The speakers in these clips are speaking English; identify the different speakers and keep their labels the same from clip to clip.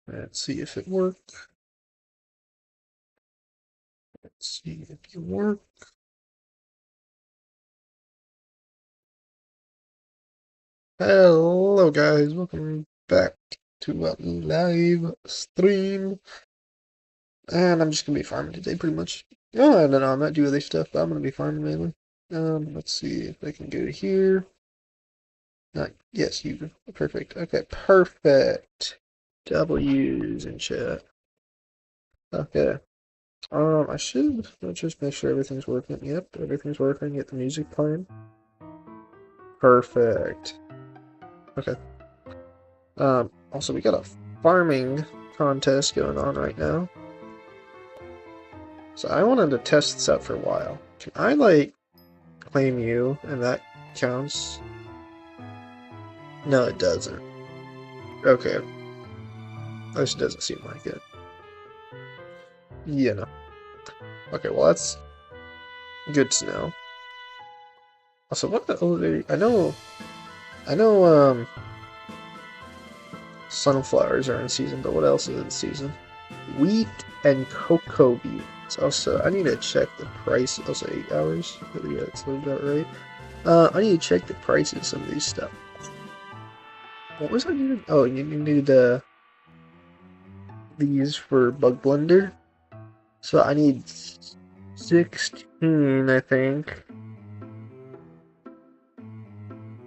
Speaker 1: Let's see if it worked. Let's see if it worked. Hello guys, welcome back to a live stream. And I'm just gonna be farming today pretty much. Oh, I don't know, I might do other stuff, but I'm gonna be farming mainly. Let's see if I can go here. Yes, you perfect. Okay, perfect. W's in chat. Okay. I should just make sure everything's working. Yep, everything's working. Get the music playing. Perfect. Okay. Also we got a farming contest going on right now. So I wanted to test this out for a while. Can I, like, claim you and that counts? No, it doesn't. Okay. At least it doesn't seem like it. Yeah, no. Okay, well that's good to know. Also, what the other... I know, sunflowers are in season, but what else is in season? Wheat and cocoa beans. Also, I need to check the price. Also, 8 hours. Yeah, that's about right. I need to check the prices of some of these stuff. What was I needed? Oh, you needed these for bug blender. So I need 16, I think.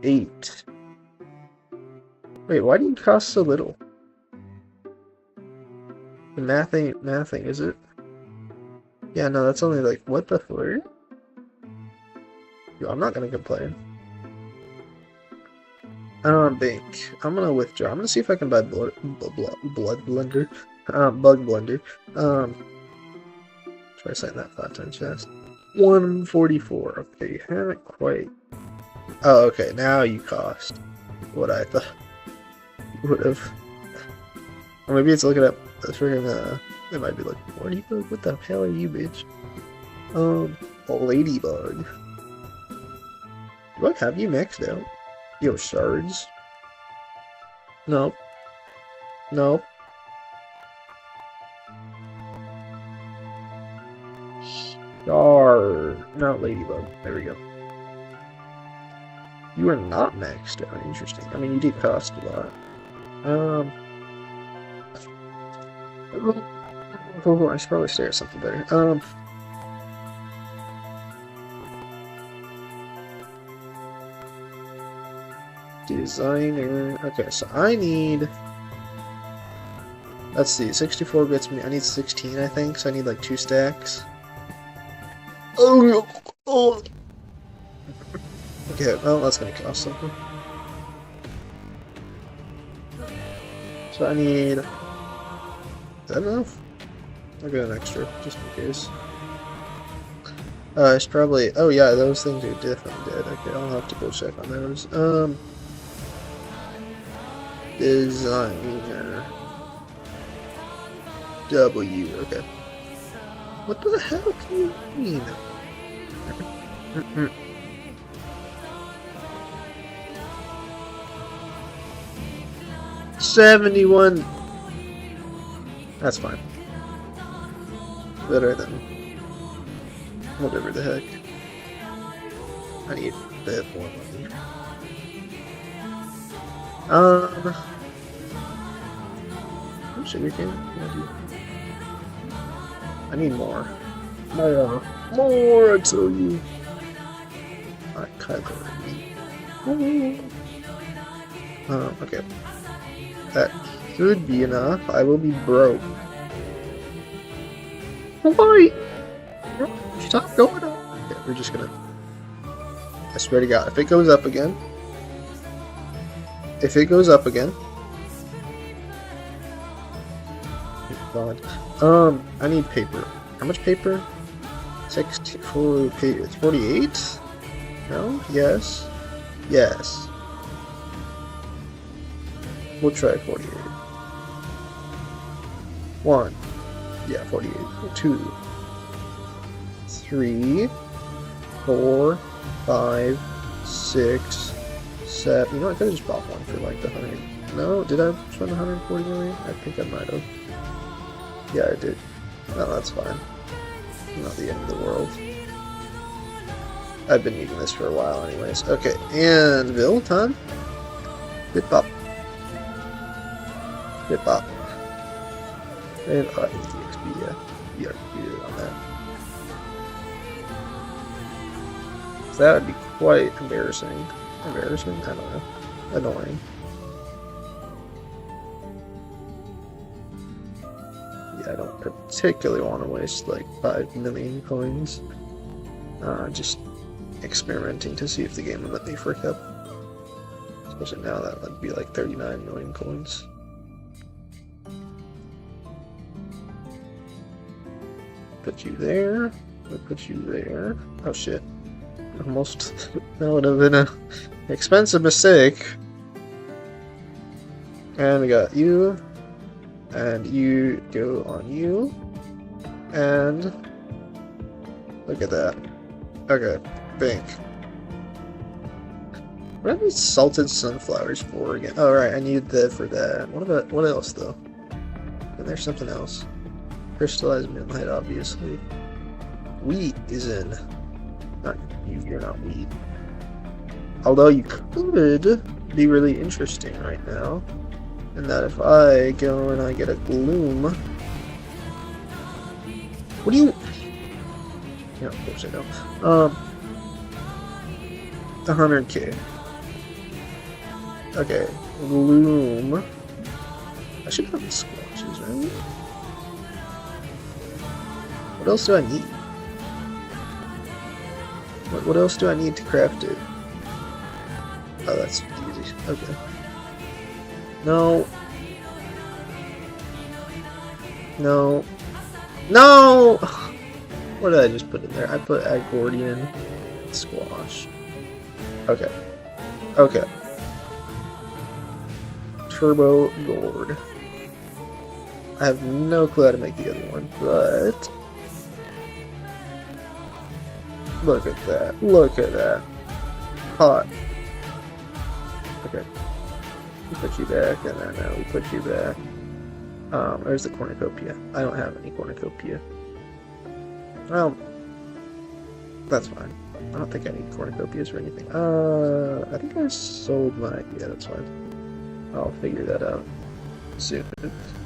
Speaker 1: 8. Wait, why do you cost so little? The math ain't mathing, is it? Yeah, no, that's only like, what the fuck? Yo, I'm not gonna complain. Bank. I'm gonna withdraw. I'm gonna see if I can buy blood blender. Bug blender. Try saying that 5 times fast. 144. Okay, you haven't quite. Oh, okay, now you cost what I thought you would have. Or maybe it's looking up the friggin', it might be like, what the hell are you, bitch? Ladybug. Do I have you maxed out? Yo, shards. Nope. Nope. Shard. Not ladybug. There we go. You are not maxed out. Interesting. I mean, you did cost a lot. I should probably stare at something better. Designer. Okay, so I need. Let's see, 64 bits. I need 16, I think. So I need like 2 stacks. Oh. Okay, well that's gonna cost something. So I need. Is that enough? I'll get an extra just in case. It's probably. Oh yeah, those things are definitely dead. Okay, I'll have to go check on those. Designer. W. Okay. What the hell can you mean? 71. That's fine. Better than whatever the heck. I need a bit more money. Sugar cane? I need more. More, I tell you. I cover me. Okay. That should be enough. I will be broke. Why? Stop going up. Okay, we're just gonna. I swear to God, if it goes up again. If it goes up again. God. I need paper. How much paper? 64 paper. It's 48? No? Yes. Yes. We'll try 48. 1. Yeah, 48. 2. 3. 4. 5. 6. 7. You know, I could have just bought one for like the 100 No, did I spend 140 million? I think I might have. Yeah, I did. No, that's fine. Not the end of the world. I've been needing this for a while anyways. Okay, and Bill, time? Bip bop. Bip bop. And I need the XP, yeah. Yeah, on that. So that would be quite embarrassing. Embarrassing? I don't know. Annoying. Yeah, I don't particularly want to waste like 5 million coins. Just experimenting to see if the game would let me for a cup. Especially now that would be like 39 million coins. Put you there. I'll put you there. Oh shit. Almost. That would have been an expensive mistake. And we got you. And you go on you. And look at that. Okay, bank. What are these salted sunflowers for again? Oh right, I need that for that. What else though? And there's something else. Crystallized moonlight, obviously. Wheat is in. Not you, you're not wheat. Although you could be really interesting right now. And that if I go and I get a gloom. What do you? Yeah, of course I know. 100k. Okay, gloom. I should have the squashes, right? What else do I need? What else do I need to craft it? Oh, that's easy. Okay. No. No. No! What did I just put in there? I put Agordian squash. Okay. Okay. Turbo gourd. I have no clue how to make the other one, but look at that. Look at that. Hot. Okay. We put you back, and then now we put you back. There's the cornucopia. I don't have any cornucopia. Well, that's fine. I don't think I need cornucopias or anything. I think I sold my... Yeah, that's fine. I'll figure that out soon.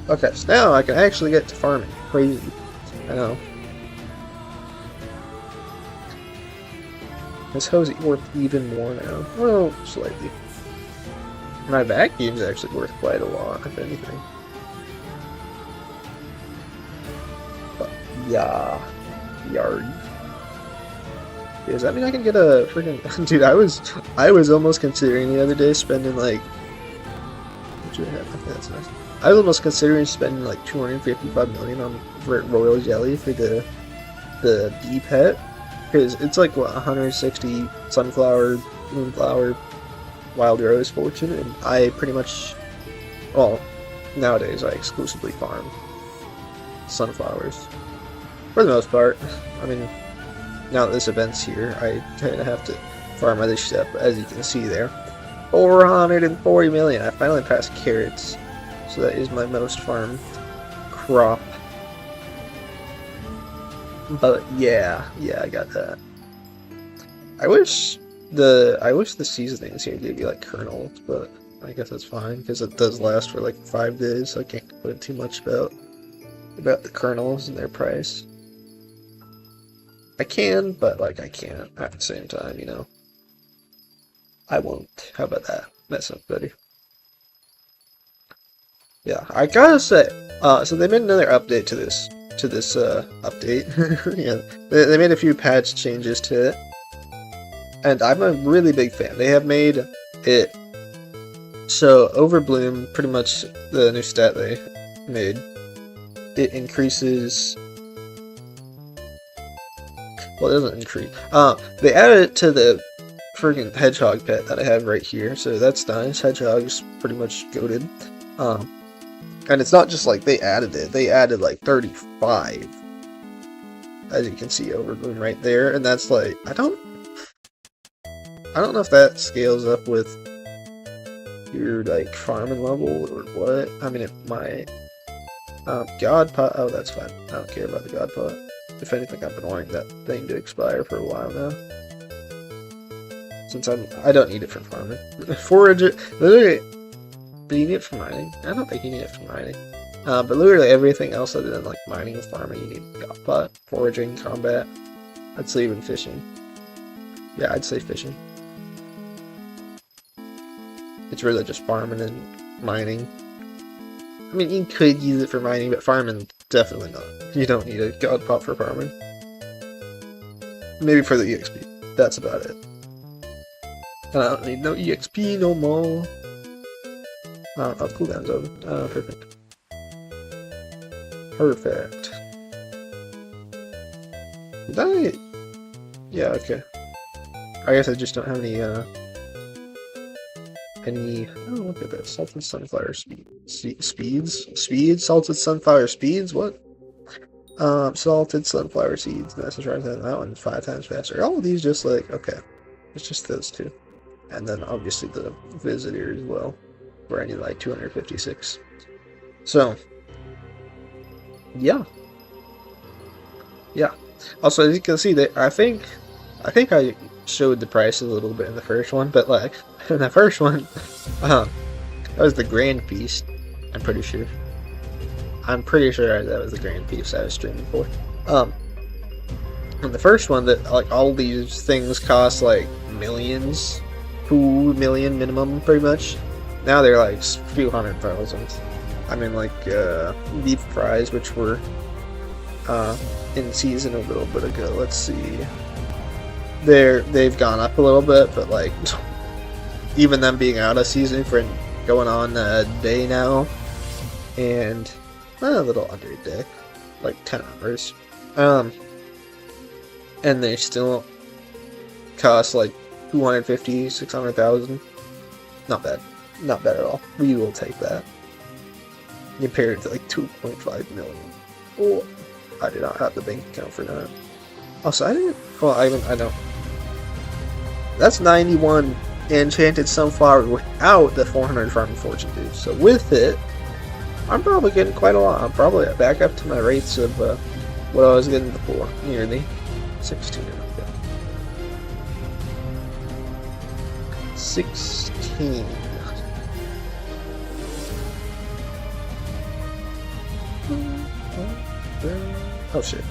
Speaker 1: Okay, so now I can actually get to farming. Crazy. I know. This hose worth even more now. Well, slightly. My vacuum's actually worth quite a lot, if anything. But, yeah. Yard. Does that mean I can get a freaking... Dude, I was almost considering the other day spending like... What should I have? Okay, that's nice. I was almost considering spending like 255 million on royal jelly for the bee pet. Because it's like, what, 160 sunflower, moonflower, wild rose fortune, and I pretty much... Well, nowadays I exclusively farm sunflowers. For the most part. I mean, now that this event's here, I kind of have to farm other stuff, as you can see there. 440 million! I finally passed carrots, so that is my most farmed crop. But yeah, I got that. I wish the seasonings here gave you like kernels, but I guess that's fine, because it does last for like 5 days, so I can't complain too much about the kernels and their price. I can, but like I can't at the same time, you know. I won't. How about that? That sounds better. Yeah, I gotta say, so they made another update to this update. Yeah, they made a few patch changes to it, and I'm a really big fan. They have made it so Overbloom, pretty much the new stat they made, it increases. Well, it doesn't increase. They added it to the friggin' hedgehog pet that I have right here, so that's nice. Hedgehog's pretty much goated. And it's not just like they added it, they added like 35. As you can see, Overbloom right there, and that's like, I don't know if that scales up with your like farming level or what. I mean, it might. God pot. Oh, that's fine. I don't care about the God pot. If anything, I've been wanting that thing to expire for a while now. Since I don't need it for farming. Forager, literally, do you need it for mining? I don't think you need it for mining. But literally everything else other than like mining and farming, you need God pot, foraging, combat. I'd say even fishing. Yeah, I'd say fishing. It's really just farming and mining. I mean, you could use it for mining, but farming, definitely not. You don't need a God pot for farming. Maybe for the EXP. That's about it. I don't need no EXP no more. Oh, cooldown's over. Perfect. Perfect. Did I? Yeah, okay. I guess I just don't have any, oh, look at that. Salted sunflower speeds? Salted sunflower speeds? What? Salted sunflower seeds. Message right there. That one's 5 times faster. All of these just like, okay. It's just those two. And then obviously the visitor as well. Where I need like 256. So, yeah. Yeah. Also, as you can see, that I think I showed the price a little bit in the first one, but like in the first one, that was the grand piece. I'm pretty sure that was the grand piece I was streaming for. In the first one, that like all these things cost like millions, 2 million minimum, pretty much. Now they're like a few 100,000. I mean, like deep fries, which were in season a little bit ago. Let's see. They've gone up a little bit, but like even them being out of season for going on a day now, and a little under a day, like 10 hours. And they still cost like 250, 600,000. Not bad. Not bad at all. We will take that. Compared to like 2.5 million. Oh, I do not have the bank account for that. Also, I didn't. Well, I don't. That's 91 enchanted sunflower without the 400 farming fortune dude. So with it, I'm probably getting quite a lot. I'm probably back up to my rates of what I was getting before. Nearly 16. 16. Oh shit.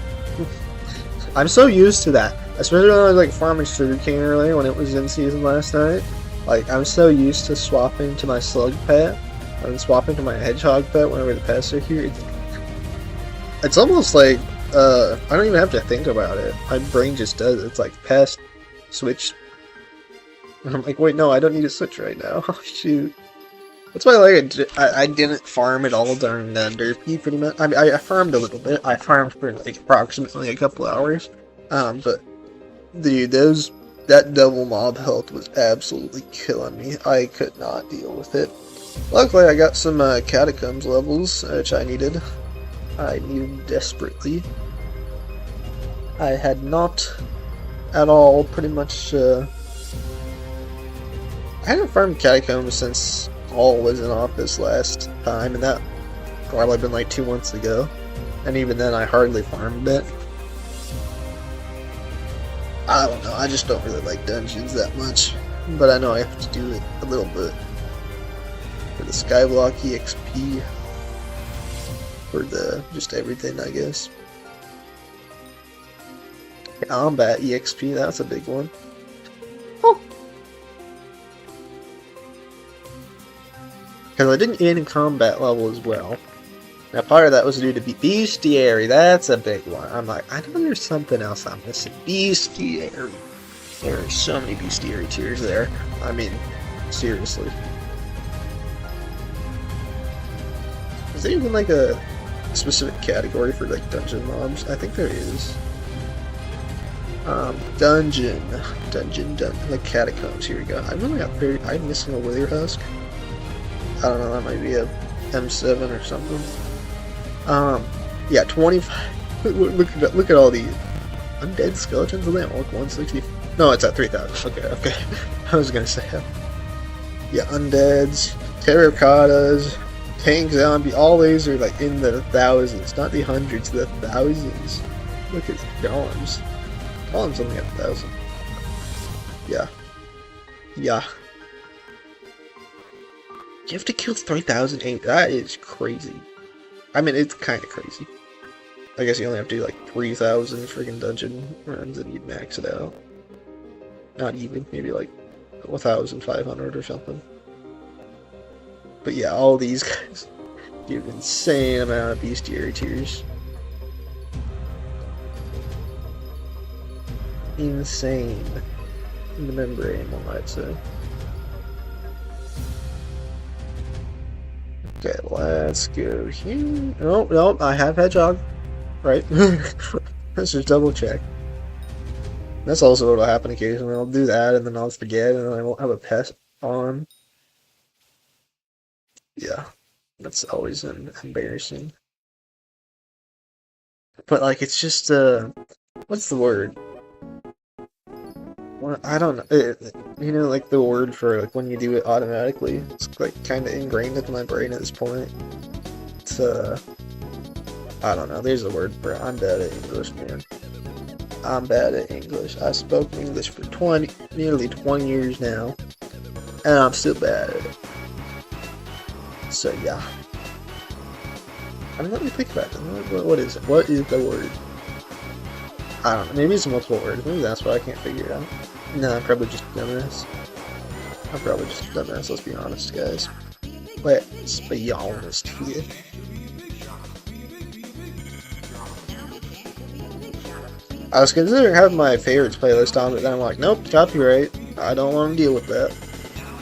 Speaker 1: I'm so used to that. Especially when I was like farming sugarcane earlier when it was in season last night. Like, I'm so used to swapping to my slug pet and swapping to my hedgehog pet whenever the pests are here. It's almost like I don't even have to think about it. My brain just does it. It's like pest, switch. And I'm like, wait, no, I don't need to switch right now. Oh shoot. That's why I didn't farm at all during the derpy, pretty much. I mean, I farmed a little bit. I farmed for like approximately a couple hours. But dude, that double mob health was absolutely killing me. I could not deal with it. Luckily, I got some catacombs levels, which I needed. I needed desperately. I had not at all pretty much. I haven't farmed catacombs since Hall was in office last time, and that probably been like 2 months ago. And even then, I hardly farmed it. I don't know, I just don't really like dungeons that much. But I know I have to do it a little bit. For the Skyblock EXP. For the, just everything, I guess. Combat EXP, that's a big one. Oh! Because I didn't get in combat level as well. Now part of that was due to bestiary. That's a big one. I'm like, I know there's something else I'm missing. Bestiary. There are so many bestiary tiers there. I mean, seriously. Is there even like a specific category for like dungeon mobs? I think there is. Dungeon, like catacombs. Here we go. I'm missing a wither husk. I don't know, that might be a M7 or something. Yeah, 25. Look at all these undead skeletons. Are they all like 160? No, it's at 3,000. Okay. I was gonna say Yeah, undeads, terracottas, tank zombie, all these are like in the thousands, not the hundreds, the thousands. Look at Golems. Golem's only at 1,000. Yeah. Yeah. You have to kill 3,008. That is crazy. I mean, it's kind of crazy. I guess you only have to do like 3,000 freaking dungeon runs and you'd max it out. Not even, maybe like 1,500 or something. But yeah, all these guys do an insane amount of bestiary tiers. Insane. In the membrane, one might say. Okay, let's go here. Oh, no, I have Hedgehog. Right? Let's just double check. That's also what'll happen occasionally. I'll do that and then I'll forget and then I won't have a pet on. Yeah. That's always embarrassing. But like, it's just, what's the word? Well, I don't know. You know, like the word for like when you do it automatically. It's like kind of ingrained into my brain at this point. It's I don't know. There's a word for it. I'm bad at English, man. I'm bad at English. I spoke English for nearly 20 years now, and I'm still bad at it. So yeah. I mean, let me think about it. What is it? What is the word? I don't know. Maybe it's multiple words. Maybe that's why I can't figure it out. No, I'm probably just a dumbass. I'm probably just a dumbass. Let's be honest, guys. Let's be honest here. I was considering having my favorites playlist on, but then I'm like, nope, copyright. I don't want to deal with that.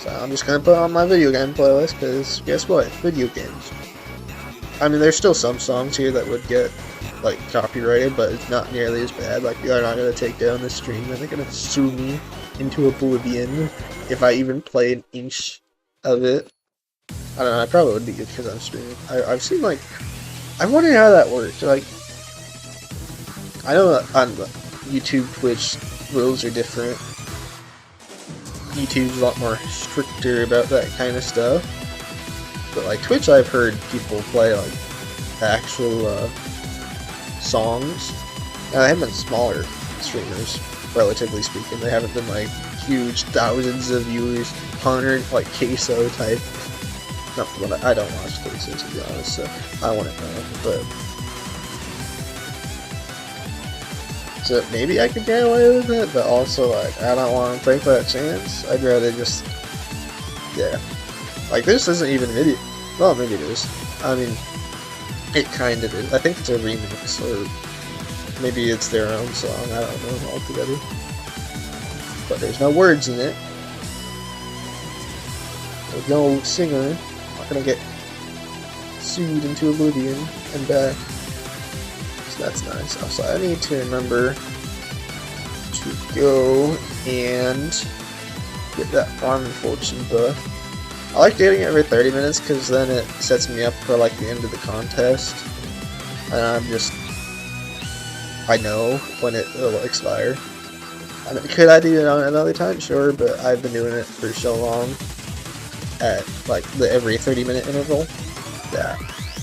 Speaker 1: So I'm just going to put on my video game playlist, because guess what? Video games. I mean, there's still some songs here that would get, like, copyrighted, but it's not nearly as bad. Like, they're not going to take down the stream, and they're going to sue me into oblivion if I even play an inch of it. I don't know, I probably would be good because I'm streaming. I've seen, like, I'm wondering how that works. Like, I know that on YouTube, Twitch, rules are different. YouTube's a lot more stricter about that kind of stuff. But like Twitch, I've heard people play like actual songs. Now, they have been smaller streamers, relatively speaking. They haven't been like huge, thousands of viewers, 100 like queso type. Not what I don't watch queso, to be honest, so I wouldn't know. But so maybe I could get away with it, but also like I don't want to take that chance. I'd rather just like this isn't even video. Well, maybe it is. I mean, it kind of is. I think it's a remix, or maybe it's their own song. I don't know altogether. But there's no words in it. There's no singer. I'm not gonna get sued into oblivion and back. So that's nice. Also, I need to remember to go and get that Farm Fortune buff. I like doing it every 30 minutes because then it sets me up for like the end of the contest. And I know when it will expire. I mean, could I do it on another time? Sure, but I've been doing it for so long at like the every 30-minute interval that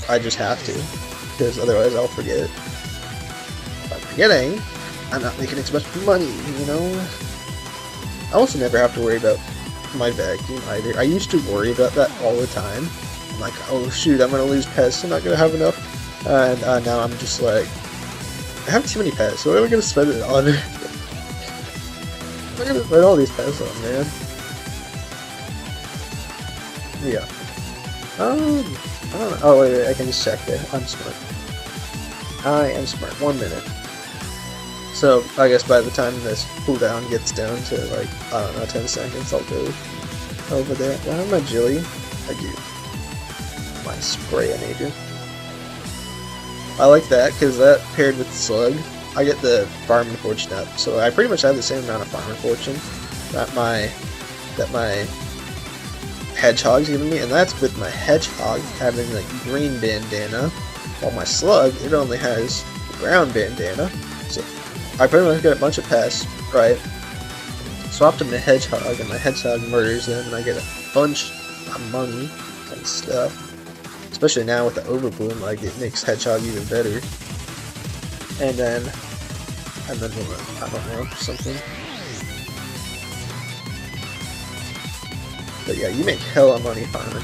Speaker 1: I just have to, because otherwise I'll forget. If I'm forgetting, I'm not making as much money, you know? I also never have to worry about my vacuum either. I used to worry about that all the time. I'm like, oh shoot, I'm gonna lose pests, I'm not gonna have enough. And now I'm just like, I have too many pests, what am I gonna spend it on? I'm gonna spend all these pests on, man. Yeah. I don't know. Oh wait, I can just check there. I'm smart. I am smart. 1 minute. So, I guess by the time this cooldown gets down to, like, I don't know, 10 seconds, I'll go over there. Do I have my Jilly? I do. My Spray Agent. I like that, because that paired with the Slug, I get the Farm and Fortune up. So I pretty much have the same amount of Farm and Fortune that my Hedgehog's giving me, and that's with my Hedgehog having, like, green bandana, while my Slug, it only has brown bandana. So I pretty much get a bunch of pests, right? Swap to my Hedgehog, and my Hedgehog murders them, and I get a bunch of money and stuff. Especially now with the overbloom, like it makes Hedgehog even better. And then what? I don't know, something. But yeah, you make hella money farming.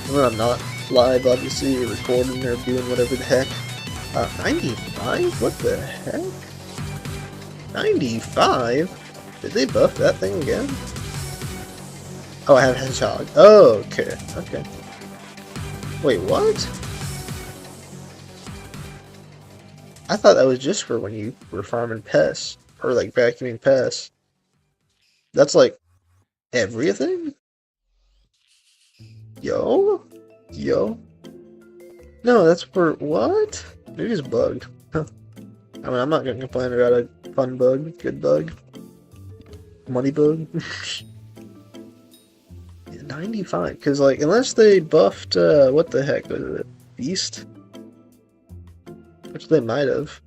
Speaker 1: And when I'm not live, obviously, you're recording or doing whatever the heck. 95? What the heck? 95? Did they buff that thing again? Oh, I have Hedgehog. Oh, okay. Okay. Wait, what? I thought that was just for when you were farming pests. Or like vacuuming pests. That's like everything? Yo? Yo? No, that's for what? Maybe it's bugged. Huh. I mean, I'm not gonna complain about a fun bug, good bug, money bug. Yeah, 95, because like, unless they buffed, what the heck was it? Beast? Which they might have.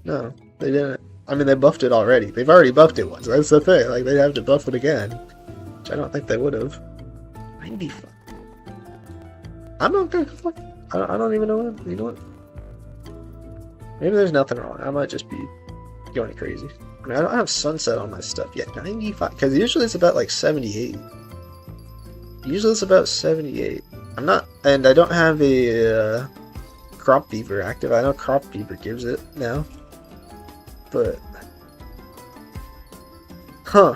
Speaker 1: No, they didn't. I mean, they buffed it already. They've already buffed it once. That's the thing. Like, they'd have to buff it again. Which I don't think they would have. 95. I'm not gonna complain. I don't even know what. You know what? Maybe there's nothing wrong. I might just be going crazy. I mean, I don't have sunset on my stuff yet. 95. Because usually it's about like 78. Usually it's about 78. I'm not. And I don't have a crop beaver active. I know crop beaver gives it now. But. Huh.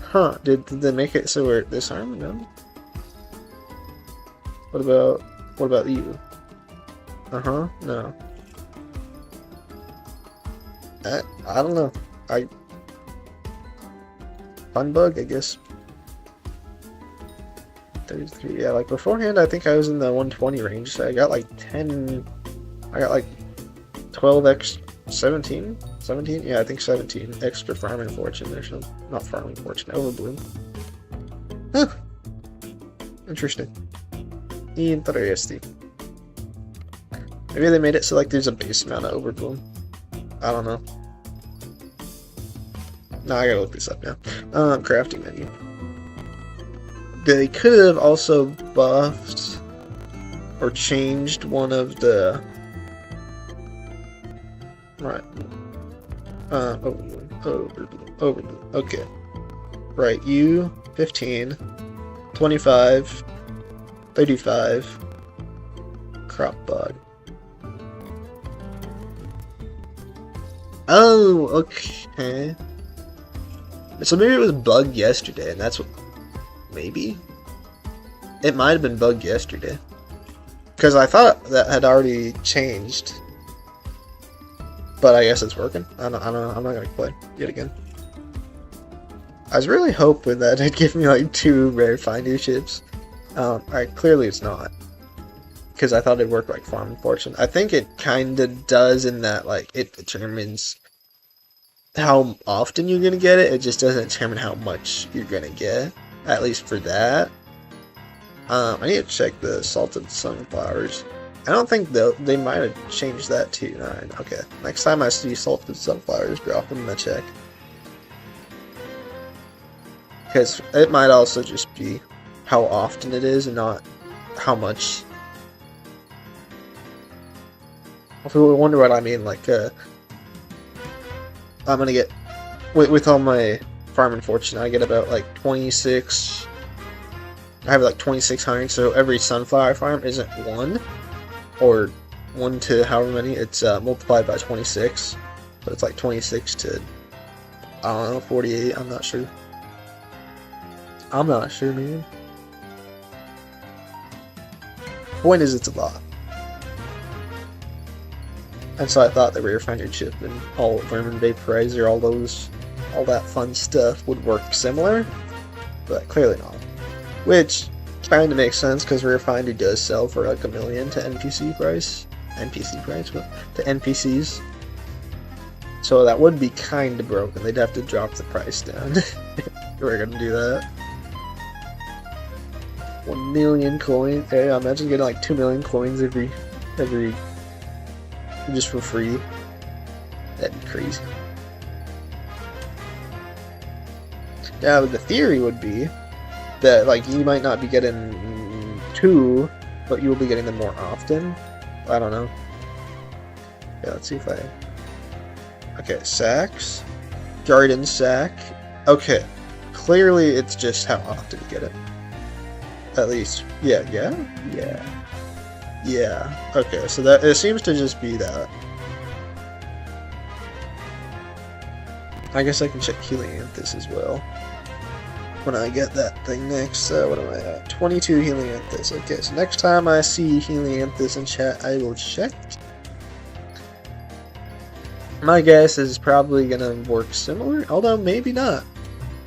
Speaker 1: Huh. Did they make it so we're disarmed? No. What about you? Uh-huh. No. I don't know. Fun bug, I guess. 33. Yeah, like beforehand, I think I was in the 120 range. So I got like 10. I got like 12x 17. 17? Yeah, I think 17 extra farming fortune. There's no, not farming fortune. Overbloom. Huh. Interesting. Interesting. Maybe they made it so like there's a base amount of overbloom. I don't know. No, I gotta look this up now. Crafting menu. They could have also buffed or changed one of the. Right. Overbloom. Okay. Right. You 15, 25, 35. Crop bug. Oh, okay. So maybe it was bugged yesterday, and that's what. Maybe? It might have been bugged yesterday. Because I thought that had already changed. But I guess it's working. I don't know. I'm not going to play yet again. I was really hoping that it'd give me like 2 rare finder ships. Alright, clearly it's not. Because I thought it'd work like Farming Fortune. I think it kinda does in that like it determines how often you're gonna get it. It just doesn't determine how much you're gonna get. At least for that. I need to check the salted sunflowers. I don't think they might have changed that too. Alright, okay. Next time I see salted sunflowers, drop them in the check. Because it might also just be how often it is and not how much. If you wonder what I mean, like, I'm gonna get, with all my farming fortune, I get about like 26, I have like 2,600, so every sunflower farm isn't 1, or 1 to however many, it's multiplied by 26, so it's like 26 to, I don't know, 48, I'm not sure. I'm not sure, man. Point is, it's a lot. And so I thought the rare finder chip and all Vermin Vaporizer, all that fun stuff would work similar, but clearly not. Which kind of makes sense because rare finder does sell for like $1 million to NPC price, to NPCs. So that would be kind of broken. They'd have to drop the price down. We're gonna do that. 1 million coins. Hey, imagine getting like 2 million coins every just for free. That'd be crazy. Now, the theory would be that, like, you might not be getting 2, but you will be getting them more often. I don't know. Yeah, let's see if I... Okay, sacks. Garden sack. Okay. Clearly, it's just how often you get it. At least. Yeah. Okay, so that it seems to just be that. I guess I can check Helianthus as well when I get that thing next. What am I at? 22 Helianthus. Okay, so next time I see Helianthus in chat, I will check. My guess is probably gonna work similar, although maybe not.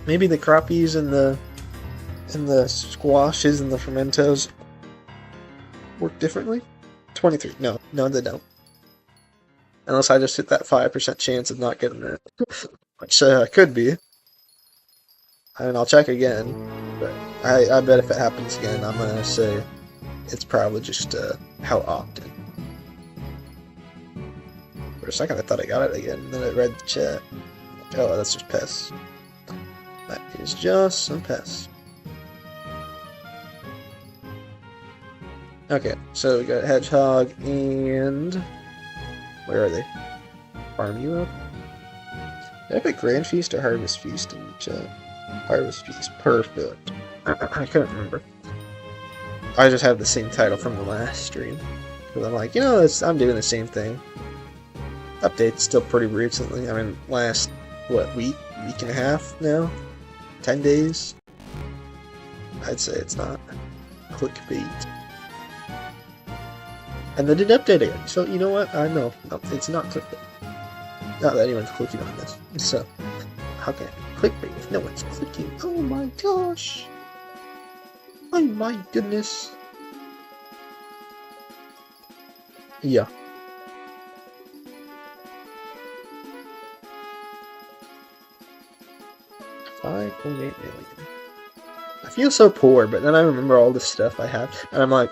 Speaker 1: Maybe the crappies and the squashes and the fermentos work differently. 23. No, they don't. Unless I just hit that 5% chance of not getting it, which could be. I mean, I'll check again, but I bet if it happens again, I'm gonna say it's probably just how often. For a second, I thought I got it again, and then I read the chat. Oh, that's just pests. That is just some pests. Okay, so we got Hedgehog and... Where are they? Farm you up? Did I put Grand Feast or Harvest Feast in the chat? Harvest Feast. Perfect. I couldn't remember. I just have the same title from the last stream. Because I'm like, you know, I'm doing the same thing. Update's still pretty recently. I mean, last, what, week and a half now? 10 days? I'd say it's not clickbait. And they did update it, so you know what? I know. No, it's not clickbait. Not that anyone's clicking on this. So, how can it be clickbait if no one's clicking? Oh my gosh! Oh my goodness! Yeah. $5.8 million. I feel so poor, but then I remember all the stuff I have, and I'm like,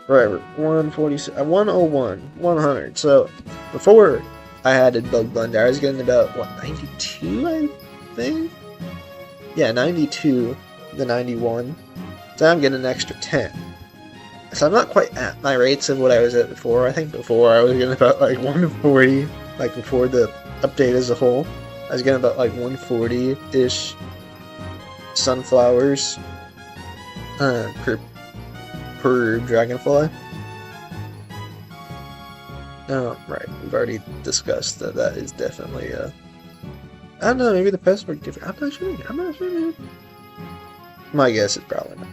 Speaker 1: right, 146, 101, 100. So before I added Bug Blender, I was getting about what, 92, I think. Yeah, 92, the 91. So I'm getting an extra 10. So I'm not quite at my rates of what I was at before. I think before I was getting about like 140, like before the update as a whole. I was getting about like 140-ish sunflowers per dragonfly. Oh, right. We've already discussed that that is definitely I don't know, maybe the pests work different. I'm not sure. Dude. My guess is probably not.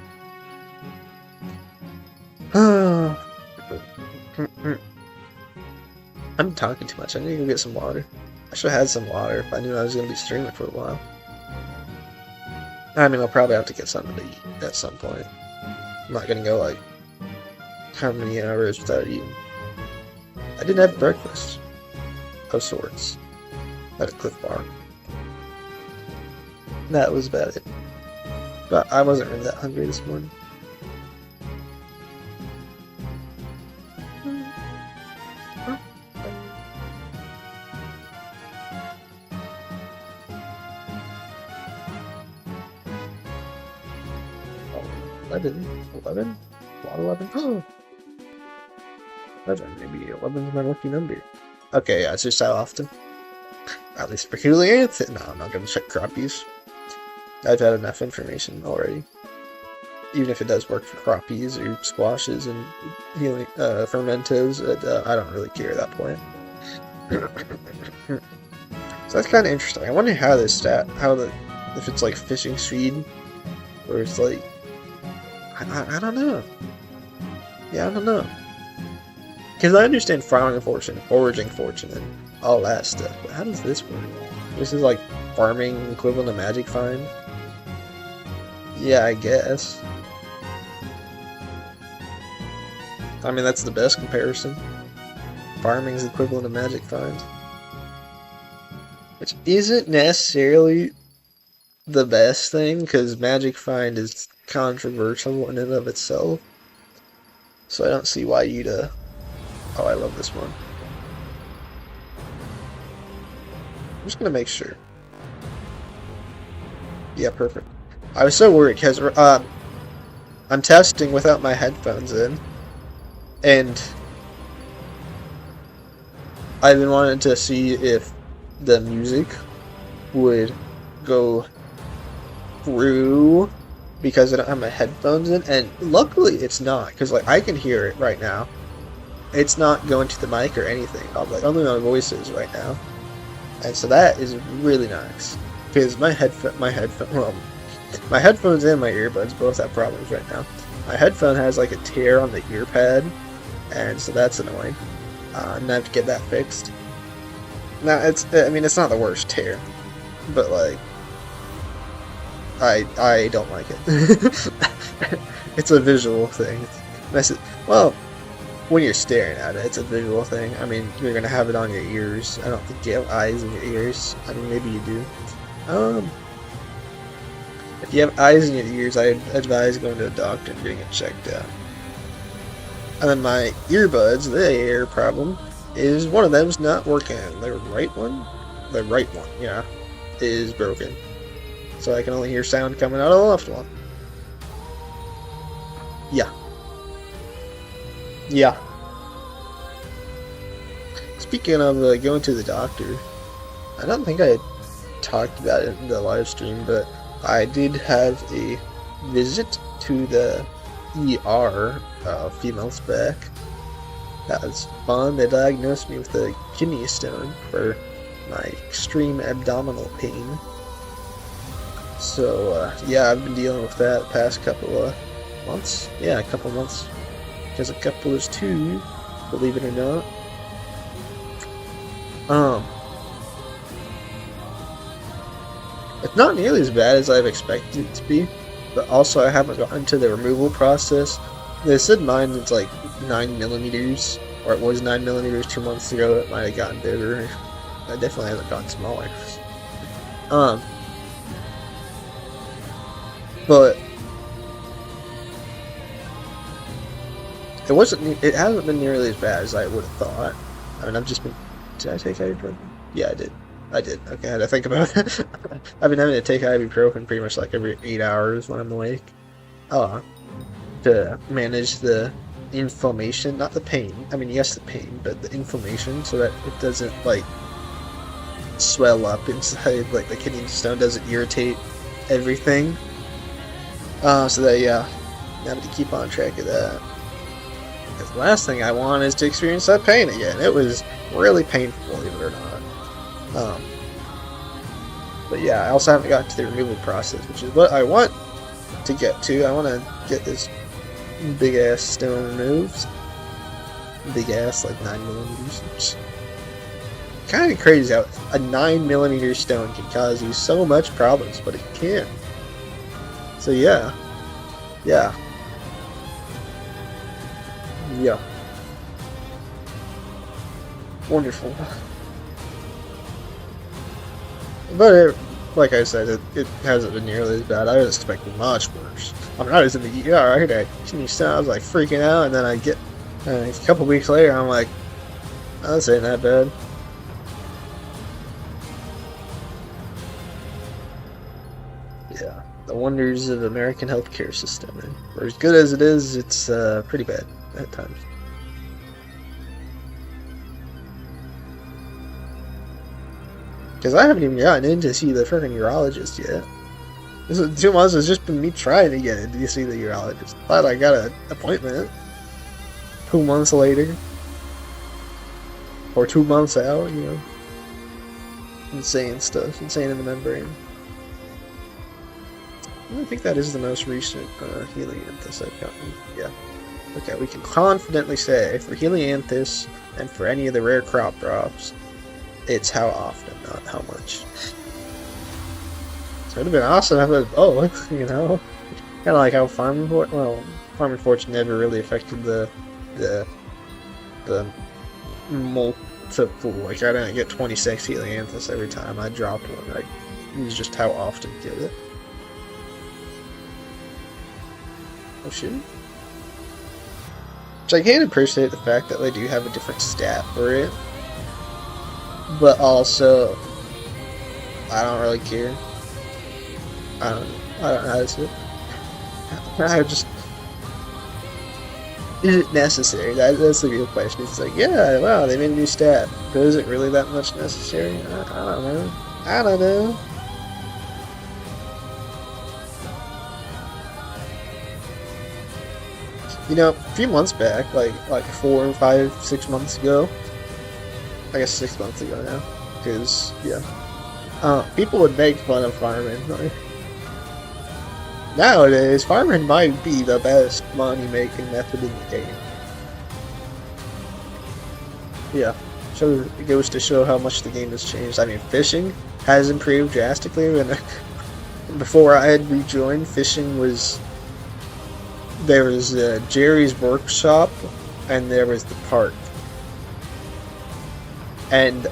Speaker 1: I'm talking too much. I need to go get some water. I should have had some water if I knew I was going to be streaming for a while. I mean, I'll probably have to get something to eat at some point. I'm not going to go, like, how many hours without eating. I didn't have breakfast of sorts at a Cliff Bar. That was about it. But I wasn't really that hungry this morning. Eleven? What, 11? Oh! 11, maybe 11 is my lucky number. Okay, yeah, it's just how often. At least for Helianthus. No, I'm not gonna check crappies. I've had enough information already. Even if it does work for crappies or squashes and fermentos, I don't really care at that point. So that's kind of interesting. I wonder how this if it's like fishing seed, or it's like, I don't know. Yeah, I don't know. Because I understand farming fortune, foraging fortune, and all that stuff, but how does this work? This is like farming equivalent to magic find? Yeah, I guess. I mean, that's the best comparison. Farming is equivalent to magic find. Which isn't necessarily the best thing, because magic find is controversial in and of itself. So I don't see why you'd, oh, I love this one. I'm just gonna make sure. Yeah, perfect. I was so worried because I'm testing without my headphones in, and I've been wanting to see if the music would go through because I don't have my headphones in, and luckily it's not, because like I can hear it right now. It's not going to the mic or anything. I'm like only my voices right now, and so that is really nice because my headphones and my earbuds both have problems right now. My headphone has like a tear on the ear pad, and so that's annoying. And I have to get that fixed. Now I mean it's not the worst tear, but like I don't like it. It's a visual thing. Well, when you're staring at it, it's a visual thing. I mean, you're gonna have it on your ears. I don't think you have eyes in your ears. I mean, maybe you do. If you have eyes in your ears, I advise going to a doctor and getting it checked out. And then my earbuds, their problem is one of them's not working. The right one, yeah, is broken. So I can only hear sound coming out of the left one. Yeah. Yeah. Speaking of going to the doctor, I don't think I had talked about it in the live stream, but I did have a visit to the ER a few months back. That was fun. They diagnosed me with a kidney stone for my extreme abdominal pain. So, yeah, I've been dealing with that the past couple of months. Yeah, a couple months. Because a couple is two, believe it or not. It's not nearly as bad as I've expected it to be, but also I haven't gotten to the removal process. They said mine is like 9mm, or it was 9mm 2 months ago. It might have gotten bigger. It definitely hasn't gotten smaller. But it hasn't been nearly as bad as I would have thought. I mean, I've just been... Did I take ibuprofen? Yeah, I did. Okay, I had to think about it. I've been having to take ibuprofen pretty much like every 8 hours when I'm awake. To manage the inflammation, not the pain. I mean, yes, the pain, but the inflammation, so that it doesn't, like, swell up inside, like, the kidney stone doesn't irritate everything. So that, yeah, I'm having to keep on track of that. Because the last thing I want is to experience that pain again. It was really painful, believe it or not. But yeah, I also haven't gotten to the removal process, which is what I want to get to. I want to get this big ass stone removed. Big ass, like 9mm. Kind of crazy how a 9mm stone can cause you so much problems, but it can. So yeah. Yeah. Wonderful. But like I said, it hasn't been nearly as bad. I was expecting much worse. I mean, I was in the ER, I heard that kidney stone, I was like freaking out, and then I get a couple weeks later, I'm like, oh, this ain't that bad. Yeah, the wonders of the American healthcare system. And for as good as it is, it's pretty bad at times. Because I haven't even gotten in to see the freaking urologist yet. This is 2 months has just been me trying to get in to see the urologist. Glad I got an appointment. 2 months later. Or 2 months out, you know. Insane stuff. Insane in the membrane. I think that is the most recent Helianthus I've gotten. Yeah. Okay, we can confidently say for Helianthus and for any of the rare crop drops, it's how often, not how much. So it would have been awesome to have you know, kind of like how Farming Fortune never really affected the multiple. Like I didn't get 26 Helianthus every time I dropped one. Like it was just how often you get it. Oh shit. Which I can appreciate the fact that they do have a different stat for it. But also, I don't really care. I don't know. I don't know how to say it. I just, is it necessary? That's the real question. It's like, yeah, wow, they made a new stat, but is it really that much necessary? I don't know. I don't know. You know, a few months back, like 4, 5, 6 months ago, I guess 6 months ago now, because yeah, people would make fun of farming. Like, nowadays, farming might be the best money-making method in the game. Yeah, so it goes to show how much the game has changed. I mean, fishing has improved drastically. And before I had rejoined, fishing was, there was Jerry's workshop, and there was the park. And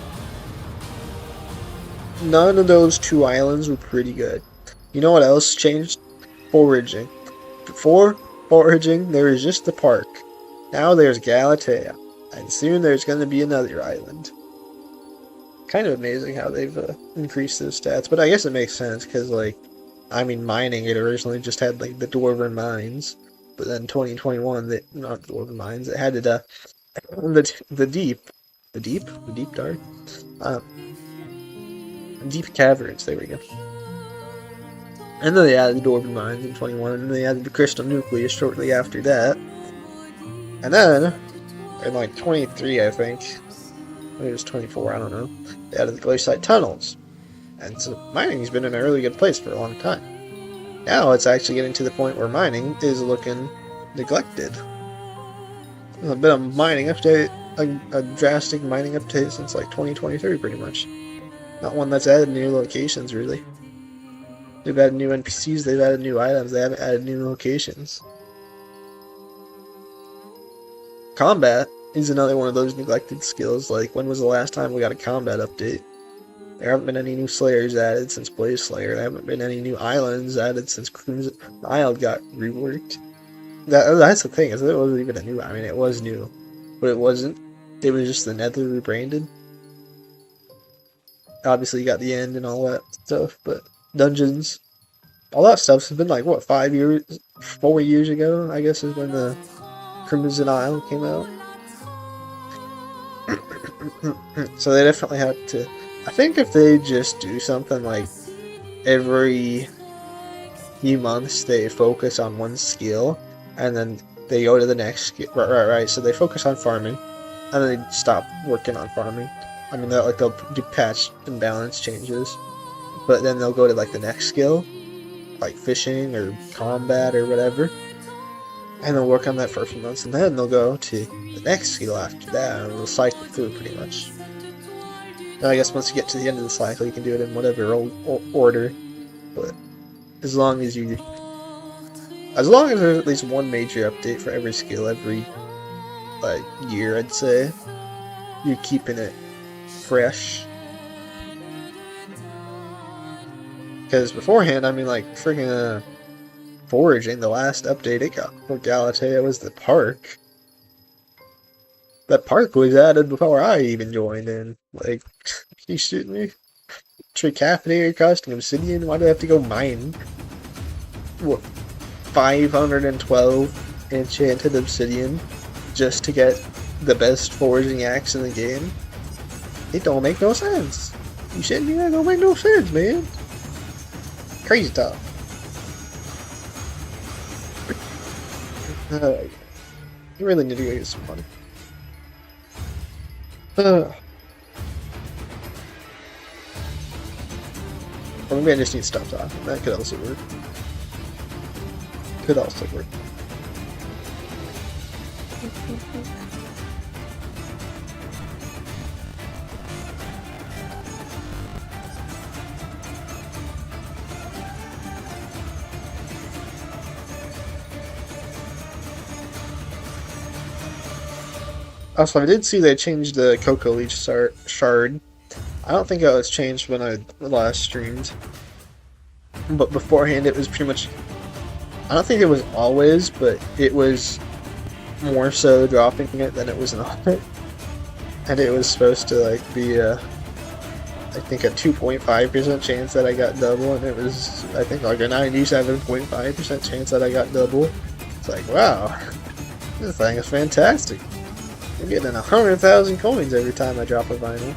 Speaker 1: none of those 2 islands were pretty good. You know what else changed? Foraging. Before foraging, there was just the park. Now there's Galatea, and soon there's going to be another island. Kind of amazing how they've increased those stats, but I guess it makes sense because, like, I mean, mining, it originally just had like the Dwarven mines, but then 2021, not the Dwarven mines, it had the deep dark, deep caverns. There we go. And then they added the Dwarven mines in 21, and then they added the Crystal Nucleus shortly after that. And then, in like 23, I think, maybe it was 24, I don't know, they added the Glacier Tunnels. And so mining's been in a really good place for a long time. Now it's actually getting to the point where mining is looking neglected. There's a bit of mining update, a drastic mining update since like 2023 pretty much. Not one that's added new locations really. They've added new NPCs, they've added new items, they haven't added new locations. Combat is another one of those neglected skills. Like, when was the last time we got a combat update? There haven't been any new Slayers added since Blaze Slayer. There haven't been any new islands added since Crimson Isle got reworked. That's the thing, is it wasn't even a new, I mean, it was new, but it wasn't. It was just the Nether rebranded. Obviously you got the end and all that stuff, but dungeons, all that stuff's been like, what, 4 years ago, I guess, is when the Crimson Isle came out. So they definitely have to, I think if they just do something like every few months they focus on one skill and then they go to the next skill, right, so they focus on farming and then they stop working on farming. I mean, they'll do patch and balance changes, but then they'll go to like the next skill, like fishing or combat or whatever, and they'll work on that for a few months, and then they'll go to the next skill after that, and they'll cycle through pretty much. And I guess once you get to the end of the cycle, you can do it in whatever order, but as long as there's at least one major update for every skill every year, I'd say, you're keeping it fresh. Because beforehand, I mean, like, friggin' foraging, the last update it got for Galatea was the park. That park was added before I even joined in. Like, you shooting me? Tricafeteria costing obsidian? Why do I have to go mine? What, 512 enchanted obsidian just to get the best foraging axe in the game? It don't make no sense. You shitting me? That don't make no sense, man. Crazy talk. You really need to go get some money. Or maybe I just need to stop talking. That could also work. Could also work. Also, I did see they changed the Cocoa Leech shard. I don't think it was changed when I last streamed. But beforehand it was pretty much... I don't think it was always, but it was more so dropping it than it was not. And it was supposed to, like, be I think a 2.5% chance that I got double, and it was, I think, like a 97.5% chance that I got double. It's like, wow, this thing is fantastic. I'm getting 100,000 coins every time I drop a vinyl.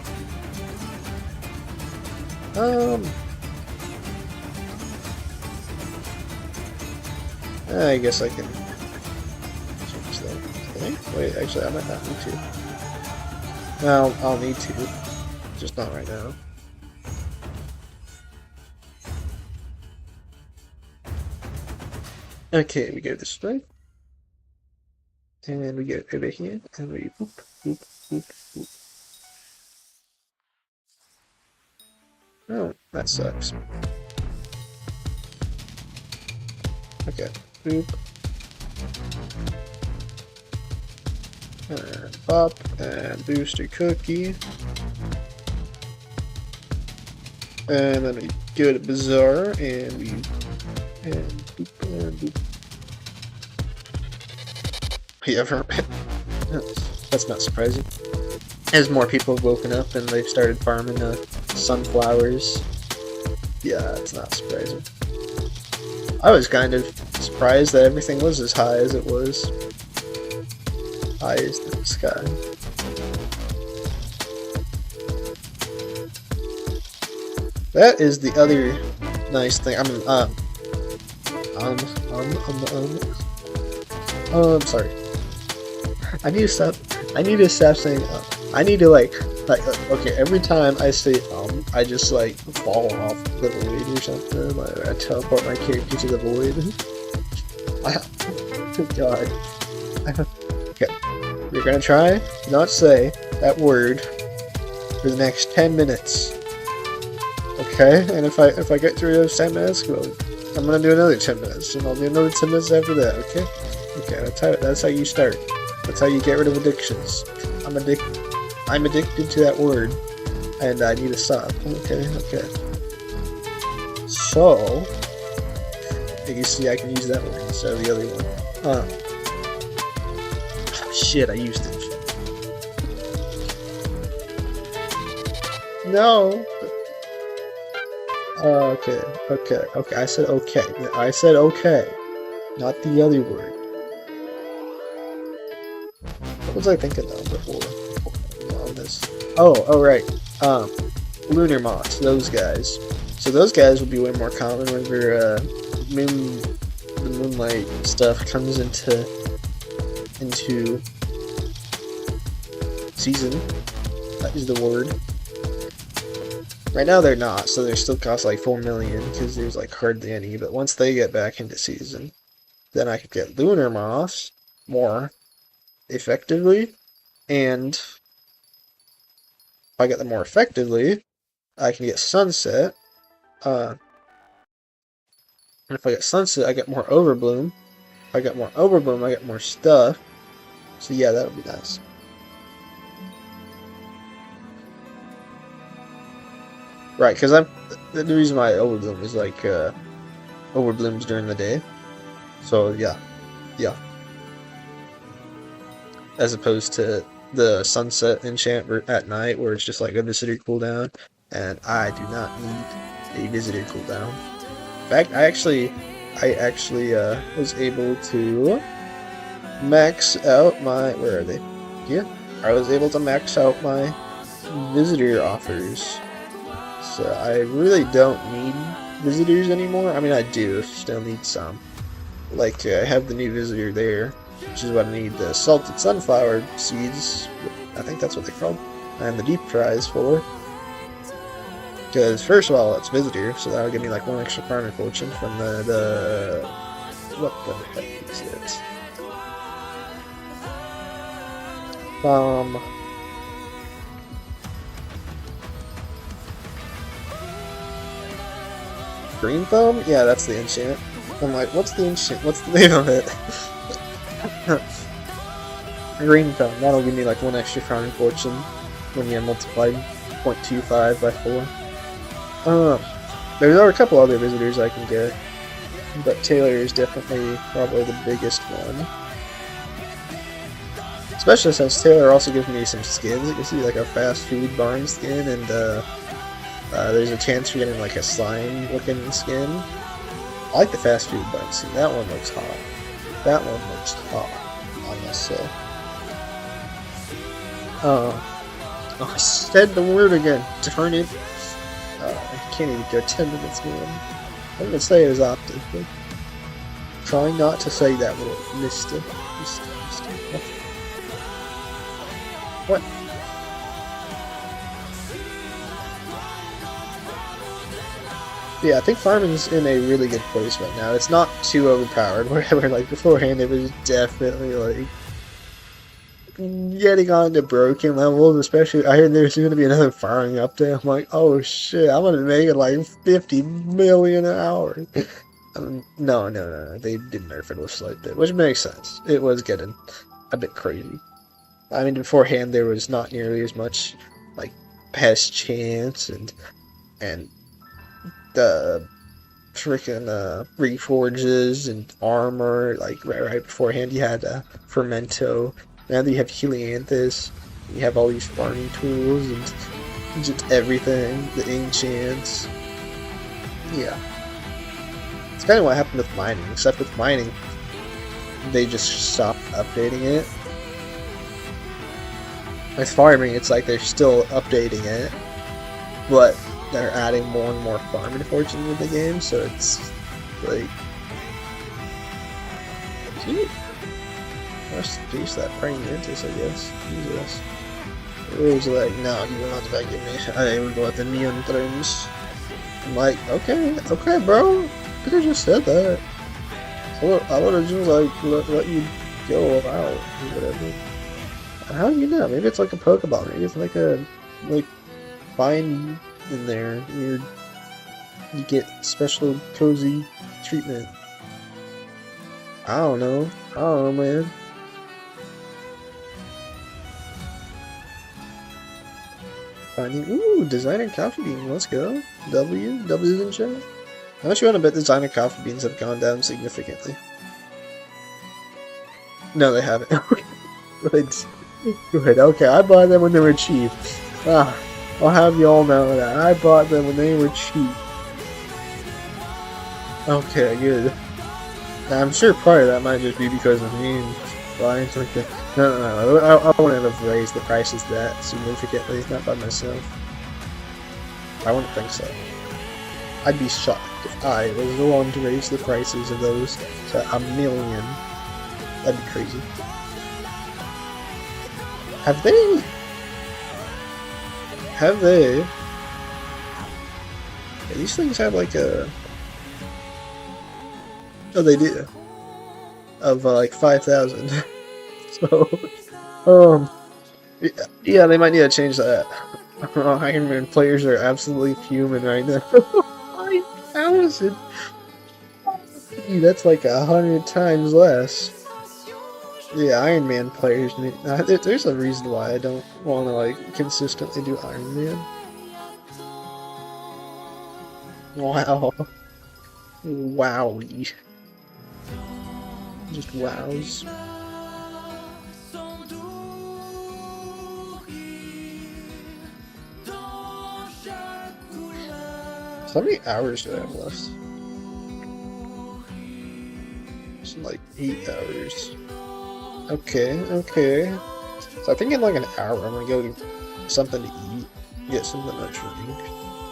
Speaker 1: I guess I can change that. Okay. Wait, actually, I might not need to. No, I'll need to. Just not right now. Okay, we go this way. And we go over here, and we boop, boop, boop, boop. Oh, that sucks. Okay, boop. And pop, and booster cookie. And then we go to Bazaar, and we, and boop, and boop. Yeah, that's not surprising. As more people have woken up and they've started farming sunflowers, yeah, it's not surprising. I was kind of surprised that everything was as high as it was. High as the sky. That is the other nice thing. I'm sorry. I need to stop saying I need to like okay, every time I say I just like fall off the void or something. Like, I teleport my character to the void. God. Okay. You're gonna try not say that word for the next 10 minutes. Okay? And if I get through those 10 minutes, well, I'm gonna do another 10 minutes, and I'll do another 10 minutes after that, okay? Okay, that's how you start. That's how you get rid of addictions. I'm addicted to that word, and I need to stop. Okay. So, you see I can use that one instead of the other one. Oh, shit, I used it. No! Okay. I said okay. Not the other word. What was I thinking though before on this? Oh right. Lunar moths, those guys. So those guys will be way more common whenever the moonlight stuff comes into season. That is the word. Right now they're not, so they still cost like 4 million because there's like hardly any. But once they get back into season, then I could get lunar moths more effectively, and if I get them more effectively, I can get sunset. And if I get sunset, I get more overbloom. If I get more overbloom, I get more stuff. So yeah, that would be nice. Right, because the reason why overbloom is like overblooms during the day. So yeah. As opposed to the sunset enchant at night, where it's just like a visitor cooldown, and I do not need a visitor cooldown. In fact, I actually was able to max out my, where are they? Yeah, I was able to max out my visitor offers. So I really don't need visitors anymore. I mean, I do still need some. Like, I have the new visitor there, which is what I need the salted sunflower seeds. I think that's what they're called. And the deep fries for. Because, first of all, it's visitor, so that'll give me like 1 extra farmer fortune from the what the heck is it? Green Thumb? Yeah, that's the enchant. I'm like, what's the enchant? What's the name of it? Green Thumb. That'll give me like 1 extra farming fortune when you multiply 0.25 by 4. There are a couple other visitors I can get, but Taylor is definitely probably the biggest one. Especially since Taylor also gives me some skins. You can see like a fast food barn skin and there's a chance you're getting like a slime-looking skin. I like the fast food button. See, that one looks hot. That one looks hot, I must say. Oh, I said the word again. Darn it. I can't even go 10 minutes, man. I'm gonna say it was optic, but try not to say that word, Mister. What? Yeah, I think farming's in a really good place right now. It's not too overpowered, where like beforehand it was definitely like getting on to broken levels, especially I heard there's going to be another farming update. I'm like, oh shit, I'm going to make it like 50 million an hour. No, they did nerf it a slight bit, which makes sense. It was getting a bit crazy. I mean, beforehand there was not nearly as much like pest chance and the freaking reforges and armor. Like right beforehand you had Fermento. Now that you have Helianthus, you have all these farming tools and just everything, the enchants. Yeah. It's kind of what happened with mining, except with mining, they just stopped updating it. With farming, it's like they're still updating it, but they're adding more and more farming fortune to the game, so it's like... Gee. Let's use that praying mantis, I guess. Jesus. It was like, no, you will not forgive me. I will go at the neon thrones. I'm like, okay, bro. You could have just said that. I would have just like let you go about or whatever. How do you know? Maybe it's like a Pokeball. Maybe it's like a find in there. You get special cozy treatment. I don't know, man. Ooh, designer coffee bean, let's go. W's in chat. How much you want to bet designer coffee beans have gone down significantly? No, they haven't. Good. Okay, I bought them when they were cheap. I'll have you all know that. I bought them when they were cheap. Okay, good. Now, I'm sure part of that might just be because of me buying something. No. I wouldn't have raised the prices that significantly, not by myself. I wouldn't think so. I'd be shocked if I was the one to raise the prices of those to $1 million. That'd be crazy. Have they? Yeah, these things have like a... Oh, they do. Of like 5,000. So, yeah, they might need to change that. Iron Man players are absolutely fuming right now. 5,000. That's like 100 times less. Yeah, Iron Man players need. There's a reason why I don't want to like consistently do Iron Man. Wow. Wowie. Just wows. So how many hours do I have left? It's like 8 hours. Okay. So I think in like an hour I'm gonna go get something to eat, get something to drink.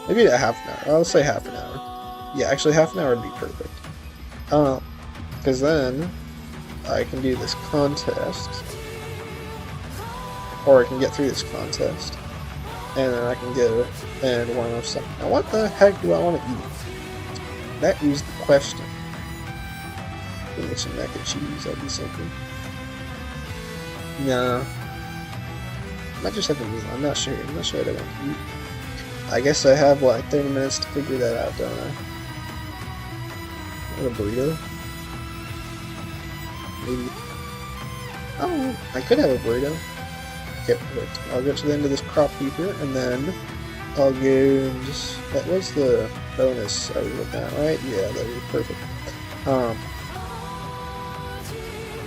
Speaker 1: Maybe a half an hour. I'll say half an hour. Yeah, actually half an hour would be perfect. Because then I can do this contest, or I can get through this contest, and then I can go and warm up something. Now, what the heck do I want to eat? That is the question. Make some mac and cheese. That'd be something. No. I might just have a meal. I'm not sure. I'm not sure what I want to eat. I guess I have, like, 30 minutes to figure that out, don't I? What, a burrito? Maybe. Oh, I could have a burrito. Okay, perfect. I'll go to the end of this crop heaper, and then I'll go and just... That was the bonus I was looking at, right? Yeah, that was perfect.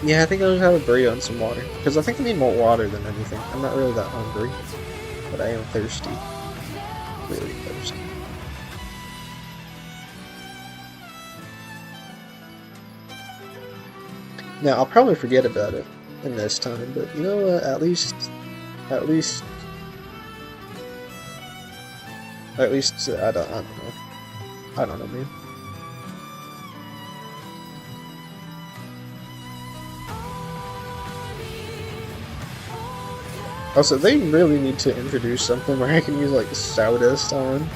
Speaker 1: Yeah, I think I'll just have a burrito and some water. Because I think I need more water than anything. I'm not really that hungry, but I am thirsty. really close. Now, I'll probably forget about it in this time, but you know what, at least, I don't know, man. Also, they really need to introduce something where I can use, like, Stardust on,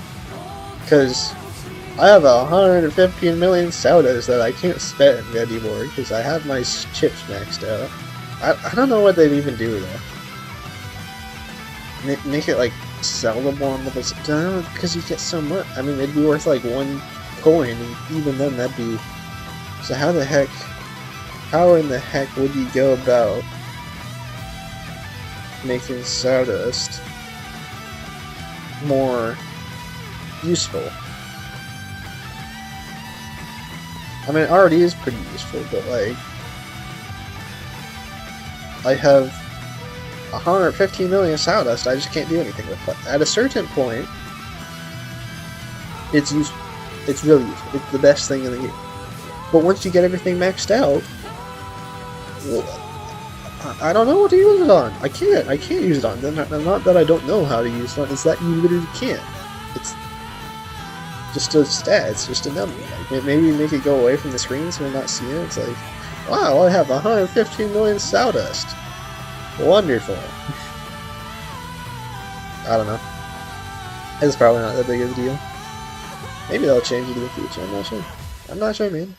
Speaker 1: because I have 115 million Stardust that I can't spend anymore, because I have my chips maxed out. I don't know what they'd even do, though. Make it, like, sellable on levels, because you get so much. I mean, it'd be worth, like, 1 coin, and even then, that'd be... So how in the heck would you go about making Stardust more useful? I mean, it already is pretty useful, but, like, I have 115 million Stardust, I just can't do anything with it. At a certain point, it's useful. It's really useful. It's the best thing in the game. But once you get everything maxed out, well, I don't know what to use it on. I can't use it on. Not that I don't know how to use it on, it's that you literally can't. It's just a stat, it's just a number. Like, maybe make it go away from the screen so we're not seeing it. It's like, wow, I have 115 million Stardust. Wonderful. I don't know. It's probably not that big of a deal. Maybe they'll change it in the future, I'm not sure. I'm not sure, man.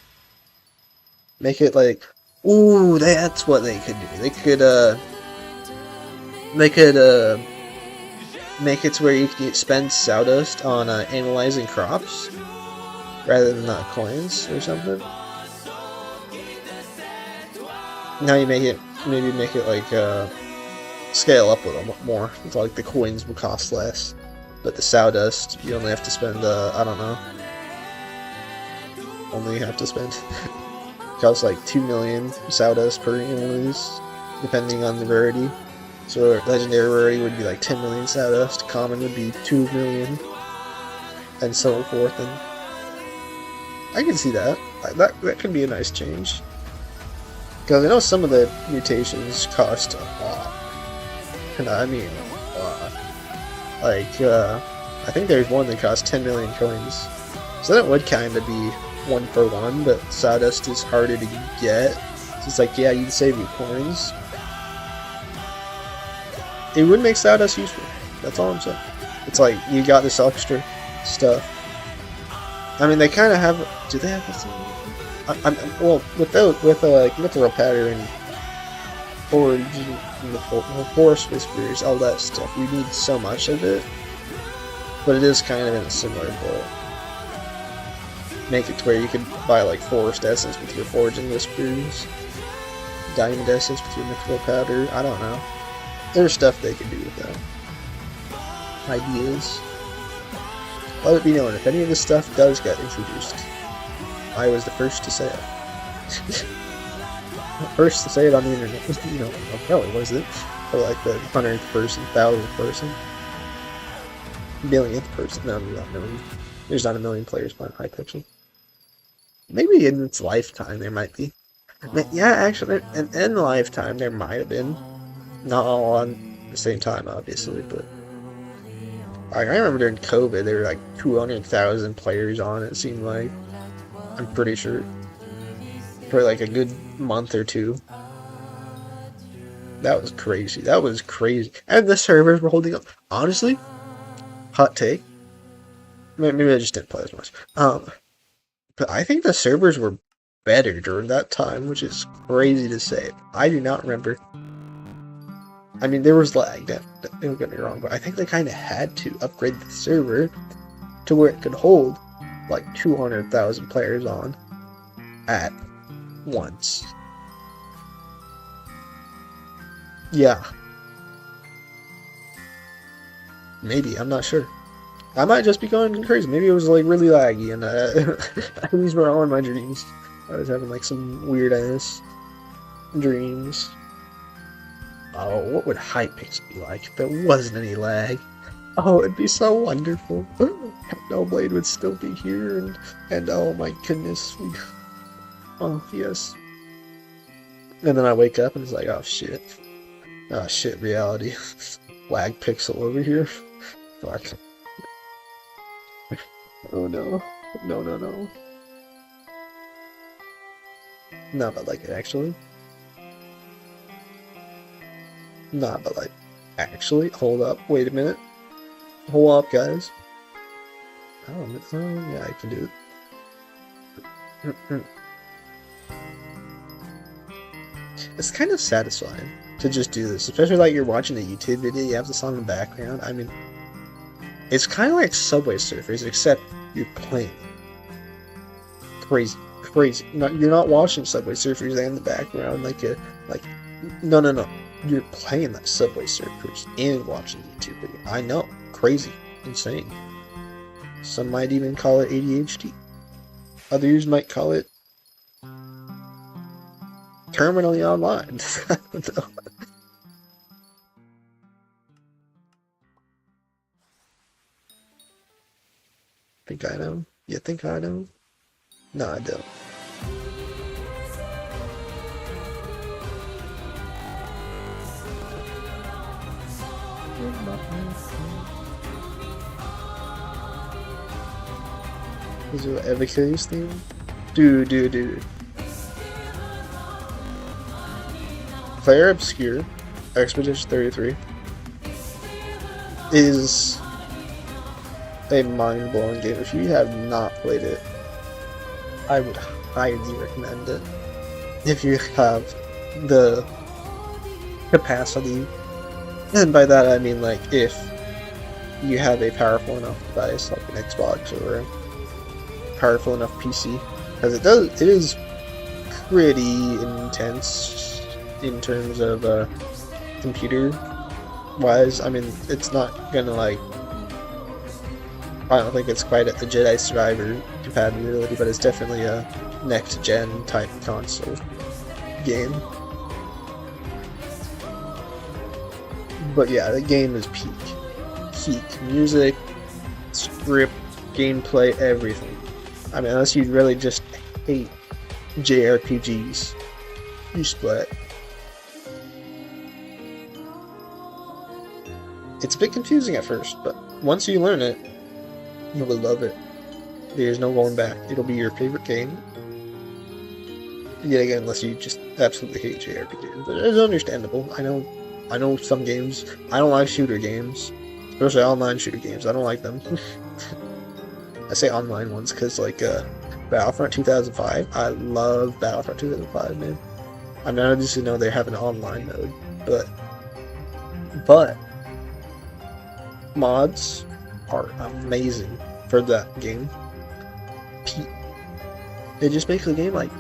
Speaker 1: Make it like, ooh, that's what they could do. They could make it to where you can spend Stardust on analyzing crops rather than coins or something. Now you maybe make it like scale up a little more. It's like the coins will cost less, but the Stardust you only have to spend I don't know. Only have to spend costs like 2 million Stardust per analyze, depending on the rarity. So legendary rarity would be like 10 million Stardust, common would be 2 million, and so forth. And I can see that. That could be a nice change. Because I know some of the mutations cost a lot. And I mean a lot. Like, I think there's one that costs 10 million coins. So that would kind of be 1 for 1, but Stardust is harder to get. So it's like, yeah, you'd save your coins. It would make Stardust useful. That's all I'm saying. It's like, you got this extra stuff. I mean, they kind of have... Do they have this? Well, with like Mythical Pattern, Forge, and the Forest Whispers, all that stuff, you need so much of it. But it is kind of in a similar boat. Make it to where you could buy like Forest Essence with your Forge and Whispers, Diamond Essence with your Mythical Pattern. I don't know. There's stuff they could do with that. Ideas. Let it be known, if any of this stuff does get introduced, I was the first to say it. First to say it on the internet. You know, probably was it? For like the 100th person, 1000th person, millionth person. No, not million. There's not a million players playing Hypixel. Maybe in its lifetime there might be. Yeah, actually, in lifetime there might have been. Not all on the same time, obviously, but I remember during COVID there were like 200,000 players on. It seemed like. I'm pretty sure. For like a good month or two. That was crazy. That was crazy. And the servers were holding up. Honestly, hot take. Maybe I just didn't play as much. But I think the servers were better during that time, which is crazy to say. I do not remember. I mean, there was lag. Don't get me wrong, but I think they kind of had to upgrade the server to where it could hold like 200,000 players on at once. Yeah. Maybe, I'm not sure. I might just be going crazy. Maybe it was like really laggy and these were all in my dreams. I was having like some weird ass dreams. Oh, what would Hypixel be like if there wasn't any lag? Oh, it'd be so wonderful. Hellblade would still be here, and oh my goodness, oh yes. And then I wake up and it's like, oh shit, reality, lag pixel over here. Fuck. Oh no, no. No, but like actually, nah, but like actually, hold up, wait a minute, hold up, guys. Oh yeah, I can do it. It's kind of satisfying to just do this, especially like you're watching a YouTube video, you have this on in the background. I mean, it's kind of like Subway Surfers, except you're playing. Crazy. You're not watching Subway Surfers in the background no. You're playing that Subway Surfers and watching YouTube video. I know, crazy, insane. Some might even call it ADHD. Others might call it terminally online. I don't know. Think I know? You think I know? No, I don't. Is it Evacurious theme? Dude. Player Obscure, Expedition 33, is a mind-blowing game. If you have not played it, I would highly recommend it. If you have the capacity, and by that I mean like if you have a powerful enough device like an Xbox or a powerful enough PC, because it is pretty intense in terms of computer wise. I mean, it's not gonna like, I don't think it's quite at the Jedi Survivor compatibility, but it's definitely a next gen type console game. But yeah, the game is peak music, script, gameplay, everything. I mean, unless you really just hate JRPGs, you split. It's a bit confusing at first, but once you learn it, you will love it. There's no going back. It'll be your favorite game. Yet again, unless you just absolutely hate JRPGs. But it's understandable. I know some games. I don't like shooter games. Especially online shooter games. I don't like them. I say online ones because, like, Battlefront 2005. I love Battlefront 2005, man. I mean, I just know they have an online mode, but mods are amazing for that game. It just makes the game like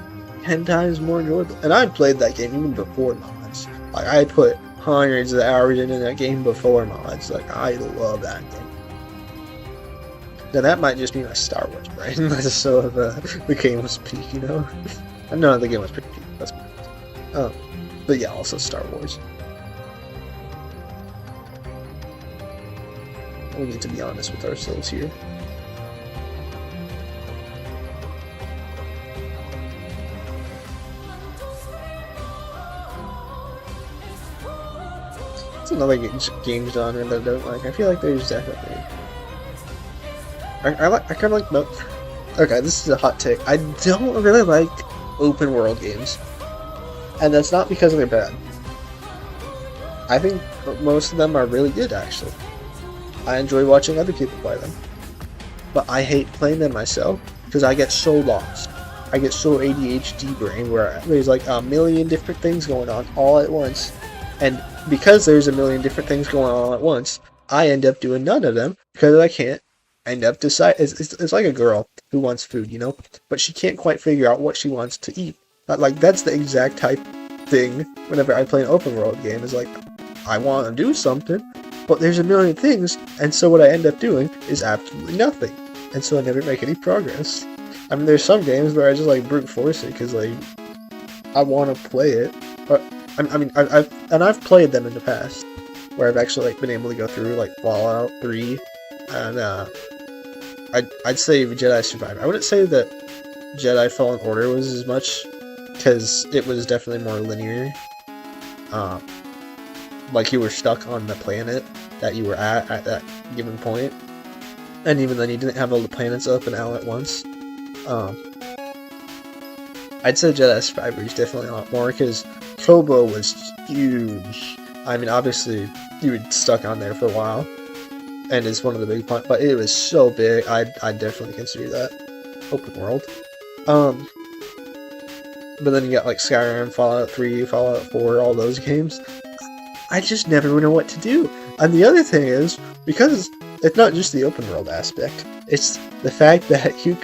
Speaker 1: 10 times more enjoyable. And I played that game even before mods. Like, I put hundreds of hours into that game before mods. Like, I love that game. Now that might just be my Star Wars brain. I just saw the game was peak, you know? No, the game was pretty peak. That's but yeah, also Star Wars. We need to be honest with ourselves here. It's another game genre that I don't like. I feel like there's definitely... I kind of like both. Okay, this is a hot take. I don't really like open world games. And that's not because they're bad. I think most of them are really good, actually. I enjoy watching other people play them. But I hate playing them myself because I get so lost. I get so ADHD brain where there's like a million different things going on all at once. And because there's a million different things going on all at once, I end up doing none of them because I can't end up decide. It's like a girl who wants food, you know, but she can't quite figure out what she wants to eat. Like, that's the exact type thing whenever I play an open world game. Is like, I want to do something, but there's a million things, and so what I end up doing is absolutely nothing, and so I never make any progress. I mean, there's some games where I just like brute force it because like I want to play it, but I've played them in the past, where I've actually like been able to go through like Fallout 3, and I'd say Jedi Survivor. I wouldn't say that Jedi Fallen Order was as much, because it was definitely more linear. Like you were stuck on the planet that you were at that given point, and even then you didn't have all the planets open out at once. I'd say Jedi Survivor is definitely a lot more, because Koboh was huge. I mean, obviously you were stuck on there for a while, and it's one of the big points, but it was so big. I'd definitely consider that open world. But then you got like Skyrim, Fallout 3, Fallout 4, all those games. I just never know what to do. And the other thing is, because it's not just the open world aspect, it's the fact that you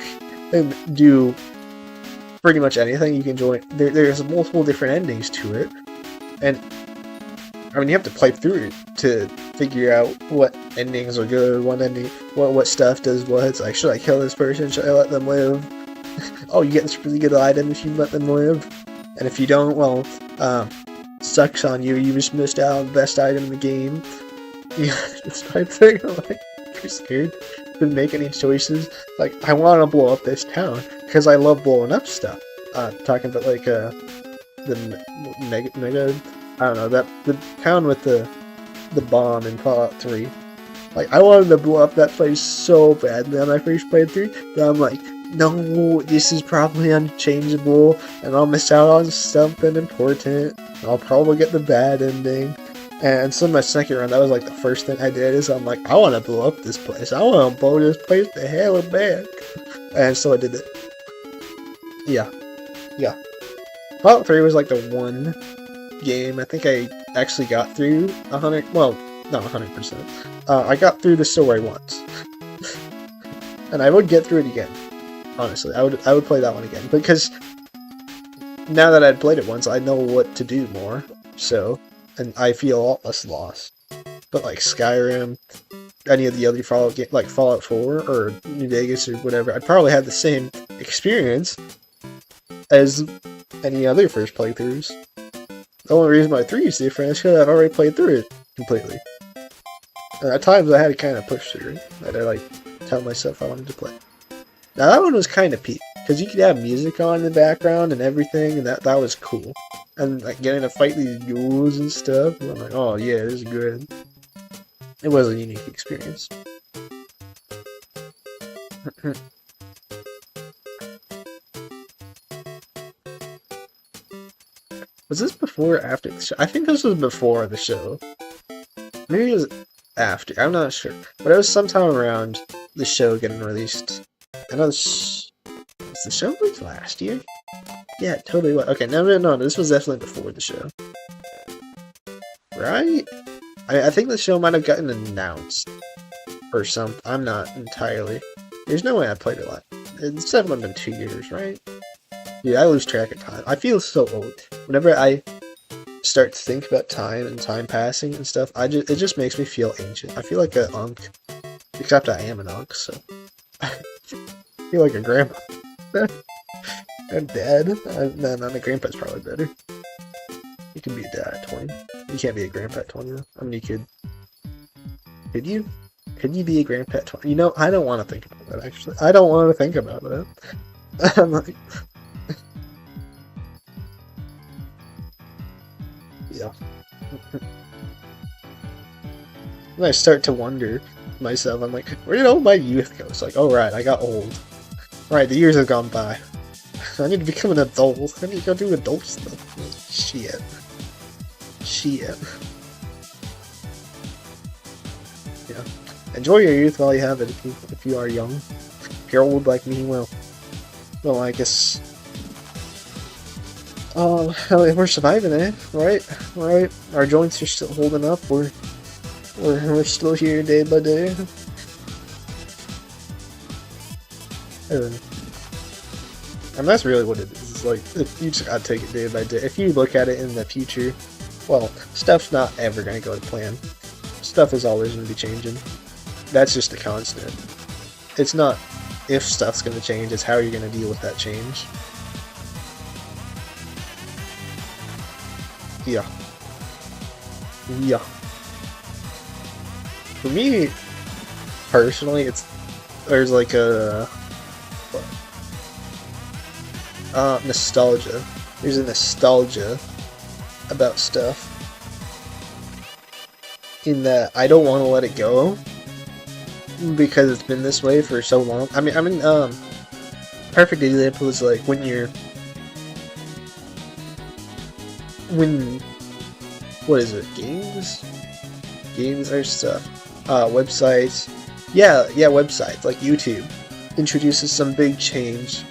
Speaker 1: can do pretty much anything. You can join. There's multiple different endings to it, and I mean you have to play through it to figure out what endings are good, what stuff does what. It's like, should I kill this person? Should I let them live? Oh, you get this really good item if you let them live, and if you don't, well, sucks on you. You just missed out on the best item in the game. Yeah, this type thing. I'm like, pretty scared. Didn't make any choices. Like, I want to blow up this town because I love blowing up stuff. Talking about like the mega. I don't know, that the town with the bomb in Fallout 3. Like, I wanted to blow up that place so badly on my first playthrough, but I'm like, no, this is probably unchangeable, and I'll miss out on something important. I'll probably get the bad ending. And so my second run, that was like the first thing I did, is I'm like, I want to blow up this place. I want to blow this place to hell and back. And so I did it. Yeah. Fallout 3 was like the one game I think I actually got through 100, well, not 100%. I got through the story once. And I would get through it again. Honestly, I would play that one again, because now that I'd played it once, I know what to do more, so, and I feel a lot less lost. But like Skyrim, any of the other Fallout games, like Fallout 4 or New Vegas or whatever, I'd probably have the same experience as any other first playthroughs. The only reason why 3 is different is because I've already played through it completely. And at times I had to kind of push through it. I had to like tell myself I wanted to play. Now that one was kind of peak, because you could have music on in the background and everything, and that was cool. And like getting to fight these ghouls and stuff, and I'm like, oh yeah, this is good. It was a unique experience. Was this before or after the show? I think this was before the show. Maybe it was after, I'm not sure. But it was sometime around the show getting released. I know was the show released last year? Yeah, it totally was. Okay, no, this was definitely before the show. Right? I think the show might have gotten announced. Or something. I'm not entirely. There's no way I played it live. It's definitely been 2 years, right? Dude, I lose track of time. I feel so old. Whenever I start to think about time and time passing and stuff, it just makes me feel ancient. I feel like an unk. Except I am an unk, so... I feel like a grandpa. I'm dad. No, a grandpa's probably better. You can be a dad at 20. You can't be a grandpa at 20 though. I mean, you could. Could you? Could you be a grandpa at 20? You know, I don't want to think about that, actually. I don't want to think about that. I'm like... yeah. When I start to wonder myself, I'm like, where did all my youth go? It's like, oh right, I got old. Right, the years have gone by. I need to become an adult. I need to go do adult stuff. Shit. Yeah. Enjoy your youth while you have it. If you are young. If you're old like me, well, I guess. Oh, we're surviving, eh? Right. Our joints are still holding up. We're still here day by day. And that's really what it is. It's like, you just gotta take it day by day. If you look at it in the future, well, stuff's not ever gonna go to plan. Stuff is always gonna be changing. That's just a constant. It's not if stuff's gonna change, it's how you're gonna deal with that change. Yeah. For me, personally, there's like a nostalgia. There's a nostalgia about stuff in that I don't want to let it go because it's been this way for so long. I mean, perfect example is like when what is it? Games or stuff. Websites. Yeah, websites like YouTube introduces some big change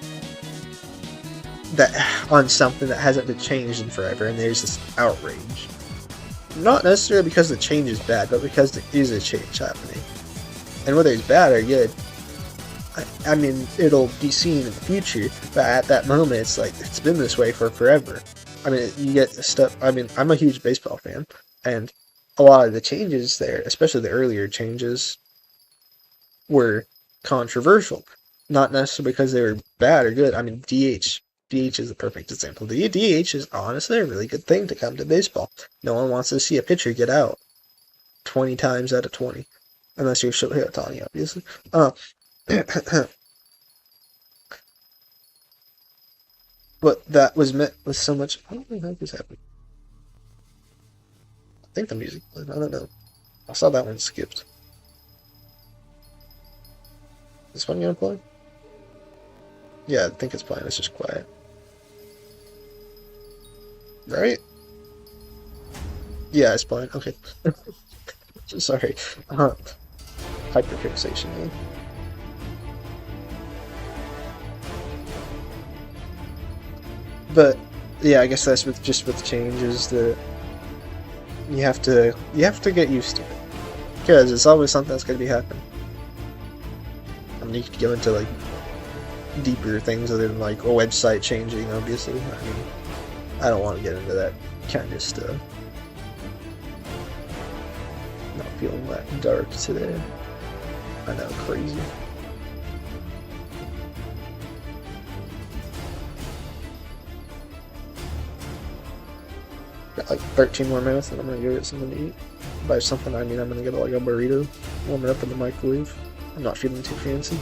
Speaker 1: that on something that hasn't been changed in forever, and there's this outrage. Not necessarily because the change is bad, but because there is a change happening. And whether it's bad or good, I mean, it'll be seen in the future, but at that moment, it's like, it's been this way for forever. I mean, you get stuff, I mean, I'm a huge baseball fan, and a lot of the changes there, especially the earlier changes, were controversial. Not necessarily because they were bad or good. I mean, DH is a perfect example. The DH is honestly a really good thing to come to baseball. No one wants to see a pitcher get out 20 times out of 20. Unless you're Shohei Ohtani, obviously. But that was met with so much... I don't know how this happened. I think the music played. I don't know. I saw that one skipped. Is this one gonna play? Yeah, I think it's playing. It's just quiet. Right? Yeah, it's playing. Okay. Sorry. Hyperfixation, man. But yeah, I guess that's with changes that you have to get used to it, because it's always something that's going to be happening. I mean, you could go into like deeper things other than like a website changing. Obviously, I mean, I don't want to get into that kind of stuff. Not feeling that dark today. I know, crazy. Got like 13 more minutes and I'm gonna go get something to eat. By something, I mean I'm gonna get like a burrito, warm it up in the microwave. I'm not feeling too fancy.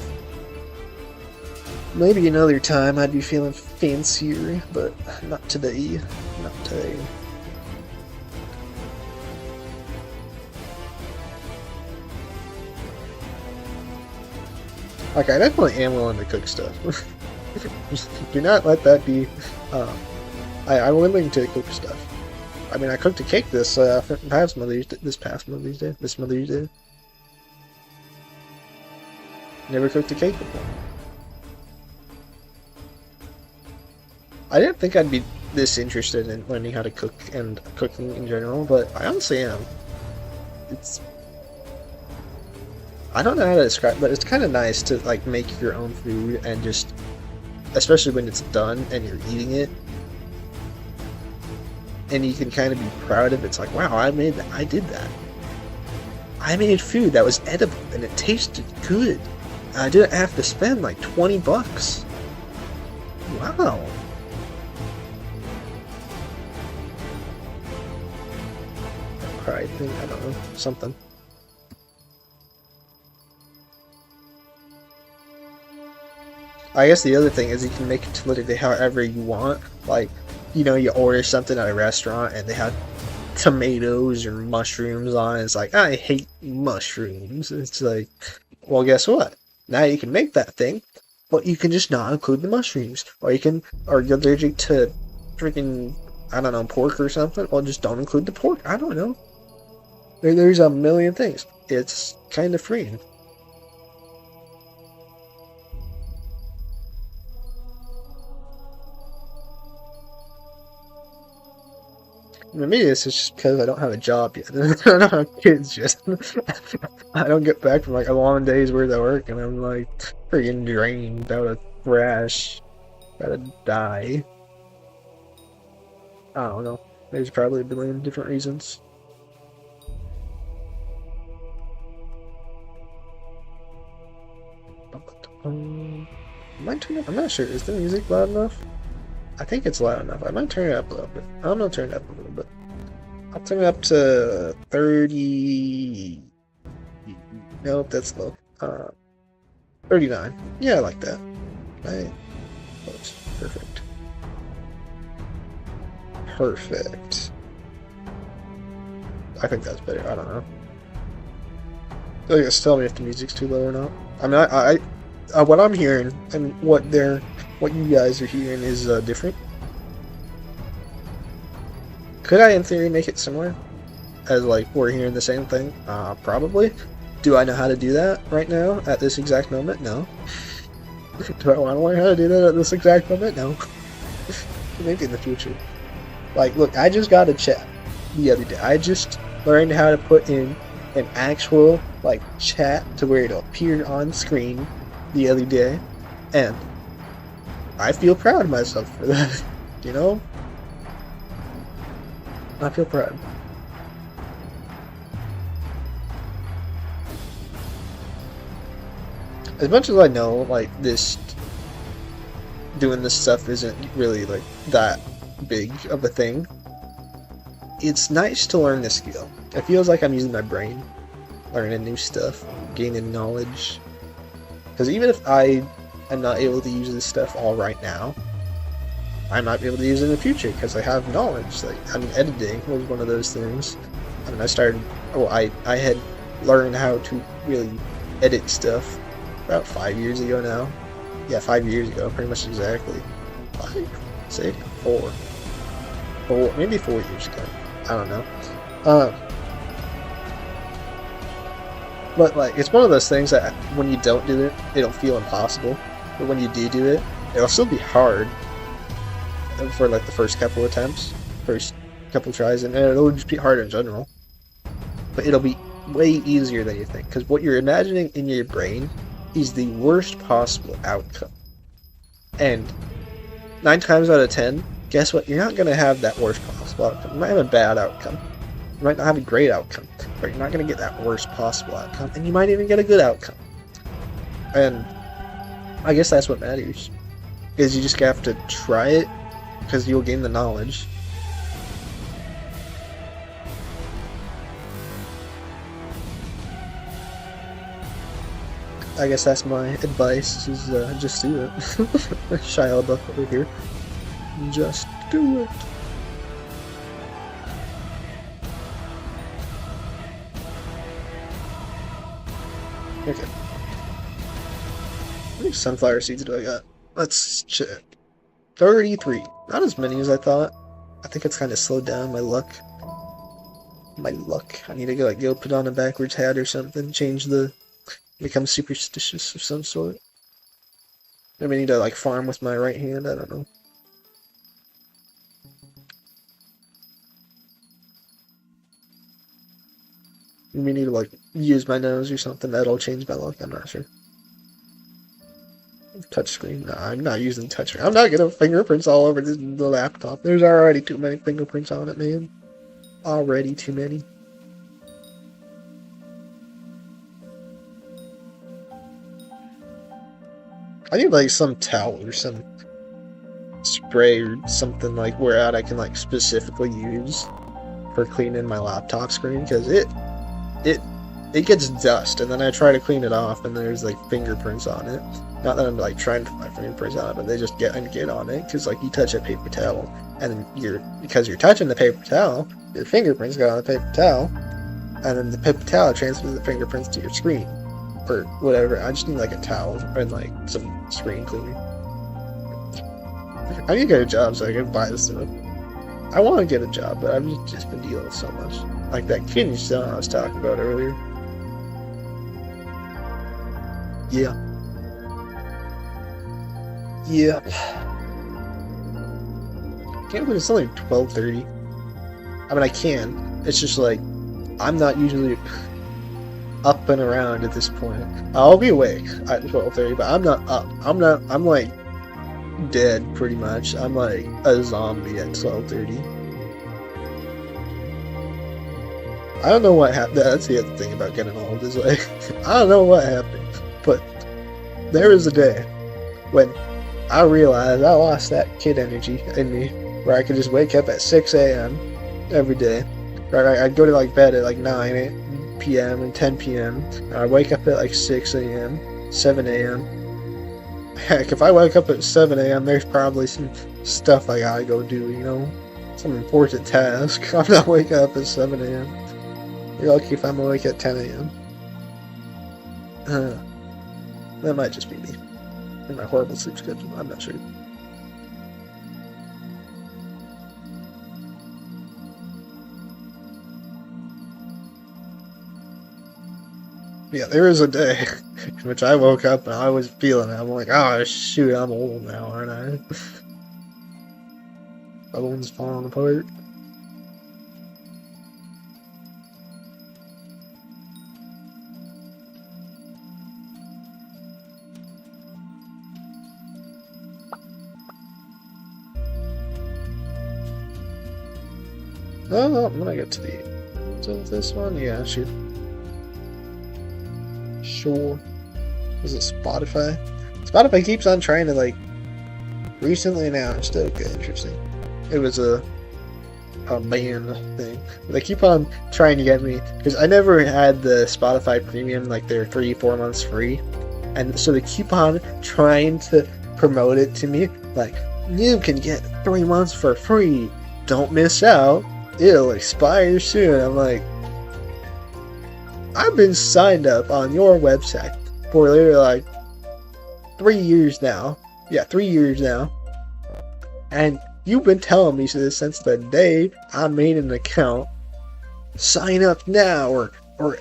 Speaker 1: Maybe another time I'd be feeling fancier, but not today. Not today. Like, I definitely am willing to cook stuff. Do not let that be... I'm willing to cook stuff. I mean, I cooked a cake this past Mother's Day. Never cooked a cake before. I didn't think I'd be this interested in learning how to cook and cooking in general, but I honestly am. I don't know how to describe it, but it's kind of nice to like make your own food and just, especially when it's done and you're eating it, and you can kind of be proud of it. It's like, wow, I made that. I did that. I made food that was edible and it tasted good. I didn't have to spend like $20. Wow. Pride thing, I don't know, something. I guess the other thing is you can make it literally however you want. Like, you know, you order something at a restaurant and they have tomatoes or mushrooms on it. It's like, I hate mushrooms. It's like, well, guess what? Now you can make that thing, but you can just not include the mushrooms. Or you're allergic to freaking, I don't know, pork or something. Well, just don't include the pork. I don't know. There's a million things. It's kind of freeing. Maybe it's just because I don't have a job yet. I don't have kids yet. I don't get back from like a long day's worth of work and I'm like freaking drained, out of thrash, about to die. I don't know. There's probably a billion different reasons. Might turn up. I'm not sure. Is the music loud enough? I think it's loud enough. I might turn it up a little bit. I'm gonna turn it up a little bit. I'll turn it up to 30. Nope, that's low. 39. Yeah, I like that. Right. Close. Perfect. Perfect. I think that's better. I don't know. I guess tell me if the music's too low or not. I mean, what I'm hearing and what you guys are hearing is different. Could I, in theory, make it similar? As like we're hearing the same thing? Probably. Do I know how to do that right now at this exact moment? No. Do I want to learn how to do that at this exact moment? No. Maybe in the future. Like, look, I just got a chat the other day. I just learned how to put in an actual, like, chat to where it'll appear on screen the other day. And I feel proud of myself for that. You know? I feel proud. As much as I know, like, doing this stuff isn't really, like, that big of a thing, it's nice to learn the skill. It feels like I'm using my brain, learning new stuff, gaining knowledge. Because even if I am not able to use this stuff all right now, I might be able to use it in the future because I have knowledge. Like, I mean, editing was one of those things. I mean, I had learned how to really edit stuff about 5 years ago now. Yeah, 5 years ago, pretty much exactly. 5, 6, 4, maybe 4 years ago. I don't know. But like, it's one of those things that when you don't do it, it'll feel impossible. But when you do it, it'll still be hard for like the first couple attempts, first couple tries, and it'll just be harder in general. But it'll be way easier than you think, because what you're imagining in your brain is the worst possible outcome. And 9 times out of 10, guess what? You're not going to have that worst possible outcome. You might have a bad outcome. You might not have a great outcome. But you're not going to get that worst possible outcome. And you might even get a good outcome. And I guess that's what matters. Is you just have to try it, because you'll gain the knowledge. I guess that's my advice, is just do it. Shia LaBeouf over here. Just do it. Okay. How many sunflower seeds do I got? Let's check. 33. Not as many as I thought. I think it's kind of slowed down my luck. I need to go put on a backwards hat or something. Become superstitious of some sort. Maybe I need to like farm with my right hand. I don't know. Maybe I need to like use my nose or something. That'll change my luck. I'm not sure. Touchscreen. No, I'm not using touchscreen. I'm not getting fingerprints all over the laptop. There's already too many fingerprints on it, man. Already too many. I need like some towel or some spray or something like where I can like specifically use for cleaning my laptop screen, because it gets dust and then I try to clean it off and there's like fingerprints on it. Not that I'm like trying to put my fingerprints on it, but they just get on it, because like you touch a paper towel and because you're touching the paper towel, your fingerprints go on the paper towel, and then the paper towel transfers the fingerprints to your screen. Or whatever. I just need like a towel and like some screen cleaner. I need to get a job so I can buy this stuff. I want to get a job, but I've just been dealing with so much. Like that kidney stone I was talking about earlier. Yeah. Yeah. Can't believe it's only 12:30. I mean, I can. It's just like, I'm not usually up and around at this point. I'll be awake at 12:30, but I'm not up. I'm like dead pretty much. I'm like a zombie at 12:30. I don't know what happened. That's the other thing about getting old, is like, I don't know what happened, but there was a day when I realized I lost that kid energy in me, where I could just wake up at 6 a.m. every day. Right, I'd go to like bed at like 9, p.m. and 10 p.m. And I wake up at like 6 a.m., 7 a.m. Heck, if I wake up at 7 a.m., there's probably some stuff I gotta go do, you know? Some important task. I'm not waking up at 7 a.m. You're lucky if I'm awake at 10 a.m. That might just be me. And my horrible sleep schedule, I'm not sure. Yeah, there was a day in which I woke up and I was feeling it. I'm like, oh shoot, I'm old now, aren't I? My bones falling apart. Oh, I'm gonna get to this one. Yeah, shoot. Sure. Is it Spotify? Spotify keeps on trying to like recently announced. Okay, interesting. It was a band thing. They keep on trying to get me because I never had the Spotify Premium, like their 3-4 months free, and so they keep on trying to promote it to me like you can get 3 months for free. Don't miss out. It'll expire soon. I'm like, I've been signed up on your website for literally like 3 years now. Yeah, 3 years now. And you've been telling me this since the day I made an account. Sign up now, or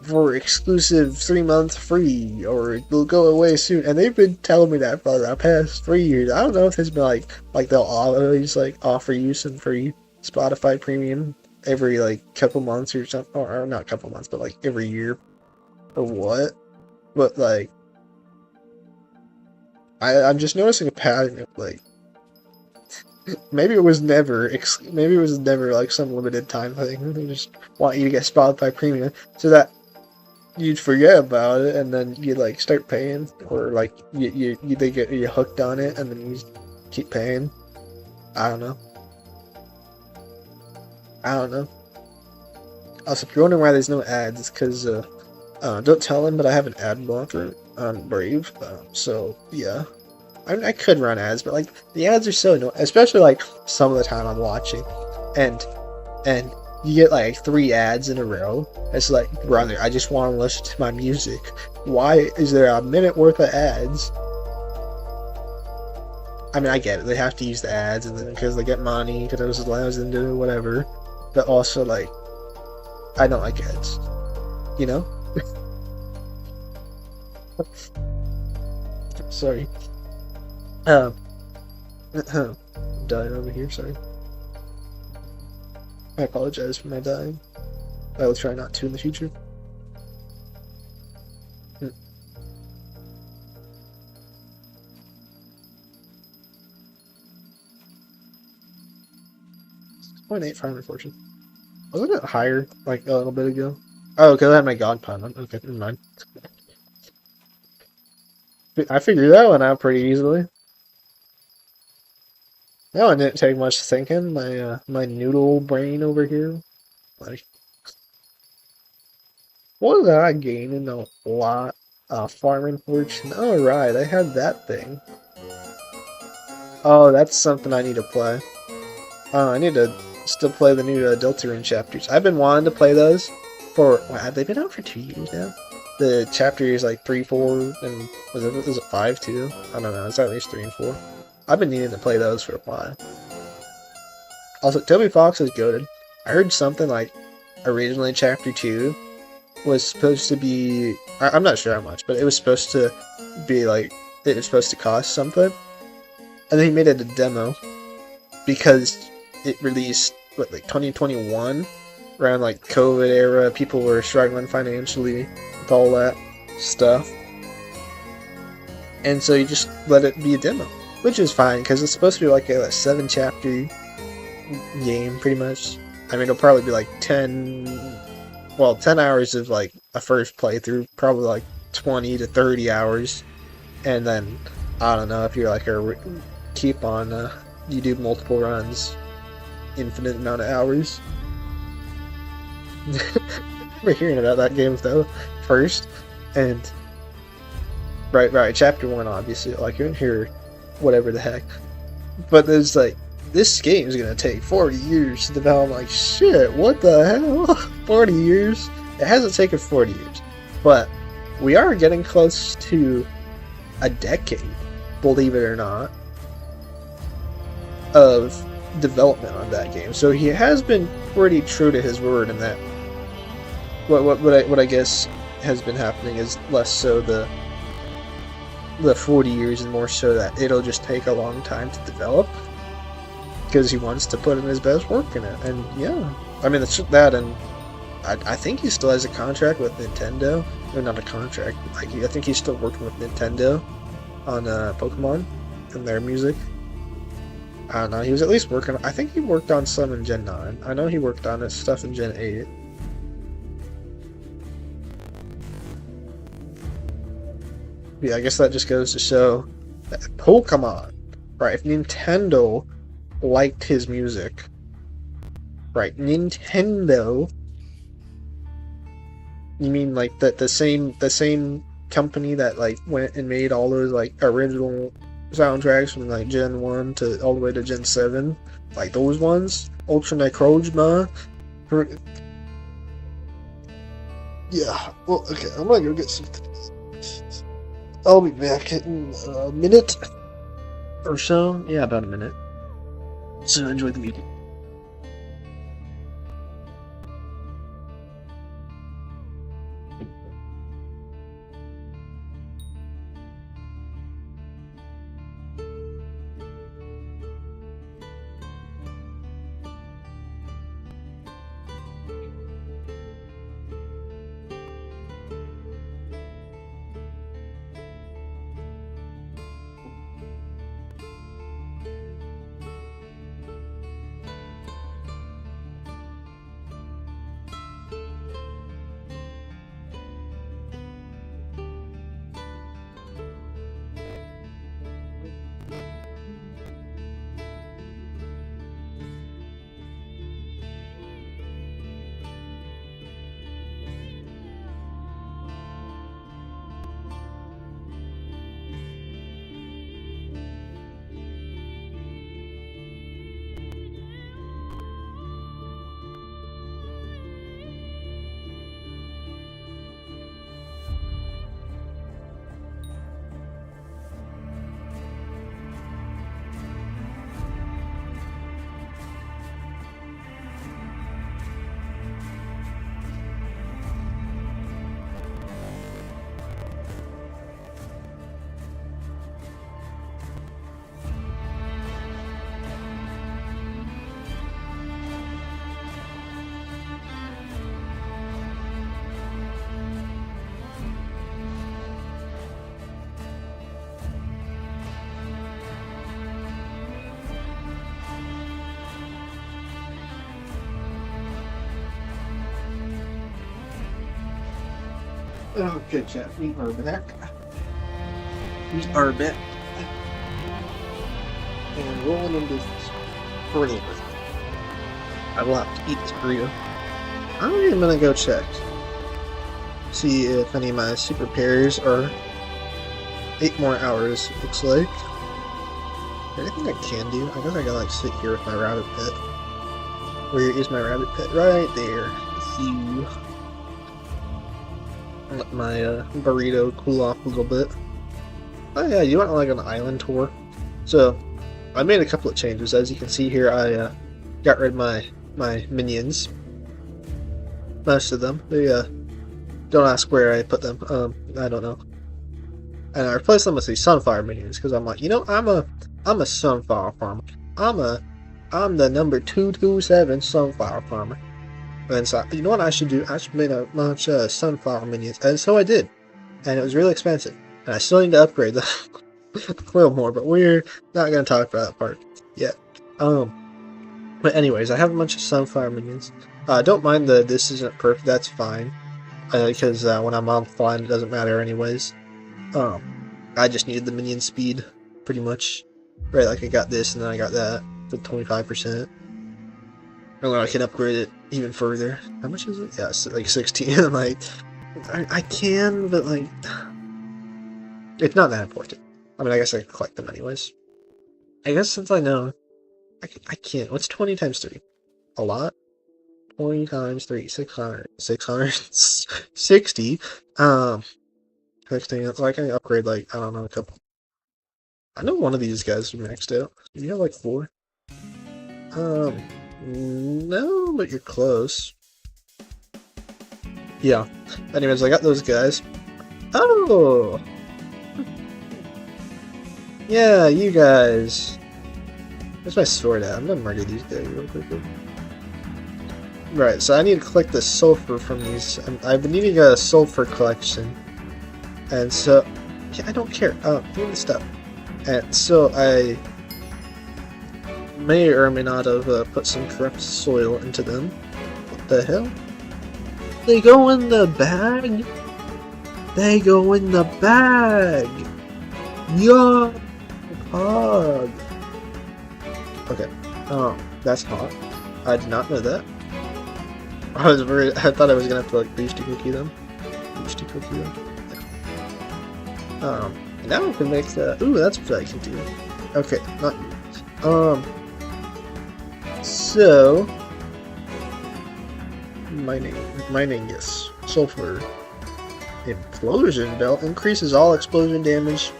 Speaker 1: for exclusive 3 months free, or it'll go away soon. And they've been telling me that for the past 3 years. I don't know if it's been like they'll always like offer you some free Spotify Premium every like couple months or something, or not couple months, but like every year, or what? But like, I'm just noticing a pattern of like, maybe it was never like some limited time thing. They just want you to get Spotify Premium so that you'd forget about it, and then you like start paying, or like they get you hooked on it, and then you keep paying. I don't know. Also, if you're wondering why there's no ads, it's because, don't tell them, but I have an ad blocker on Brave, so, yeah. I mean, I could run ads, but, like, the ads are so annoying, especially, like, some of the time I'm watching, and you get, like, 3 ads in a row. It's like, brother, I just want to listen to my music. Why is there a minute worth of ads? I mean, I get it, they have to use the ads, and then because they get money, because it allows them to do whatever. But also, like, I don't like ads, you know? Sorry. I'm dying over here, sorry. I apologize for my dying. I will try not to in the future. 0.8 for fortune. Wasn't it higher, like, a little bit ago? Oh, because I had my god pun. Okay, never mind. I figured that one out pretty easily. That one didn't take much thinking. My noodle brain over here. Like, what did I gain in a lot? Farming fortune. Oh, right, I had that thing. Oh, that's something I need to play. I need to still play the new Deltarune chapters. I've been wanting to play those for, have they been out for 2 years now? The chapters like 3, 4, and was it 5 too? I don't know, it's at least 3 and 4. I've been needing to play those for a while. Also, Toby Fox is goated. I heard something like, originally chapter 2 was supposed to be, I'm not sure how much, but it was supposed to be like, it was supposed to cost something. And then he made it a demo because it released, what, like 2021? Around like COVID era, people were struggling financially with all that stuff. And so you just let it be a demo, which is fine because it's supposed to be like a 7-chapter game, pretty much. I mean, it'll probably be like 10 hours of like a first playthrough, probably like 20 to 30 hours, and then I don't know if you're like keep on you do multiple runs, infinite amount of hours. We're hearing about that game though first, and right, chapter 1 obviously, like you're in here, whatever the heck. But there's like, this game is gonna take 40 years to develop. I'm like, shit, what the hell? 40 years? It hasn't taken 40 years, but we are getting close to a decade, believe it or not, of development on that game. So he has been pretty true to his word in that. What I guess has been happening is less so the 40 years and more so that it'll just take a long time to develop because he wants to put in his best work in it. And yeah, I mean, it's that, and I think he still has a contract with Nintendo. Or not a contract, like I think he's still working with Nintendo on Pokemon and their music. I don't know, he was at least working, I think he worked on some in Gen 9. I know he worked on his stuff in Gen 8. Yeah, I guess that just goes to show that Pokemon, right, if Nintendo liked his music, right, Nintendo, you mean like the same company that like went and made all those like original soundtracks from like Gen 1 to all the way to Gen 7, like those ones, Ultra Necrozma. Yeah, well, okay, I'm gonna go get some. I'll be back in a minute or so. Yeah, about a minute. So enjoy the meeting. Okay, chat. We are back. And rolling in business. For a little bit. I will have to eat this burrito. I'm even gonna go check. See if any of my super pairs are 8 more hours, it looks like. Anything I can do? I guess I gotta like sit here with my rabbit pet. Where is my rabbit pet? Right there. See you. Let my burrito cool off a little bit. Oh yeah, you went on like an island tour. So I made a couple of changes. As you can see here, I got rid of my minions. Most of them. They don't ask where I put them. I don't know. And I replaced them with these sunflower minions because I'm like, you know, I'm a sunflower farmer. I'm the number 227 sunflower farmer. And so, you know what I should do? I should make a bunch of sunflower minions. And so I did. And it was really expensive. And I still need to upgrade them a little more, but we're not going to talk about that part yet. But anyways, I have a bunch of sunflower minions. Don't mind this isn't perfect, that's fine. Because when I'm offline, it doesn't matter anyways. I just needed the minion speed, pretty much. Right, like I got this and then I got that for 25%. And then I can upgrade it even further. How much is it? Yeah, it's like 16. Like, I can, but like, it's not that important. I mean, I guess I could collect them anyways. I guess since I know, I can't. What's 20 times 3? A lot? 20 times 3, 600. 660. 16. So I can upgrade, like, I don't know, a couple. I know one of these guys are maxed out. You have like 4? No, but you're close. Yeah. Anyways, I got those guys. Oh! Yeah, you guys. Where's my sword at? I'm gonna murder these guys real quickly. Right, so I need to collect the sulfur from these. I've been needing a sulfur collection. And so... Yeah, I don't care. Give me the stuff. And so I may or may not have put some corrupt soil into them. What the hell? They go in the bag? They go in the bag! Yo! Hog! Okay. That's hot. I did not know that. I thought I was gonna have to like boosty cookie them. Boosty cookie them. Now I can make the. Ooh, that's what I can do. Okay, not you. So mining, yes. Sulfur. Explosion belt increases all explosion damage.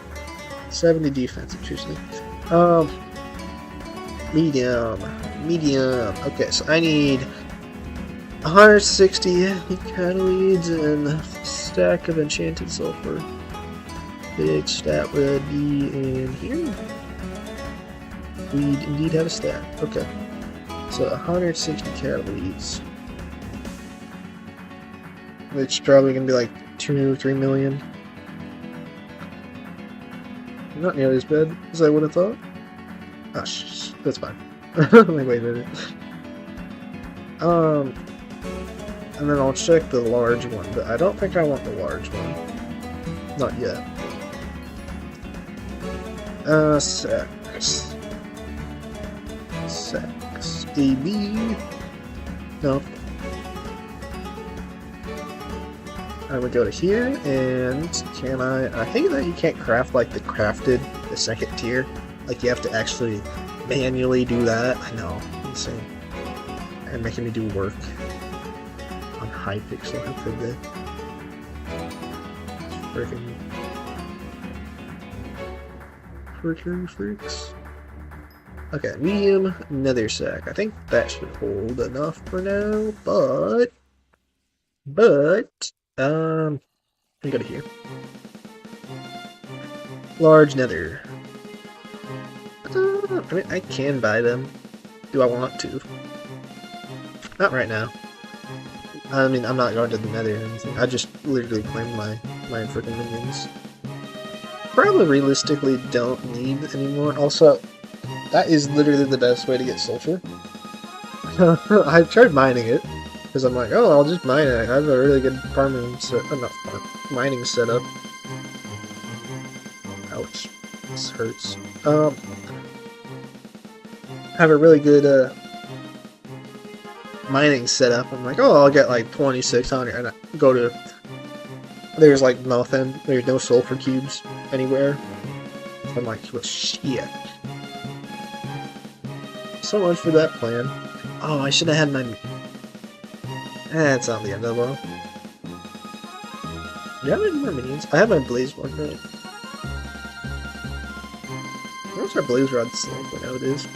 Speaker 1: 70 defense, interesting. Medium. Okay, so I need 160 catalyds and a stack of enchanted sulfur. Which that would be in here. We indeed have a stack. Okay. So 160 catalyds. Which is probably gonna be like 2-3 million. Not nearly as bad as I would have thought. Ah, that's fine. Wait a minute. And then I'll check the large one, but I don't think I want the large one. Not yet. Sex. AB. No. I would go to here, and can I think that you can't craft like the second tier. Like you have to actually manually do that. I know, insane. And making me do work on Hypixel. How could they? Freaking freaks. Okay, medium nether sack. I think that should hold enough for now, but we go to here. Large nether. I mean, I can buy them. Do I want to? Not right now. I mean, I'm not going to the nether or anything. I just literally claimed my freaking minions. Probably realistically don't need anymore. Also, that is literally the best way to get sulfur. I've tried mining it. Because I'm like, oh, I'll just mine it. I have a really good mining setup. Ouch. This hurts. I have a really good, mining setup. I'm like, oh, I'll get like 2,600, and I go to... There's like nothing. There's no sulfur cubes anywhere. I'm like, well, shit. So much for that plan. Oh, I should have had my... It's not the end of the world. Do you have any more minions? I have my blaze one, right? What's our blaze rod like right now? It is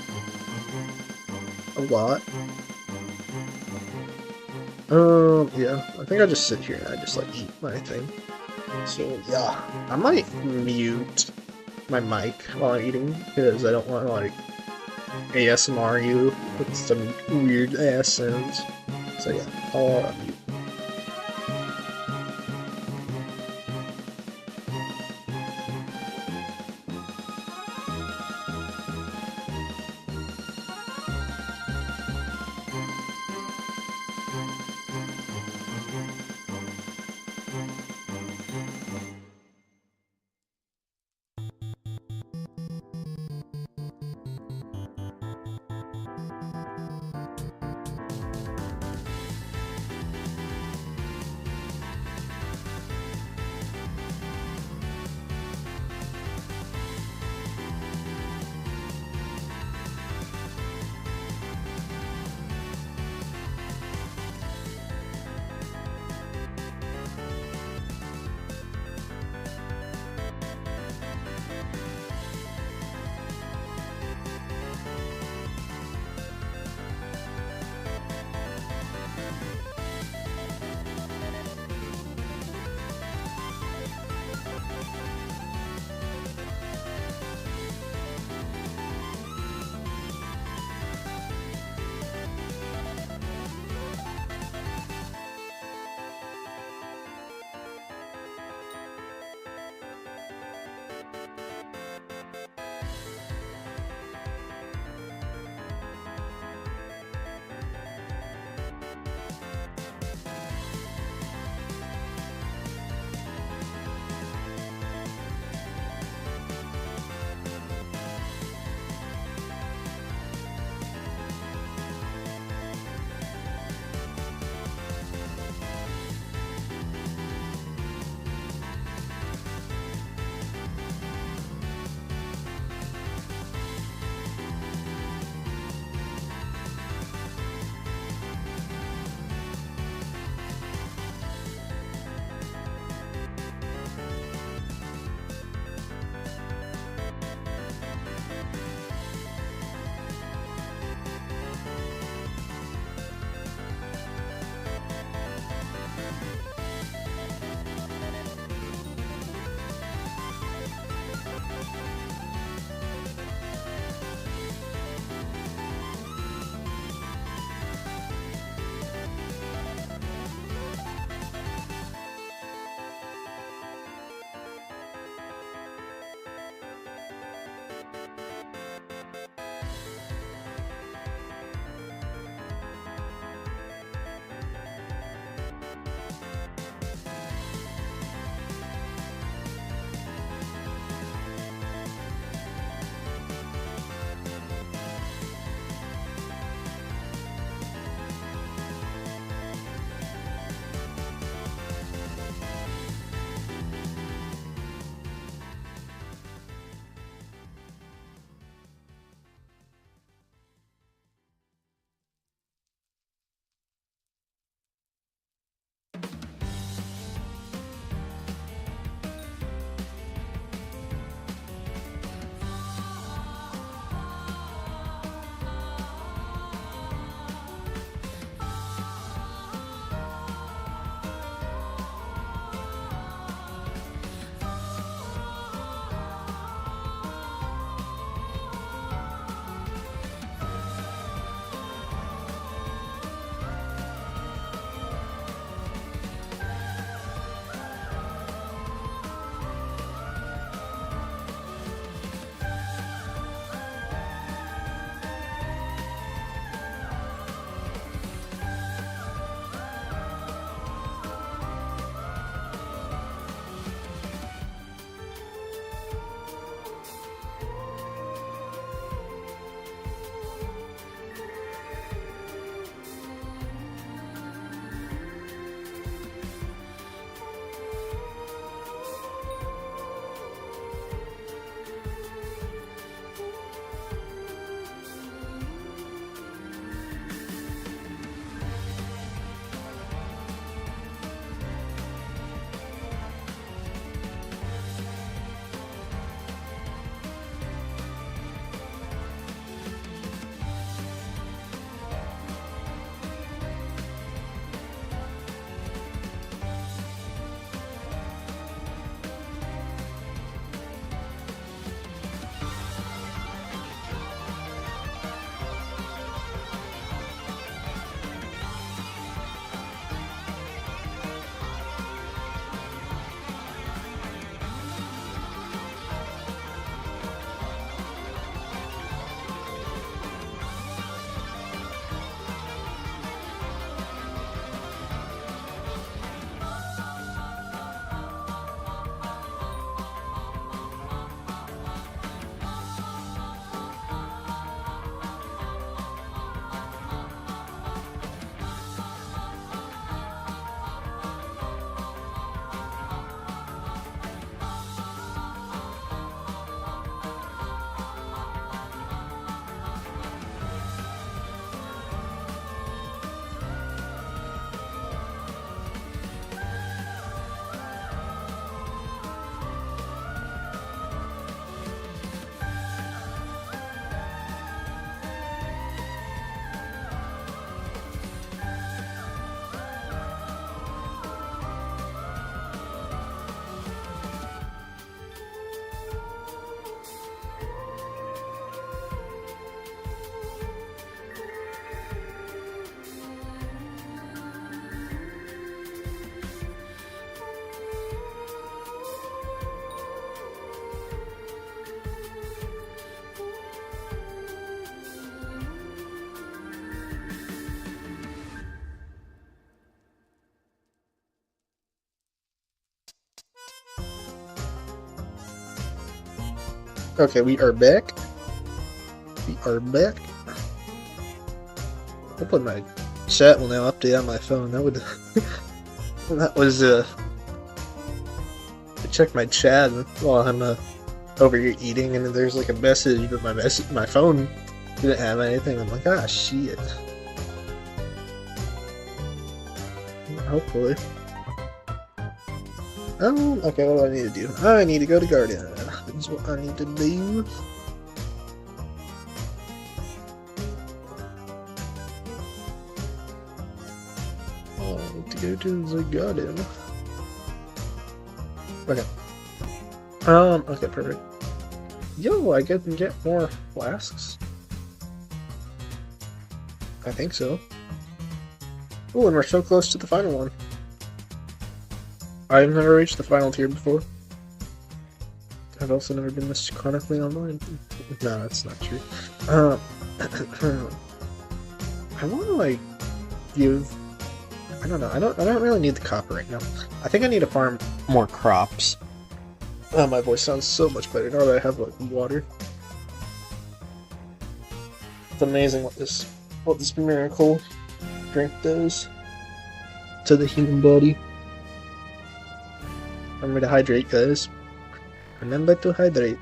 Speaker 1: a lot. Yeah. I think I just sit here and I just like eat my thing. So yeah, I might mute my mic while I'm eating because I don't want to like ASMR you with some weird ass sounds. So yeah, I'll mute. Okay, we are back. We are back. I put my chat will now update on my phone. That would that was I checked my chat while I'm over here eating, and there's like a message, but my phone didn't have anything. I'm like, ah, shit. Hopefully. Okay, what do I need to do? I need to go to Guardian. That's what I need to do. I need to go to the Guardian. Okay. Okay, perfect. Yo, I can get more flasks. I think so. Oh, and we're so close to the final one. I've never reached the final tier before. I've also never been this chronically online. No, that's not true. I want to like give. I don't know. I don't really need the copper right now. I think I need to farm more crops. Oh, my voice sounds so much better now that I have like water. It's amazing what this miracle drink does to the human body. Remember to hydrate, guys. Remember to hydrate.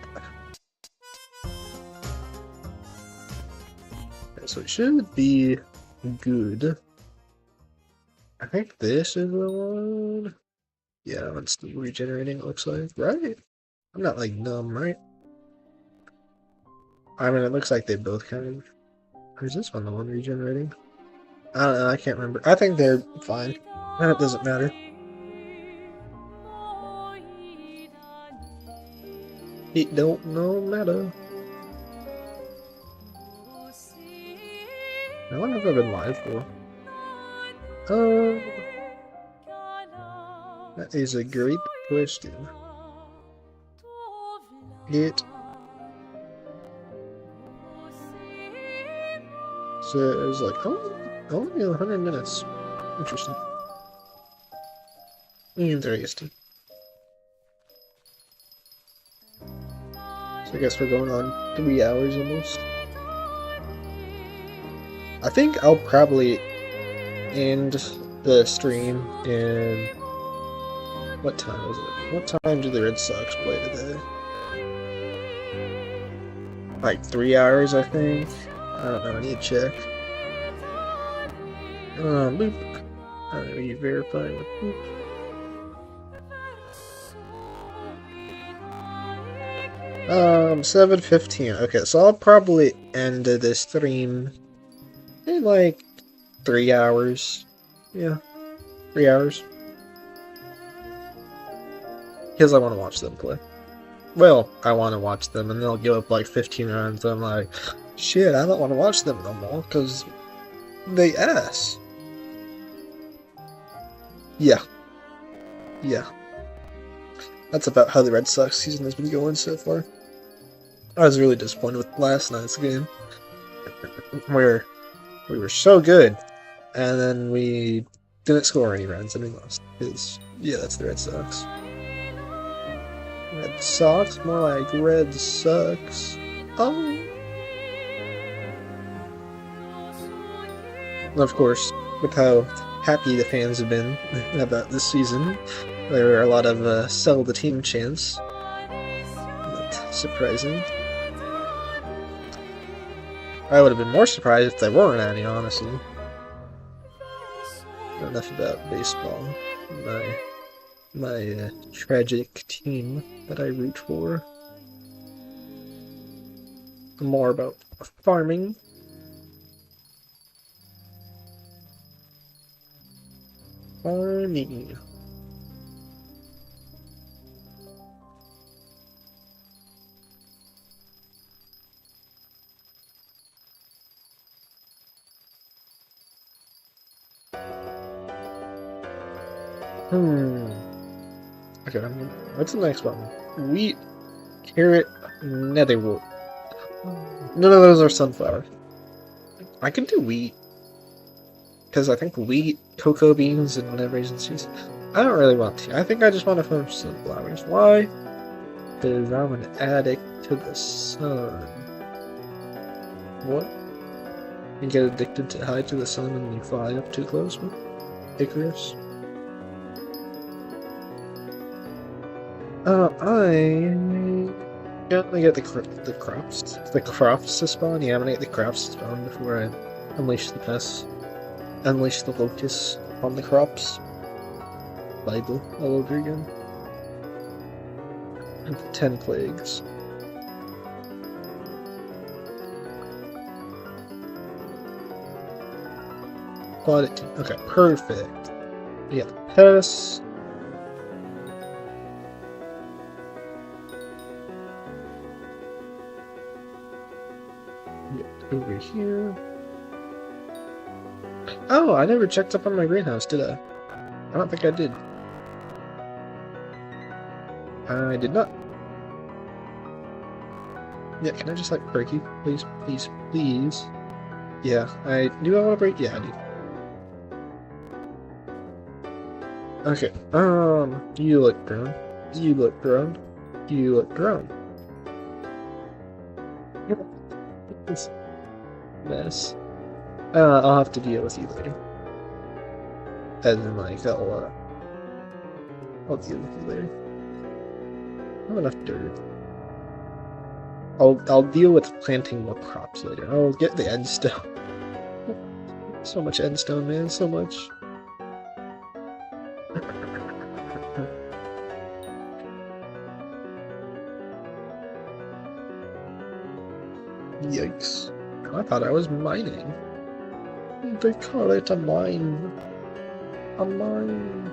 Speaker 1: Okay, so it should be good. I think this is the one. Yeah, it's regenerating, it looks like. Right? I'm not like dumb, right? I mean, it looks like they both kind of. Or is this one the one regenerating? I don't know, I can't remember. I think they're fine. It doesn't matter. It don't no matter. How long have I been live for? That is a great question. It says like, oh, only 100 minutes. Interesting. Interesting. So I guess we're going on 3 hours almost. I think I'll probably end the stream in... What time is it? What time do the Red Sox play today? Like 3 hours, I think. I don't know, I need to check. Boop. I don't know, you verifying with boop. Um, 7:15. Okay, so I'll probably end this stream in like 3 hours. Yeah, 3 hours. Because I want to watch them play. Well, I want to watch them, and they'll give up like 15 runs. I'm like, shit, I don't want to watch them no more, because they ass. Yeah. Yeah. That's about how the Red Sox season has been going so far. I was really disappointed with last night's game. Where we were so good, and then we didn't score any runs, and we lost. Because, yeah, that's the Red Sox. Red Sox? More like Red Sox. Oh. Of course, with how happy the fans have been about this season, there were a lot of sell the team chants. Not surprising. I would have been more surprised if there weren't any, honestly. Not enough about baseball. My tragic team that I root for. More about farming. Farming. Okay, what's the next one? Wheat, carrot, netherwort. None of those are sunflower. I can do wheat. Because I think wheat, cocoa beans, and whatever reason seeds. I don't really want to. I think I just want to farm sunflowers. Why? Because I'm an addict to the sun. What? You get addicted to high to the sun and you fly up too close with Icarus? I'm gonna get the crops to spawn. Yeah, I'm gonna get the crops to spawn before I unleash the pests. Unleash the locusts on the crops. Bible all over again. And 10 plagues. Got it. Okay, perfect. We got the pests. Over here. Oh, I never checked up on my greenhouse, did I? I don't think I did. I did not. Yeah, can I just like break you? Please, please, please. Yeah, I do. I want to break. Yeah, I do. Okay. You look grown. You look grown. You look grown. This mess. I'll have to deal with you later. As in, like, I'll deal with you later. I have enough dirt. I'll deal with planting more crops later. I'll get the endstone. So much endstone, man. So much. Yikes. I thought I was mining. They call it a mine. A mine.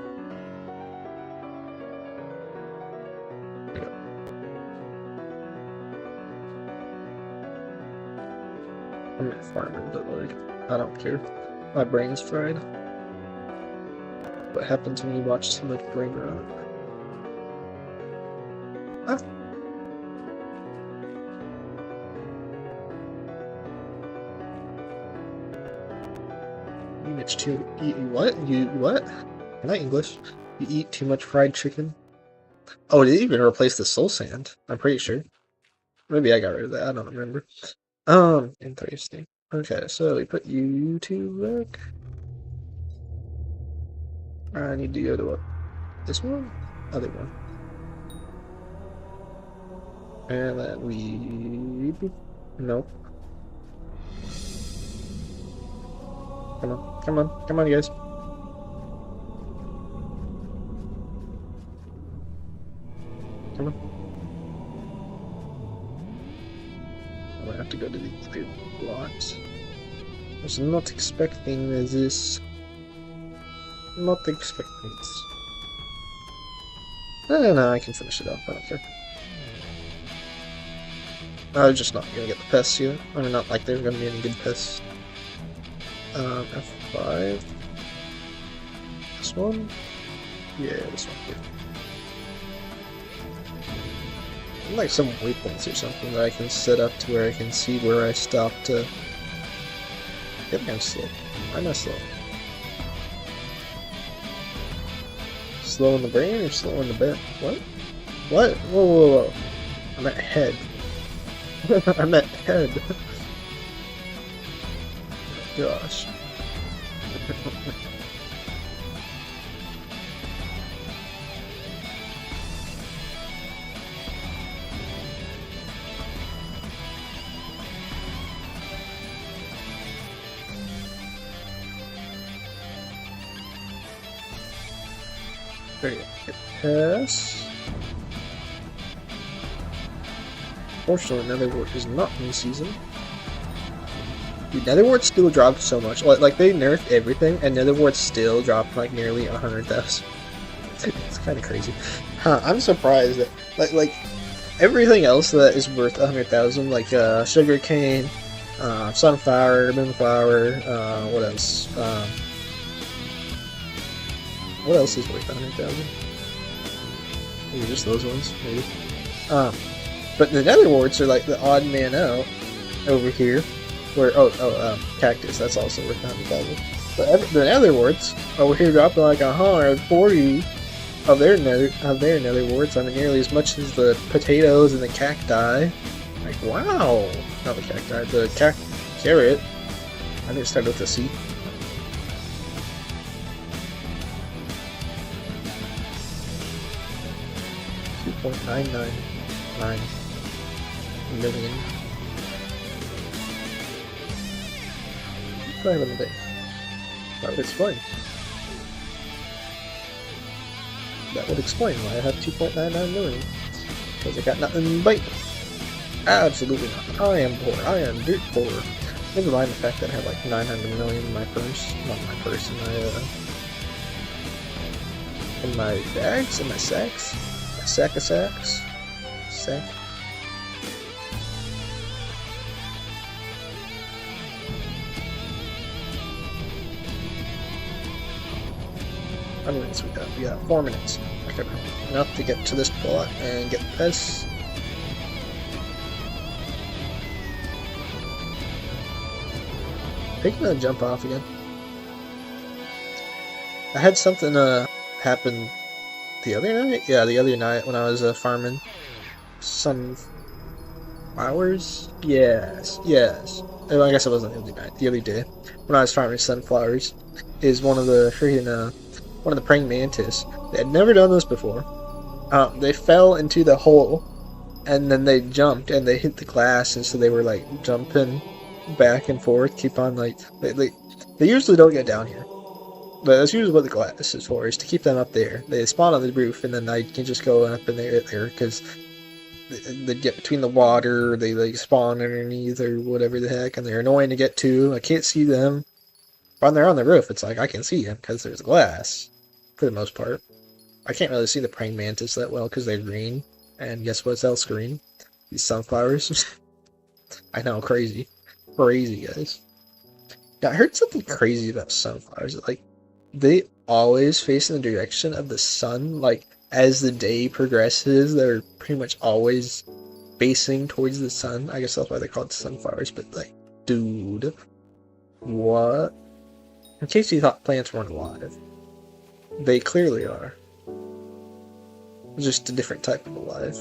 Speaker 1: I'm not farming, but like, I don't care. My brain's fried. What happens when you watch too much brain rot? Ah. You what? Not English. You eat too much fried chicken? Oh, did it even replace the soul sand? I'm pretty sure. Maybe I got rid of that. I don't remember. Interesting. Okay, so we put you to work. I need to go to what? This one? Other one. And then we... Nope. Come on, come on, come on, guys. Come on. I might have to go to these big blocks. I was not expecting this. Not expecting this. No, I can finish it off. I don't care. I was just not gonna get the pests here. I mean, not like there were gonna be any good pests. F5. This one? Yeah, this one here. Like some waypoints or something that I can set up to where I can see where I stopped to... I think I'm slow. Why am I slow? Slow in the brain or slow in the bed? What? What? Whoa, whoa, whoa. I'm at head. I'm at head. Gosh. There you go. Pass. Fortunately, Netherwart is not in season. Dude, Netherwart still dropped so much. Like they nerfed everything, and Netherwart still dropped like nearly 100,000. It's kind of crazy. Huh? I'm surprised that like everything else that is worth 100,000, like sugarcane, sunflower, moonflower, what else? What else is worth 100,000? Maybe just those ones, maybe. But the Netherwarts are like the odd man out over here. Where cactus, that's also worth 100,000. But the Netherwarts over here dropping like 140. of their nether warts are nearly as much as the potatoes and the cacti. Like, wow! Not the cacti, the carrot. I need to start with a C. $2.999 million. Probably a bit. That would explain. That would explain why I have 2.99 million. Because I got nothing to bite. Absolutely not. I am poor. I am dirt poor. Never mind the fact that I have like 900 million in my purse. Not in my purse, in my bags, in my sacks. My sack of sacks. Sack. How many minutes we got? We got 4 minutes. Okay, enough to get to this plot and get this. Are you gonna jump off again? I had something happen the other night? Yeah, the other night when I was farming sunflowers? Yes. Oh, I guess it wasn't the other night. The other day when I was farming sunflowers is one of the freaking one of the praying mantis. They had never done this before. They fell into the hole and then they jumped and they hit the glass, and so they were like jumping back and forth, keep on like they usually don't get down here, but that's usually what the glass is for, is to keep them up there. They spawn on the roof and then I can just go up in there because they get between the water, they like spawn underneath or whatever the heck, and they're annoying to get to. I can't see them. When they're on the roof, it's like I can see them because there's glass for the most part. I can't really see the praying mantis that well because they're green, and guess what's else green? These sunflowers. I know, crazy, guys. Yeah, I heard something crazy about sunflowers. Like, they always face in the direction of the sun. Like, as the day progresses, they're pretty much always facing towards the sun. I guess that's why they call it sunflowers. But like, dude, what? In case you thought plants weren't alive, they clearly are. Just a different type of alive.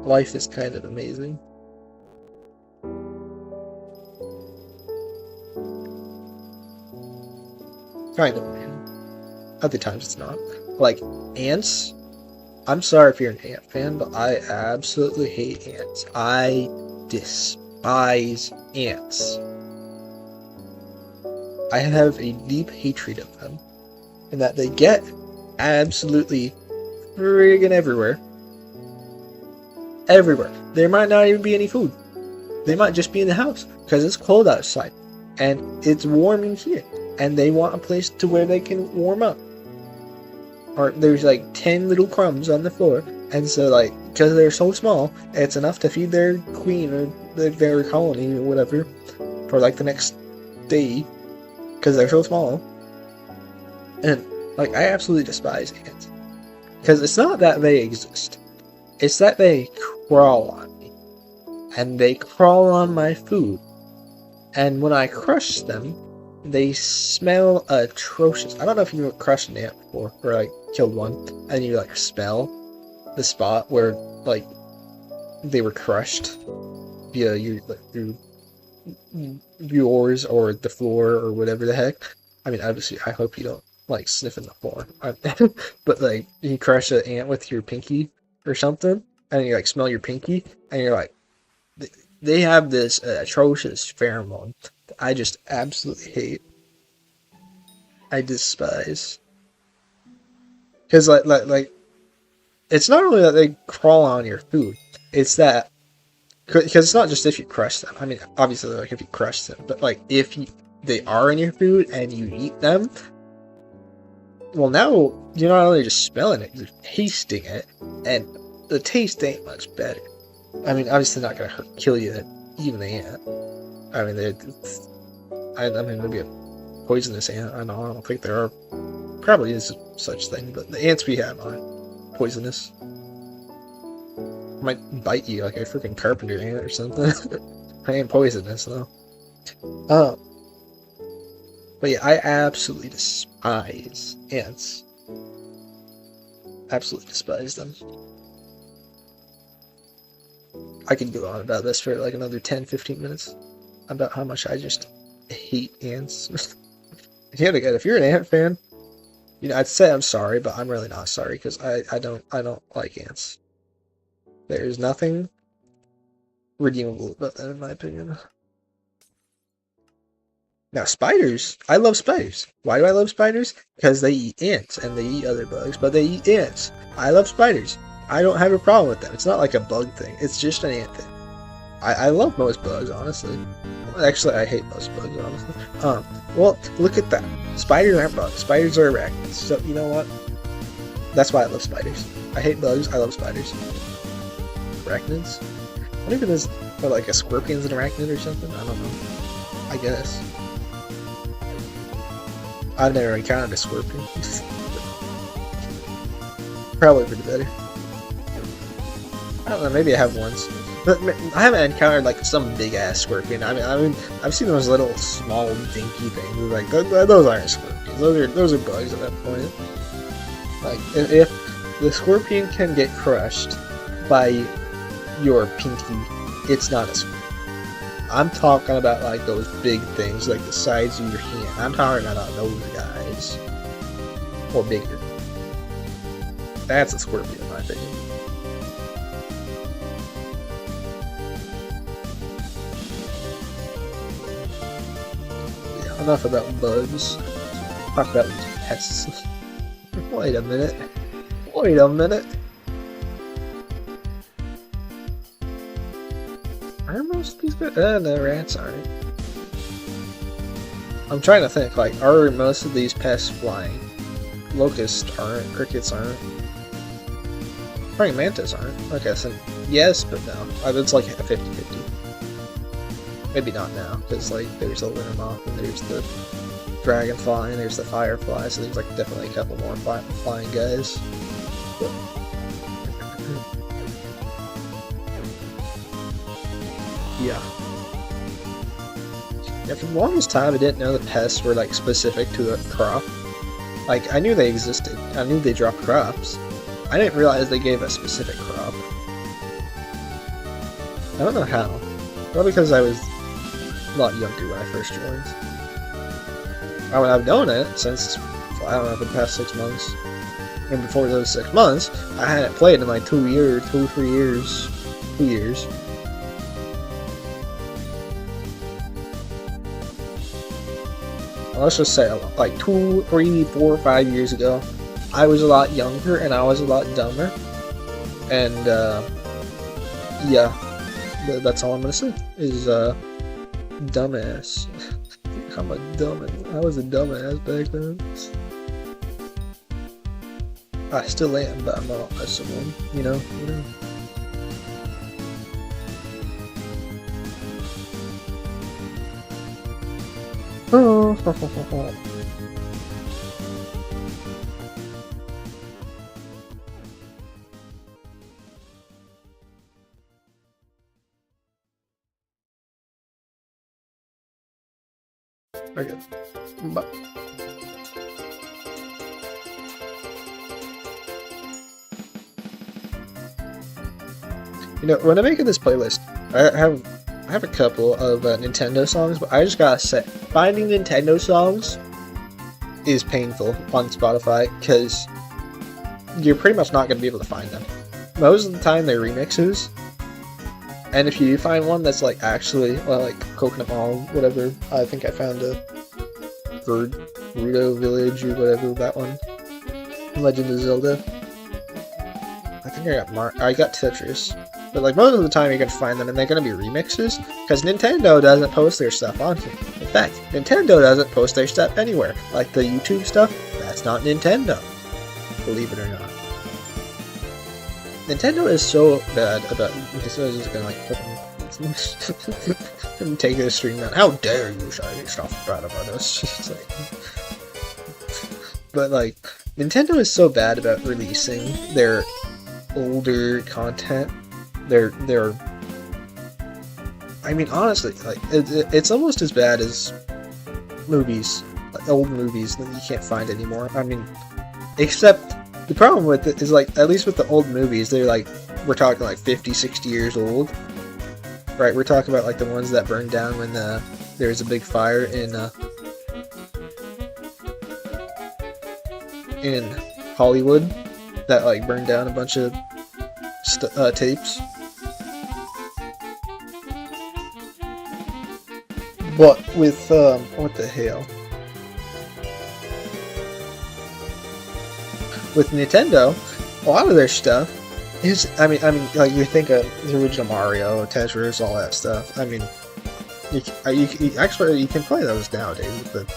Speaker 1: Life is kind of amazing. Kind of, man. Other times it's not. Like, ants. I'm sorry if you're an ant fan, but I absolutely hate ants. I despise ants. I have a deep hatred of them. And that they get absolutely friggin' everywhere. Everywhere. There might not even be any food. They might just be in the house because it's cold outside and it's warm in here, and they want a place to where they can warm up. Or there's like 10 little crumbs on the floor, and so like because they're so small, it's enough to feed their queen or their colony or whatever for like the next day because they're so small. And like, I absolutely despise ants because it's not that they exist, it's that they crawl on me, and they crawl on my food, and when I crush them, they smell atrocious. I don't know if you've crushed an ant before, or like killed one, and you like smell the spot where like they were crushed via through yours or the floor or whatever the heck. I mean, obviously, I hope you don't like sniffing the floor, but like you crush an ant with your pinky or something, and you like smell your pinky, and you're like, they have this atrocious pheromone that I just absolutely hate. I despise. Because like, it's not only that they crawl on your food, it's that, because it's not just if you crush them. I mean, obviously, like if you crush them, but like if they are in your food and you eat them, well, now you're not only just smelling it, you're tasting it, and the taste ain't much better. I mean, obviously not gonna kill you, even the ant. I mean, maybe a poisonous ant. I don't think there are. Probably is such thing, but the ants we have aren't poisonous. Might bite you like a freaking carpenter ant or something. I ain't poisonous though. But yeah, I absolutely despise ants. Absolutely despise them. I could go on about this for like another 10-15 minutes about how much I just hate ants. Yeah, again, if you're an ant fan, I'd say I'm sorry, but I'm really not sorry because I don't like ants. There's nothing redeemable about that in my opinion. Now spiders, I love spiders. Why do I love spiders? Because they eat ants and they eat other bugs, but they eat ants. I love spiders. I don't have a problem with them. It's not like a bug thing. It's just an ant thing. I love most bugs, honestly. Actually, I hate most bugs, honestly. Well, look at that. Spiders aren't bugs. Spiders are arachnids. So, you know what? That's why I love spiders. I hate bugs. I love spiders. Arachnids? What even is, like a scorpion's an arachnid or something? I don't know. I guess. I've never encountered a scorpion. Probably pretty better. I don't know, maybe I have once. But I haven't encountered like some big ass scorpion. I mean, I've seen those little small dinky things. Like those aren't scorpions. Those are bugs at that point. Like if the scorpion can get crushed by your pinky, it's not a scorpion. I'm talking about like those big things, like the size of your hand. I'm talking about those guys, or bigger. That's a scorpion, in my opinion. Enough about bugs. Talk about pests. Wait a minute. Wait a minute. Are most of these guys? No, rats aren't. I'm trying to think, like, are most of these pests flying? Locusts aren't. Crickets aren't. Praying mantis aren't. Okay, so yes, but no. It's like a 50-50. Maybe not now, because like there's the winter moth and there's the dragonfly and there's the firefly, so there's like definitely a couple more flying guys. But... yeah. For the longest time I didn't know the pests were like specific to a crop. Like, I knew they existed. I knew they dropped crops. I didn't realize they gave a specific crop. I don't know how. Probably because I was a lot younger when I first joined. I would have known it since, I don't know, for the past 6 months. And before those 6 months, I hadn't played in like 3 years. 2 years. Let's just say like 2, 3, 4, 5 years ago, I was a lot younger and I was a lot dumber. And, yeah, that's all I'm gonna say, is, dumbass. I'm a dumbass. I was a dumbass back then. I still am, but I'm not someone, you know. Oh. Okay. Bye. When I'm making this playlist, I have a couple of Nintendo songs, but I just gotta say, finding Nintendo songs is painful on Spotify, because you're pretty much not gonna be able to find them. Most of the time they're remixes, and if you do find one that's like actually, well, like Coconut Mall, whatever, I think I found a Gerudo Village or whatever, that one. Legend of Zelda. I think I got Tetris. But like most of the time you're gonna find them and they're gonna be remixes, because Nintendo doesn't post their stuff on here. In fact, Nintendo doesn't post their stuff anywhere. Like the YouTube stuff, that's not Nintendo. Believe it or not. Nintendo is so bad about, so I was just gonna like and take this stream down. How dare you say stuff bad about us? But like, Nintendo is so bad about releasing their older content. They're I mean, honestly, like it's almost as bad as movies old movies that you can't find anymore. I mean, except the problem with it is, like, at least with the old movies, they're like, we're talking like 50, 60 years old. Right, we're talking about like the ones that burned down when there was a big fire in Hollywood that like burned down a bunch of tapes. But with what the hell? With Nintendo, a lot of their stuff is, I mean, like, you think of the original Mario, Tetris, all that stuff. I mean, you can play those nowadays, but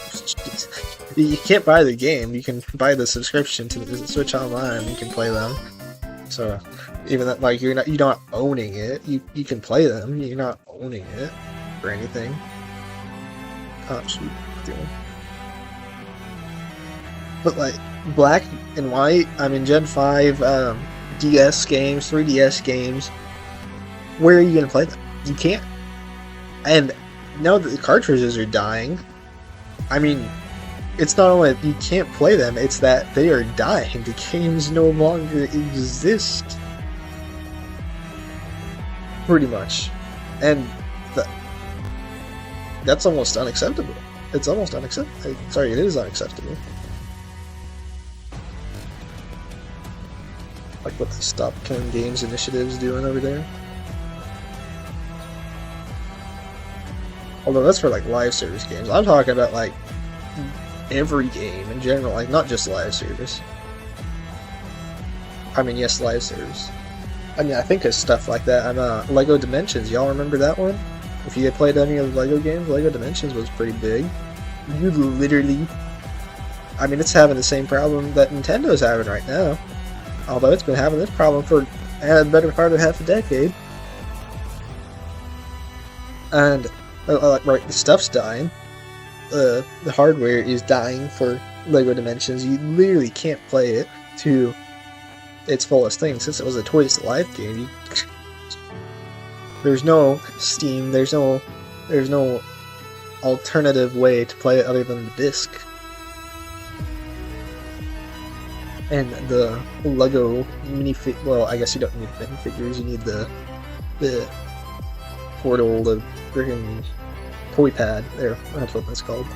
Speaker 1: you can't buy the game. You can buy the subscription to the Switch Online. You can play them. So even that, like, you're not owning it. You can play them. You're not owning it or anything. Oh shoot! But like Black and White, I mean Gen 5 DS games, 3DS games, where are you going to play them? You can't. And now that the cartridges are dying, I mean, it's not only that you can't play them, it's that they are dying. The games no longer exist. Pretty much. And that's almost unacceptable. It's almost unacceptable. Sorry, it is unacceptable. Like what the Stop Killing Games initiative's doing over there. Although that's for like live service games. I'm talking about like every game in general, like not just live service. I mean, yes, live service. I mean, I think of stuff like that. Lego Dimensions. Y'all remember that one? If you had played any of the Lego games, Lego Dimensions was pretty big. You literally... I mean, it's having the same problem that Nintendo's having right now. Although it's been having this problem for the better part of half a decade. And, right, the stuff's dying. The hardware is dying for Lego Dimensions. You literally can't play it to its fullest thing. Since it was a Toys to Life game, there's no Steam, there's no alternative way to play it other than the disc. And the Lego minifig, well, I guess you don't need minifigures, you need the portal, the freaking toy pad. There, that's what that's called.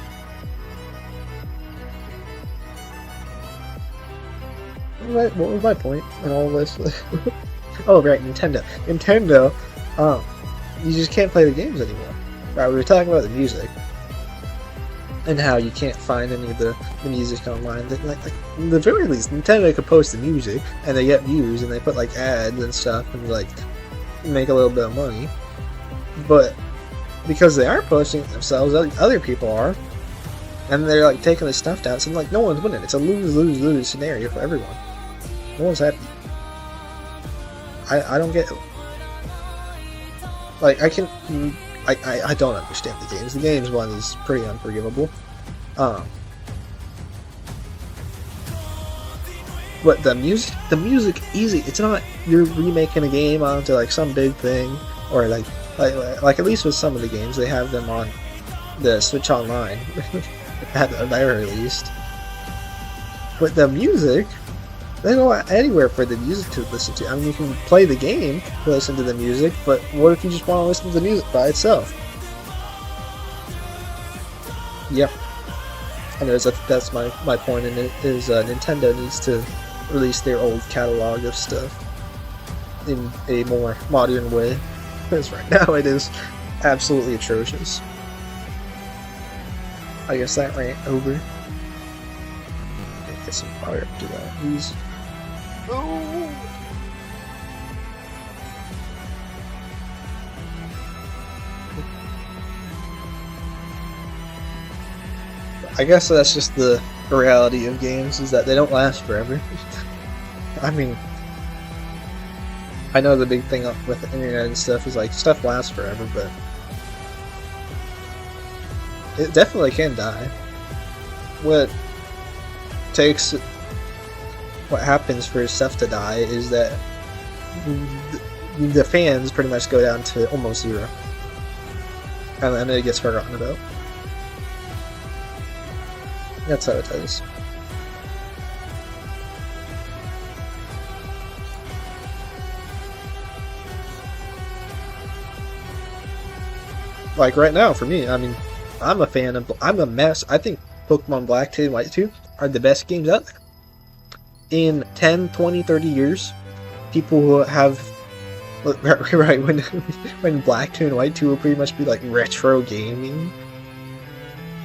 Speaker 1: What was my point in all this? Oh, right, Nintendo. Nintendo, you just can't play the games anymore. Right, we were talking about the music. And how you can't find any of the music online. Like, at the very least, Nintendo could post the music, and they get views, and they put, like, ads and stuff, and, like, make a little bit of money. But, because they aren't posting it themselves, other people are, and they're, like, taking the stuff down, so, like, no one's winning. It's a lose-lose-lose scenario for everyone. No one's happy. I don't get it. Like, I don't understand the games. The games one is pretty unforgivable. But the music, easy. It's not you're remaking a game onto like some big thing, or like at least with some of the games they have them on the Switch Online at the very least. But the music, they go anywhere for the music to listen to. I mean, you can play the game to listen to the music, but what if you just want to listen to the music by itself? Yep. Anyways, that's my point in it, is Nintendo needs to release their old catalog of stuff in a more modern way, because right now it is absolutely atrocious. I guess that rant over. Get some fire up to that, please. Oh. I guess that's just the reality of games, is that they don't last forever. I mean, I know the big thing with the internet and stuff is like stuff lasts forever, but it definitely can die. What happens for stuff to die is that the fans pretty much go down to almost zero, and then it gets forgotten about. That's how it is. Like right now, for me, I mean, I'm a fan of. I'm a mess. I think Pokemon Black 2 and White 2 are the best games out there. In 10, 20, 30 years, people who have. Right, when Black 2 and White 2 will pretty much be like retro gaming.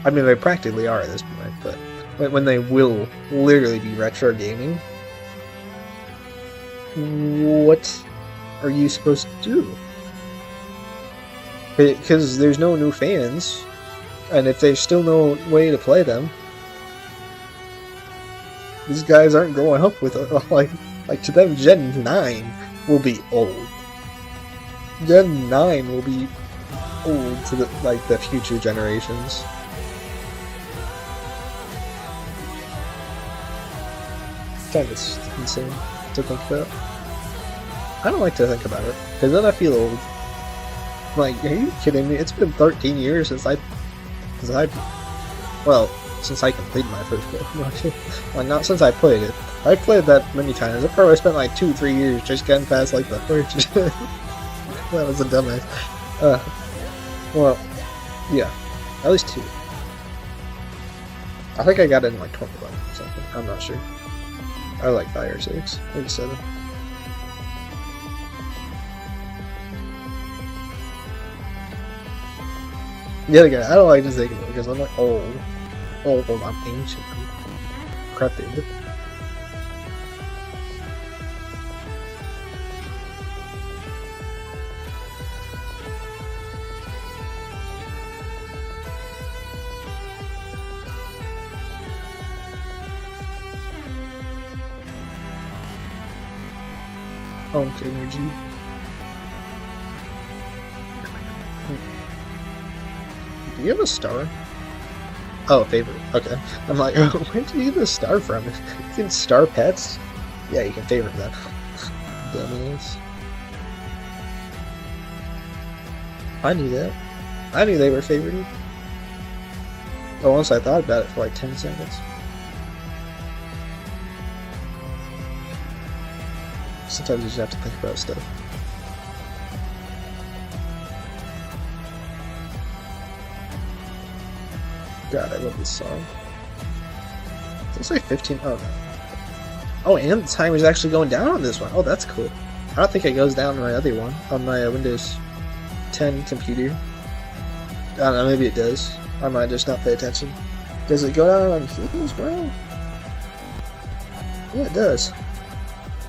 Speaker 1: I mean, they practically are at this point, but when they will literally be retro gaming, what are you supposed to do? Because there's no new fans, and if there's still no way to play them, these guys aren't growing up with it. Like to them, Gen 9 will be old. Gen 9 will be old to the future generations. Kind of insane to think about. I don't like to think about it, because then I feel old. Like, are you kidding me? It's been 13 years since I completed my first Pokemon. Well, not since I played it. I played that many times. I probably spent like 2-3 years just getting past like the first. That was a dumbass. Well, yeah, at least 2. I think I got it in like 2011 or something. I'm not sure. I like 5 or 6, maybe 7. Yeah, again, I don't like to think of it because I'm like old. I'm ancient. I'm decrepit. Punk energy. Do you have a star? Oh, favorite. Okay. I'm like, where do you get a star from? You can star pets? Yeah, you can favorite them. Dumbass. I knew that. I knew they were favorited. But once I thought about it for like 10 seconds. Sometimes you just have to think about stuff. God, I love this song. It's like 15. Oh, no. Oh, and the timer's actually going down on this one. Oh, that's cool. I don't think it goes down on my other one, on my Windows 10 computer. I don't know, maybe it does. I might just not pay attention. Does it go down on here as well? Yeah, it does.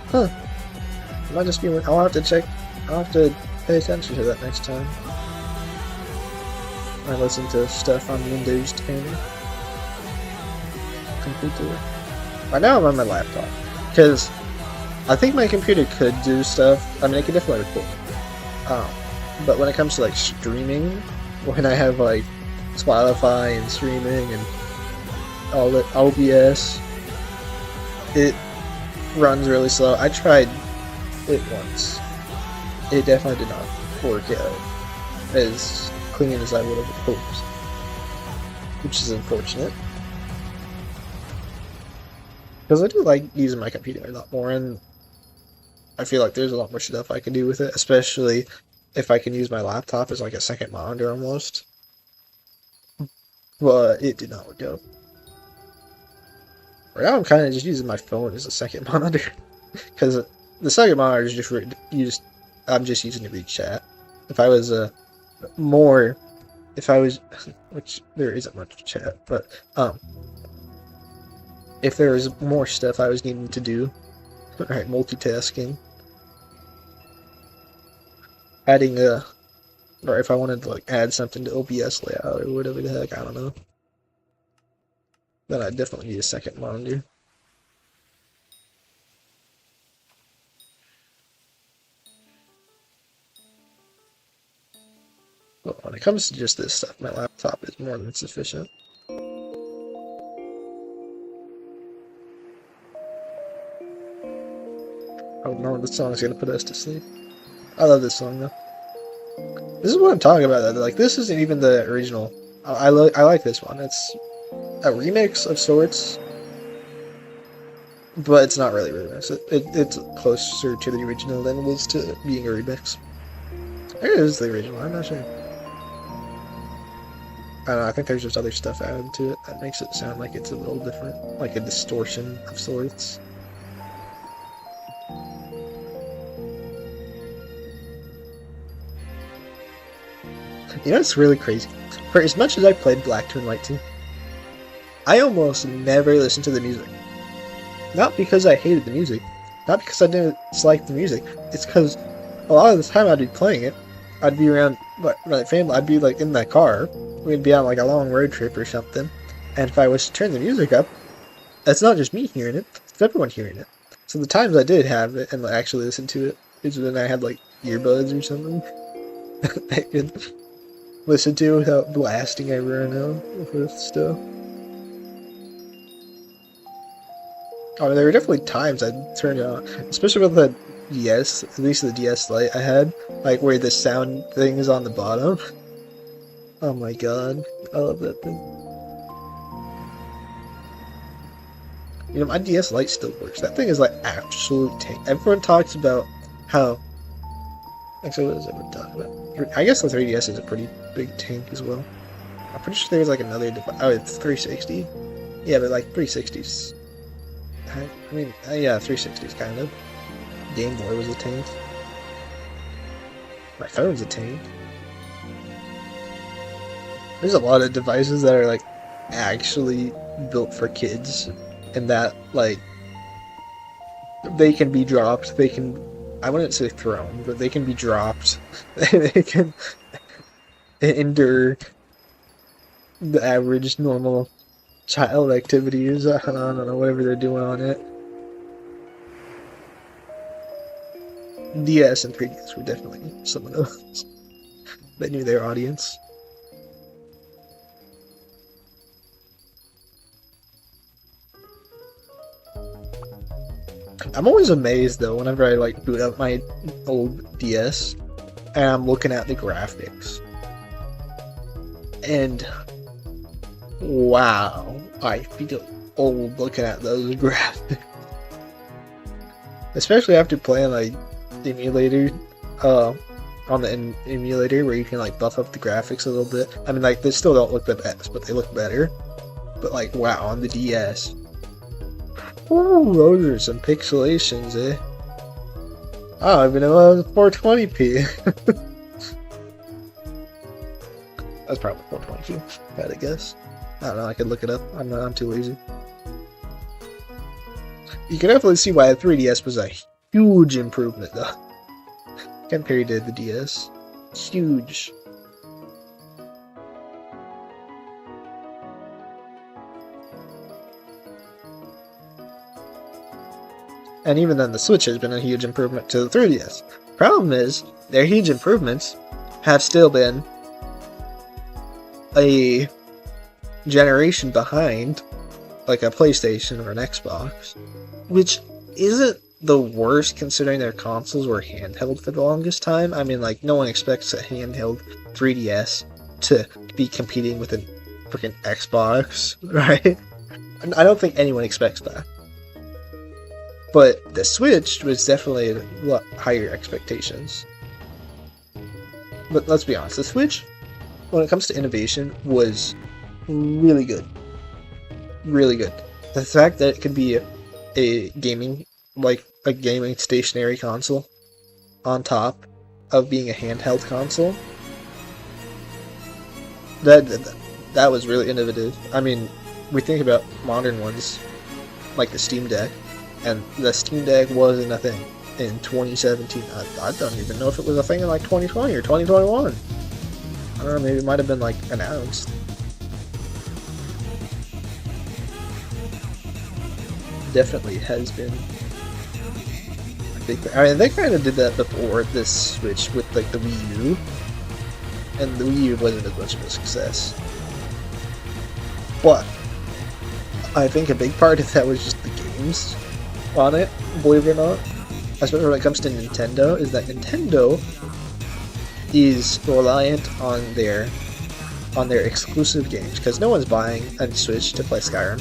Speaker 1: Huh. It might just be. I'll have to check. I'll have to pay attention to that next time. I listen to stuff on Windows 10 computer. Right now I'm on my laptop because I think my computer could do stuff. I mean, it could definitely record. But when it comes to like streaming, when I have like Spotify and streaming and all that OBS, it runs really slow. I tried it once. It definitely did not work out as clean as I would have hoped, which is unfortunate because I do like using my computer a lot more, and I feel like there's a lot more stuff I can do with it, especially if I can use my laptop as like a second monitor almost. But it did not work out. Right now I'm kind of just using my phone as a second monitor because the second monitor is just I'm just using it to read chat. If I was which there isn't much chat, but if there was more stuff I was needing to do, alright, multitasking, adding or if I wanted to like add something to OBS layout or whatever the heck, I don't know, then I'd definitely need a second monitor. But when it comes to just this stuff, my laptop is more than sufficient. Oh no, this song is gonna put us to sleep. I love this song though. This is what I'm talking about though. Like, this isn't even the original. I like this one. a remix of sorts, but it's not really a remix. It's closer to the original than it is to being a remix. Maybe it is the original, I'm not sure. I don't know, I think there's just other stuff added to it that makes it sound like it's a little different, like a distortion of sorts. You know, it's really crazy. For as much as I played Black 2 and White 2, I almost never listened to the music. Not because I hated the music, not because I didn't dislike the music, it's because a lot of the time I'd be playing it, I'd be around my family, I'd be like in my car, we'd be on like a long road trip or something, and if I was to turn the music up, it's not just me hearing it, it's everyone hearing it. So the times I did have it and actually listen to it is when I had like earbuds or something I could listen to without blasting everyone out with stuff. Oh, there were definitely times I'd turn it on, especially with the DS, at least the DS Lite I had, like where the sound thing is on the bottom. Oh my god, I love that thing. You know, my DS Lite still works. That thing is like absolute tank. Everyone talks about how... Actually, what does everyone talk about? I guess the 3DS is a pretty big tank as well. I'm pretty sure there's like another device. Oh, it's 360? Yeah, but like 360's... I mean, yeah, 360's kind of. Game Boy was a tank. My phone's a tank. There's a lot of devices that are like actually built for kids, and that like they can be dropped. They can, I wouldn't say thrown, but they can be dropped. They can endure the average normal child activities. I don't know, whatever they're doing on it. DS and 3DS were definitely some of those that knew their audience. I'm always amazed though whenever I like boot up my old DS and I'm looking at the graphics. And wow, I feel old looking at those graphics. Especially after playing like emulator on the emulator where you can like buff up the graphics a little bit. I mean, like, they still don't look the best, but they look better. But like, wow, on the DS, ooh, those are some pixelations, eh? I don't even know it was 420p. That's probably 420p, I gotta guess. I don't know, I could look it up. I'm too lazy. You can definitely see why the 3DS was a huge improvement, though, compared to the DS. Huge. And even then, the Switch has been a huge improvement to the 3DS. Problem is, their huge improvements have still been a generation behind, like a PlayStation or an Xbox, which isn't the worst considering their consoles were handheld for the longest time. I mean, like, no one expects a handheld 3DS to be competing with a freaking Xbox, right? I don't think anyone expects that. But the Switch was definitely a lot higher expectations. But let's be honest, the Switch, when it comes to innovation, was really good. Really good. The fact that it could be a gaming, like a gaming stationary console on top of being a handheld console, that was really innovative. I mean, we think about modern ones like the Steam Deck, and the Steam Deck wasn't a thing in 2017. I don't even know if it was a thing in like 2020 or 2021. I don't know, maybe it might have been like announced. Definitely has been a big thing. I mean, they kind of did that before this Switch with like the Wii U, and the Wii U wasn't as much of a success. But I think a big part of that was just the games on it, believe it or not. Especially when it comes to Nintendo, is that Nintendo is reliant on their on their exclusive games, because no one's buying a Switch to play Skyrim.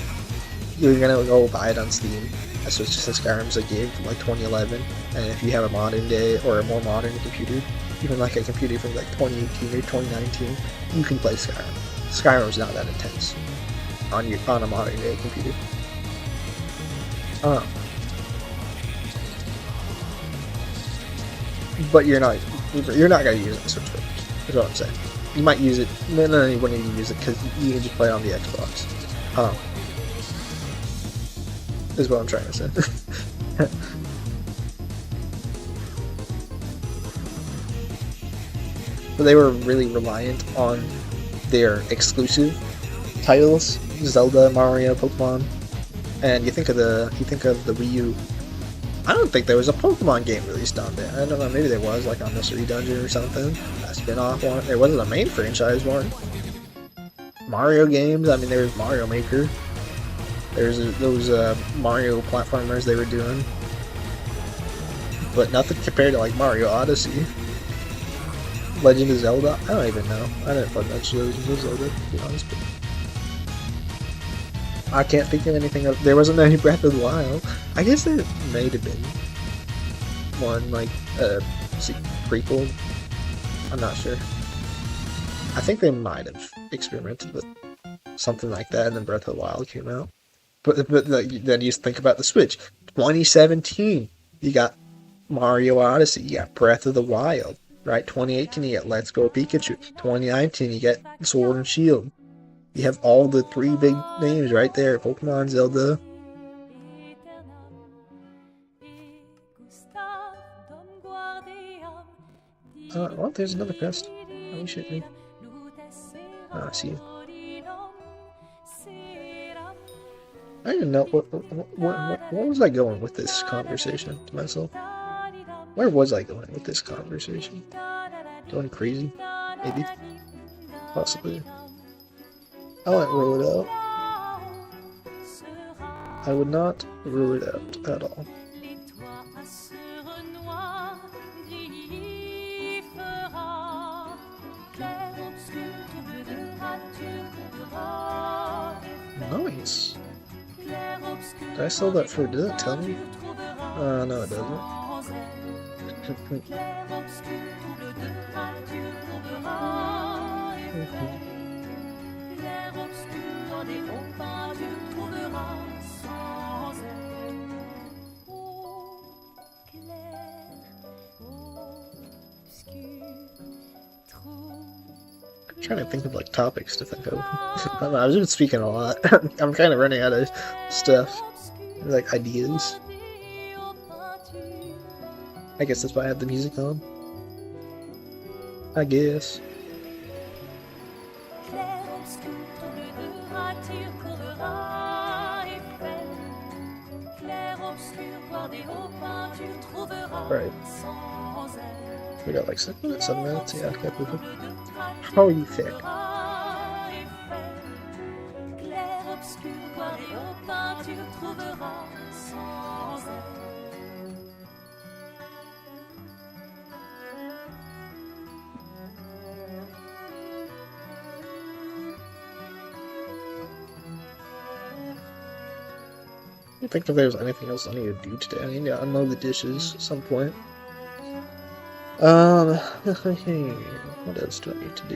Speaker 1: You're gonna go buy it on Steam. A Switch since Skyrim's a game from like 2011, and if you have a modern day or a more modern computer, even like a computer from like 2018 or 2019, you can play Skyrim. Skyrim's not that intense on a modern day computer. But you're not gonna use it on Switch. Is what I'm saying. You might use it. No, you wouldn't even use it because you can just play it on the Xbox. Is what I'm trying to say. But they were really reliant on their exclusive titles: Zelda, Mario, Pokemon. And you think of the Wii U. I don't think there was a Pokemon game released on there. I don't know, maybe there was, like on Mystery Dungeon or something. A spin-off one. There wasn't a main franchise one. Mario games, I mean, there was Mario Maker. There's those Mario platformers they were doing. But nothing compared to like Mario Odyssey. Legend of Zelda? I don't even know. I didn't play much Legend of Zelda, to be honest. But I can't think of anything else. There wasn't any Breath of the Wild. I guess there may have been one, like, prequel. I'm not sure. I think they might have experimented with something like that, and then Breath of the Wild came out. But then you think about the Switch. 2017, you got Mario Odyssey, you got Breath of the Wild, right? 2018, you got Let's Go Pikachu. 2019, you get Sword and Shield. You have all the three big names right there: Pokemon, Zelda. Oh, there's another quest. Oh, shit, me. Oh, I see you. I don't even know what was I going with this conversation to myself? Where was I going with this conversation? Going crazy? Maybe? Possibly. I wouldn't rule it out. I would not rule it out at all. Nice. Did I sell that for? Did it tell me? No, it doesn't. I'm trying to think of like topics to think of. I don't know, I've been speaking a lot. I'm kind of running out of stuff, like ideas. I guess that's why I have the music on. I guess. Right. We got like 7 minutes, yeah, okay, perfect. How are you fit? I think if there's anything else I need to do today, I need to unload the dishes at some point. What else do I need to do?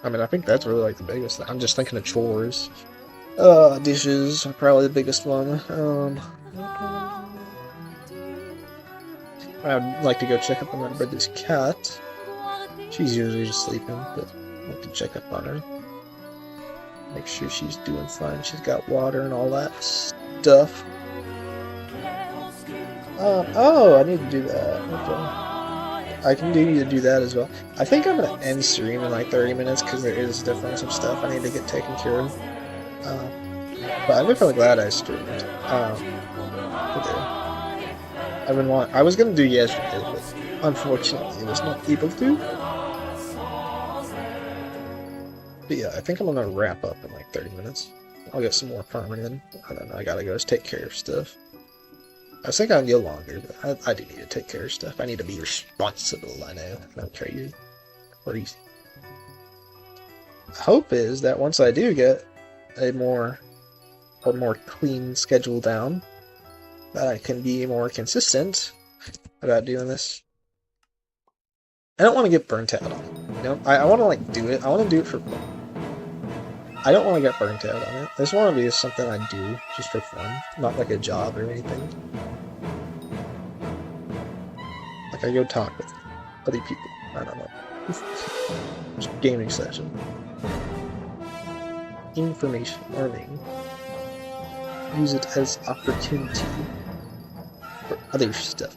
Speaker 1: I mean, I think that's really like the biggest thing. I'm just thinking of chores. Dishes are probably the biggest one. I'd like to go check up on my brother's cat. She's usually just sleeping, but I'd like to check up on her. Make sure she's doing fine. She's got water and all that stuff. Oh, I need to do that. Okay. I can need to do that as well. I think I'm gonna end stream in like 30 minutes because there is definitely some stuff I need to get taken care of. But I'm definitely glad I streamed. I was gonna do yesterday, but unfortunately I was not able to. But yeah, I think I'm gonna wrap up in like 30 minutes. I'll get some more farming in. I don't know, I gotta go just take care of stuff. I was thinking I'd go longer, but I do need to take care of stuff. I need to be responsible, I know. Not crazy. Crazy. Hope is that once I do get a more clean schedule down, that I can be more consistent about doing this. I don't want to get burnt out on it. You know, I want to like do it. I want to do it for fun. I don't want to get burnt out on it. I just want to be something I do just for fun, not like a job or anything. Like I go talk with other people. I don't know. Just gaming session. Information learning. Use it as opportunity for other stuff.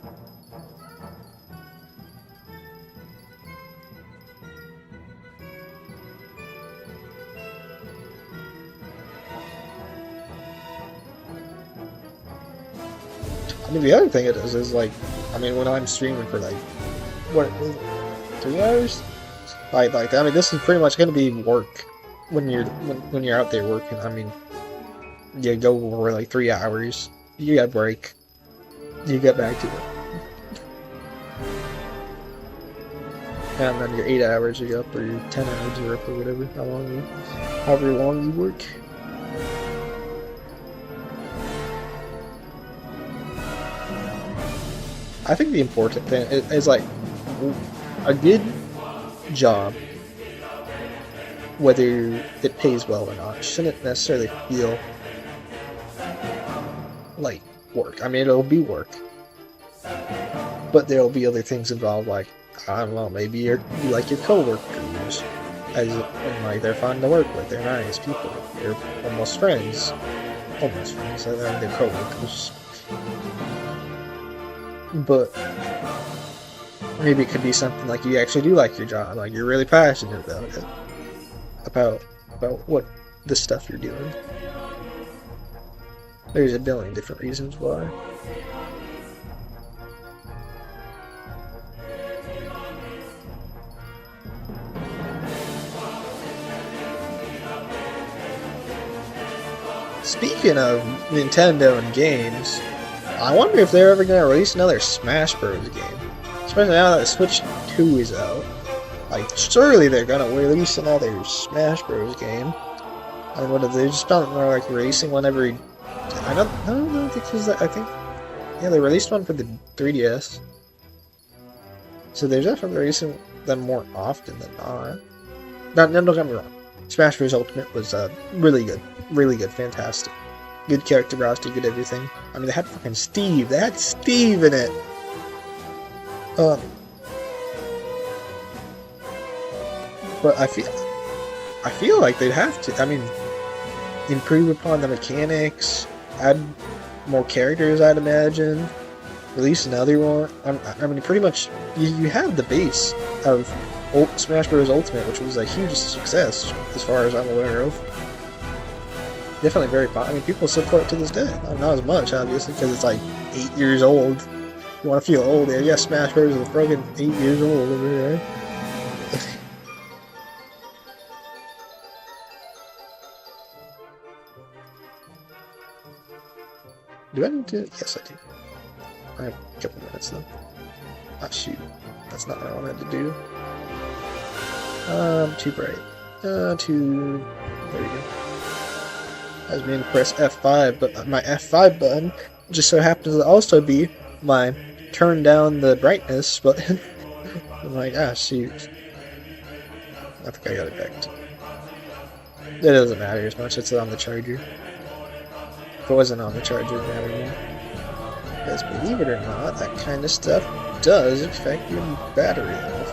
Speaker 1: I mean, the other thing it is like, I mean, when I'm streaming for like, what, 3 hours? Like I mean, this is pretty much going to be work when you're out there working. I mean, you go over like 3 hours, you got break, you get back to it, and then your 8 hours you're up, or your 10 hours you're up, or whatever, however long you work. I think the important thing is like a good job, whether it pays well or not, shouldn't necessarily feel like work. I mean, it'll be work, but there'll be other things involved, like, I don't know, maybe you like your coworkers, and like they're fun to work with, they're nice people, they're almost friends, and they're coworkers. But maybe it could be something like you actually do like your job, like you're really passionate about it, about what the stuff you're doing. There's a billion different reasons why. Speaking of Nintendo and games, I wonder if they're ever going to release another Smash Bros. Game. Especially now that Switch 2 is out. Like, surely they're going to release another Smash Bros. Game. I mean, what if they just found they're like releasing one every... I don't know, because I think... Yeah, they released one for the 3DS. So they're definitely releasing them more often than not. No, don't get me wrong. Smash Bros. Ultimate was really good. Really good. Fantastic. Good character roster, good everything. I mean, they had fucking Steve. They had Steve in it. But I feel like they'd have to. I mean, improve upon the mechanics, add more characters, I'd imagine. Release another one. I mean, pretty much, you have the base of Smash Bros. Ultimate, which was a huge success, as far as I'm aware of. Definitely very popular. I mean, people still play it to this day. Not as much, obviously, because it's like 8 years old. You want to feel old there. Yeah, Smash Bros. Is fucking 8 years old over here. Do I need to? Yes, I do. I have a couple minutes, though. Ah, shoot. That's not what I wanted to do. Too bright. There we go. I was meaning to press F5, but my F5 button just so happens to also be my turn down the brightness button. I'm like, ah, shoot. I think I got it back. It doesn't matter as much, it's on the charger. If it wasn't on the charger, it would matter more. Because believe it or not, that kind of stuff does affect your battery life.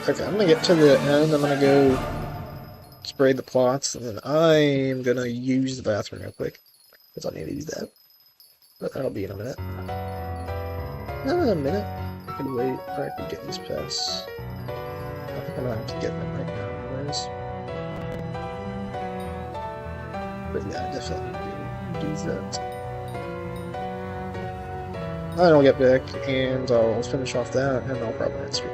Speaker 1: Okay, I'm gonna get to the end, I'm gonna go spray the plots, and then I'm gonna use the bathroom real quick, because I need to use that. But that'll be in a minute. A minute. I could wait, or I could get these pass. I think I'm gonna have to get them right now, anyways. But yeah, definitely do that. I'll get back and I'll finish off that and I'll probably end stream.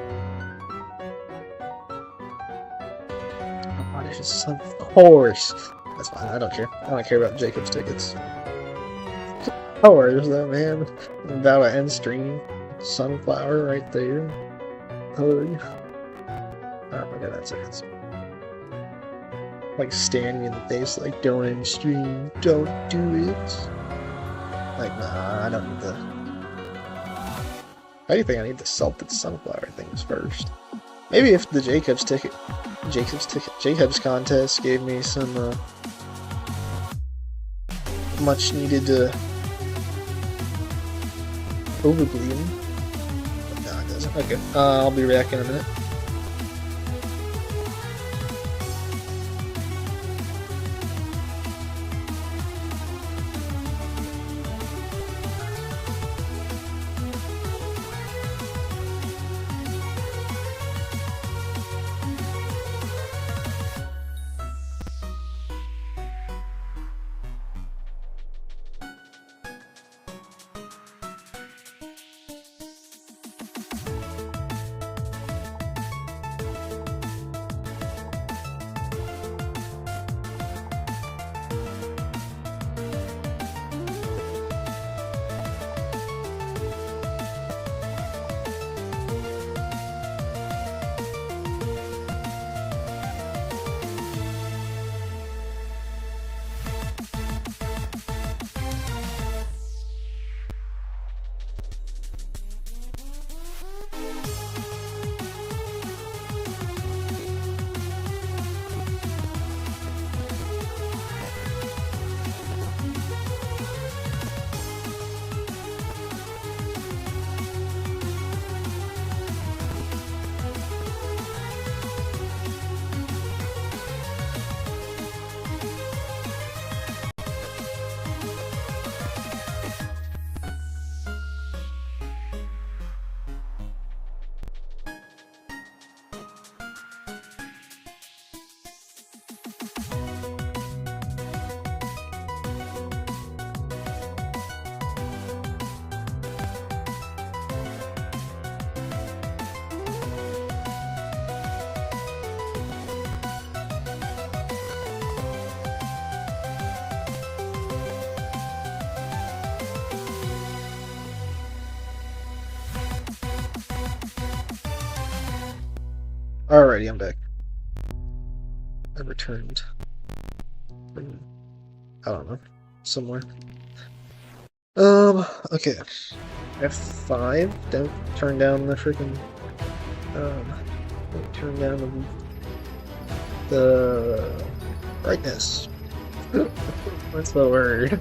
Speaker 1: Of course. That's fine, I don't care. I don't care about Jacob's tickets. Of course, though, man. I'm about to end stream. Sunflower right there. Hug. Oh my god, that's it. Like staring me in the face, like, don't end stream, don't do it. Like, nah, I don't need the. How do you think I need to sell the sunflower things first? Maybe if the Jacob's contest gave me some much needed overbleeding. But no, it doesn't. Okay, I'll be back in a minute. Alrighty, I'm back. I returned from, I don't know, somewhere. Okay. F5, don't turn down the freaking, don't turn down the brightness. What's the word?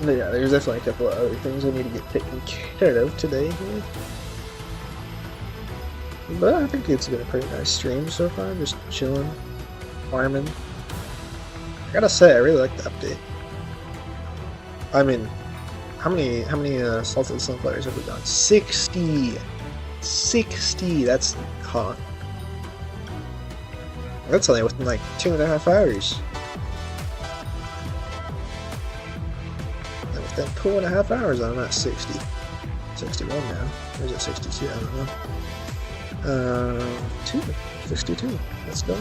Speaker 1: But yeah, there's definitely a couple of other things I need to get taken care of today. But I think it's been a pretty nice stream so far, just chilling, farming. I gotta say, I really like the update. I mean, how many salted sunflowers have we done? 60! 60! That's hot. That's only within like 2.5 hours. Within 2.5 hours, I'm at 60. 61 now. Or is it 62? I don't know. 62. Let's go.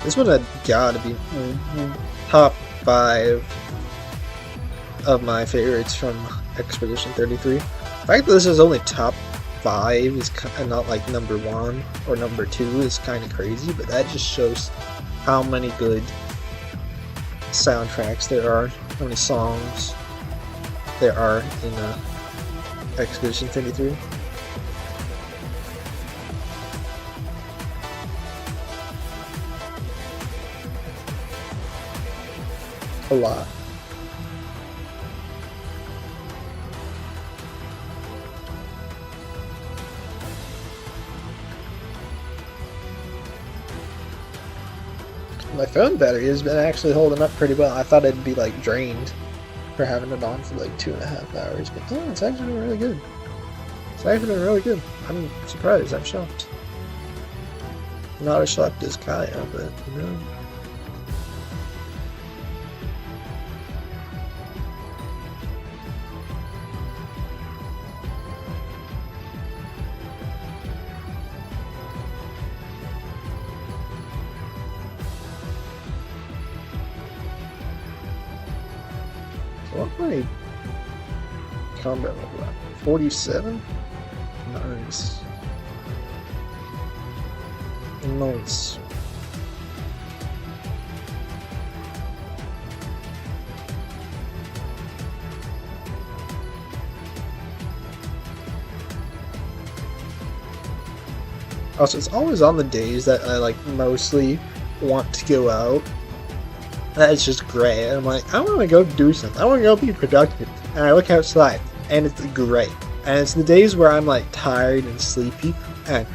Speaker 1: This one had gotta be top 5 of my favorites from Expedition 33. The fact that this is only top 5 is kind of not like number 1 or number 2 is kind of crazy, but that just shows how many good soundtracks there are, how many songs there are in Expedition 33. A lot. My phone battery has been actually holding up pretty well. I thought it'd be like drained for having it on for like 2.5 hours. But no, it's actually been really good. It's actually been really good. I'm surprised. I'm shocked. Not as shocked as Kaya, but you know. So what's my combat level at? 47? Nice. Nice. Also, it's always on the days that I like mostly want to go out that it's just gray. And I'm like, I want to go do something. I want to go be productive. And I look outside and it's gray. And it's the days where I'm like tired and sleepy and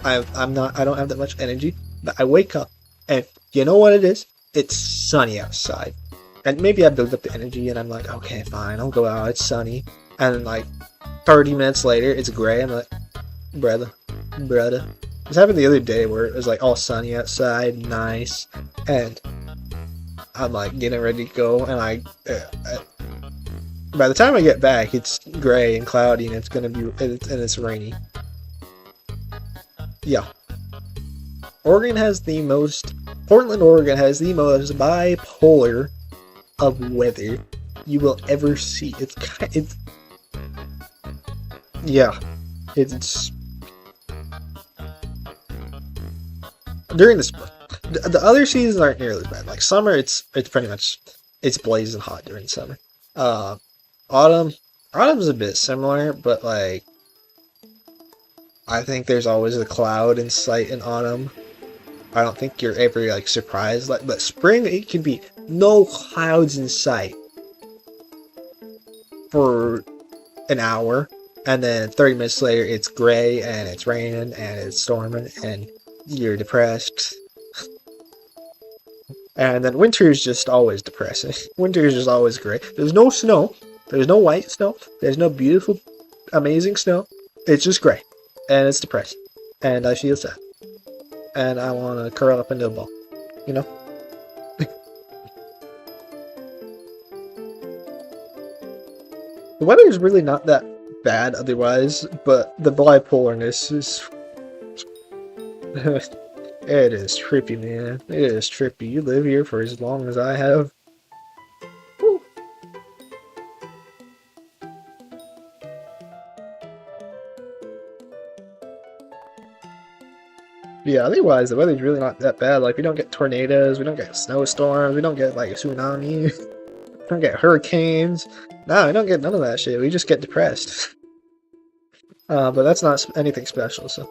Speaker 1: I don't have that much energy, but I wake up and you know what it is? It's sunny outside. And maybe I build up the energy and I'm like, okay, fine, I'll go out, it's sunny. And then like 30 minutes later, it's gray. I'm like, brother. This happened the other day where it was like all sunny outside, nice. And I'm like getting ready to go and by the time I get back, it's gray and cloudy and it's rainy. Yeah. Portland, Oregon has the most bipolar of weather you will ever see. It's during the other seasons aren't nearly as bad. Like summer, it's pretty much blazing hot during summer. Autumn's a bit similar, but like I think there's always a cloud in sight in autumn. I don't think you're ever like surprised. But spring, it can be no clouds in sight for an hour, and then 30 minutes later, it's gray and it's raining and it's storming, and you're depressed. And then winter is just always depressing. Winter is just always gray. There's no snow. There's no white snow. There's no beautiful, amazing snow. It's just gray. And it's depressing. And I feel sad. And I want to curl up into a ball. You know? The weather is really not that bad otherwise, but the bipolarness is... It is trippy, man. It is trippy. You live here for as long as I have. Woo. Yeah, otherwise the weather's really not that bad. Like, we don't get tornadoes, we don't get snowstorms, we don't get like a tsunami, we don't get hurricanes. No, we don't get none of that shit. We just get depressed. But that's not anything special, so.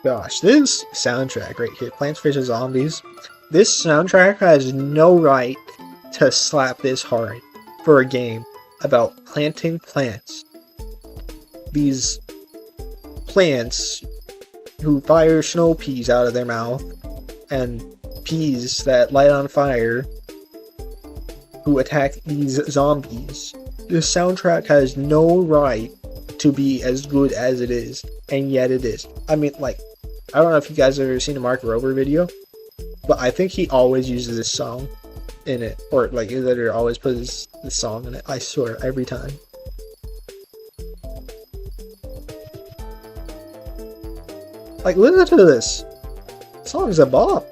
Speaker 1: Gosh, this soundtrack right here, Plants vs. Zombies, this soundtrack has no right to slap this hard for a game about planting plants. These plants who fire snow peas out of their mouth, and peas that light on fire, who attack these zombies. This soundtrack has no right to be as good as it is, and yet it is. I mean, like, I don't know if you guys have ever seen a Mark Rober video, but I think he always uses this song in it, or like he literally always puts this song in it. I swear, every time. Like, listen to this. The song's a bop.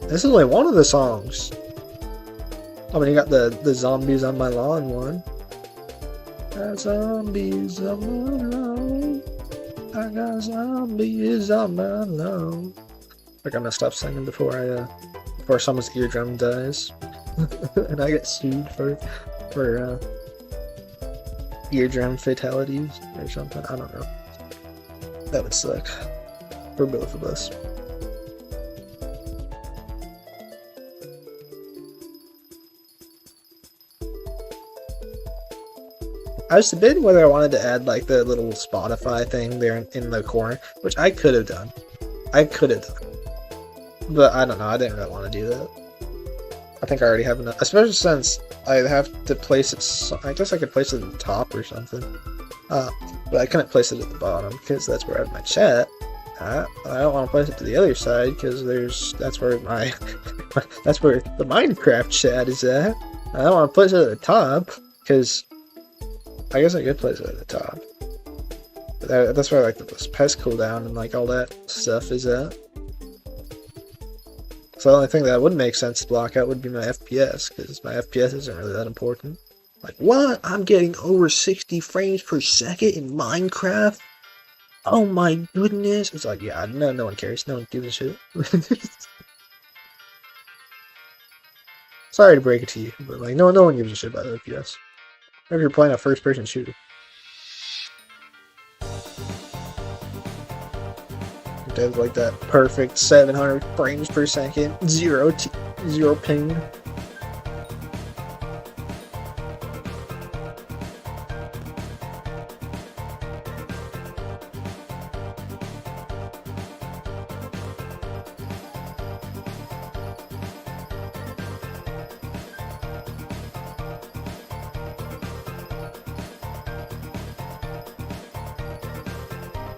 Speaker 1: This is only one of the songs. I mean, you got the Zombies on My Lawn one. Zombies on my lawn. I got zombies on my lawn. Like, I'm gonna stop singing before someone's eardrum dies, and I get sued for eardrum fatalities or something. I don't know. That would suck for both of us. I was debating whether I wanted to add like the little Spotify thing there in the corner, which I could have done. But I don't know, I didn't really want to do that. I think I already have enough, especially since I have to place it, I guess I could place it at the top or something. But I couldn't place it at the bottom, because that's where I have my chat. I don't want to place it to the other side, because that's where my, that's where the Minecraft chat is at. I don't want to place it at the top, because I guess I could place it at the top. But that's where like the pest cooldown and like all that stuff is at. So the only thing that would make sense to block out would be my FPS, because my FPS isn't really that important. Like, what? I'm getting over 60 frames per second in Minecraft? Oh my goodness. It's like, yeah, no one cares. No one gives a shit. Sorry to break it to you, but like, no one gives a shit about FPS. If you're playing a first-person shooter. It has like that perfect 700 frames per second, zero ping.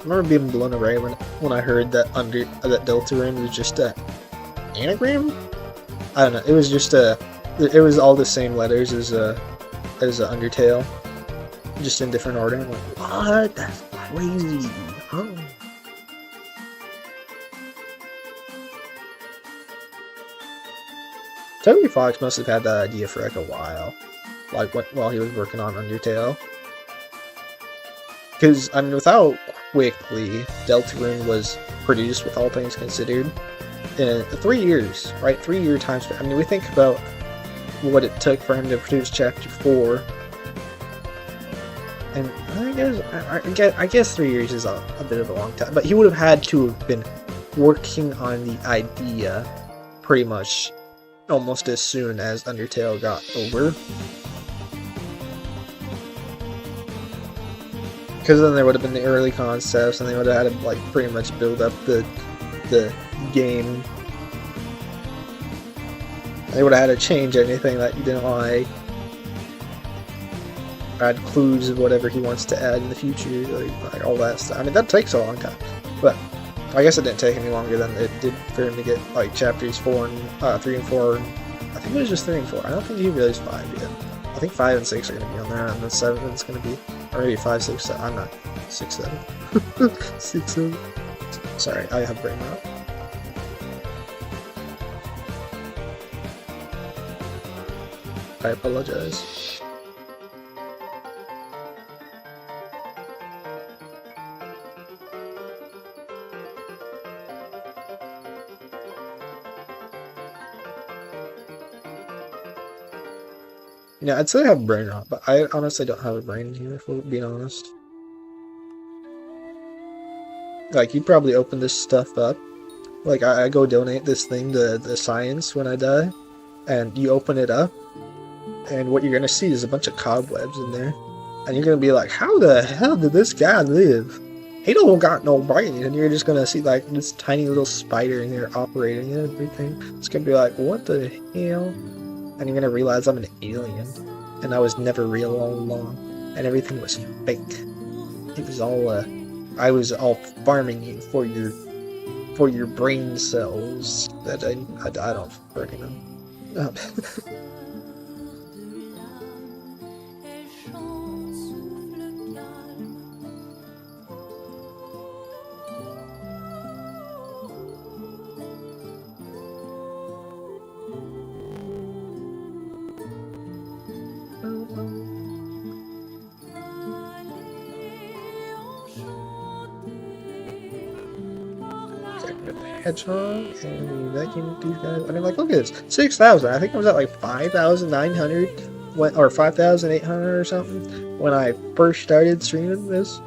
Speaker 1: I remember being blown away when I heard that that Deltarune was just a anagram. I don't know. It was just it was all the same letters as a Undertale, just in different order. I'm like, what? That's crazy. Huh? Toby Fox must have had that idea for like a while, like while he was working on Undertale. Because, I mean, with how quickly Deltarune was produced, with all things considered, in 3 years, right? 3-year time span. I mean, we think about what it took for him to produce Chapter 4, and I guess 3 years is a bit of a long time, but he would have had to have been working on the idea pretty much almost as soon as Undertale got over. Because then there would have been the early concepts, and they would have had to like pretty much build up the game. They would have had to change anything that you didn't like, add clues of whatever he wants to add in the future, like all that stuff. I mean, that takes a long time, but I guess it didn't take any longer than it did for him to get like chapters 3 and 4. I think it was just 3 and 4. I don't think he released 5 yet. I think 5 and 6 are going to be on there, and then 7 is going to be, or maybe 5, 6, 7. I'm not 6, 7. 6, 7. Sorry, I have brain rot. I apologize. Yeah, I'd say I have brain rot, but I honestly don't have a brain here, if we're being honest. Like, you probably open this stuff up. Like, I go donate this thing to the science when I die, and you open it up, and what you're gonna see is a bunch of cobwebs in there. And you're gonna be like, how the hell did this guy live? He don't got no brain. And you're just gonna see, like, this tiny little spider in there operating and everything. It's gonna be like, what the hell? And you're gonna realize I'm an alien, and I was never real all along, and everything was fake. It was all, I was all farming you for your brain cells that I don't freaking know. Hedgehog and vacuum these guys. I mean, like, look at this, 6,000. I think I was at like 5,900 or 5,800 or something when I first started streaming this,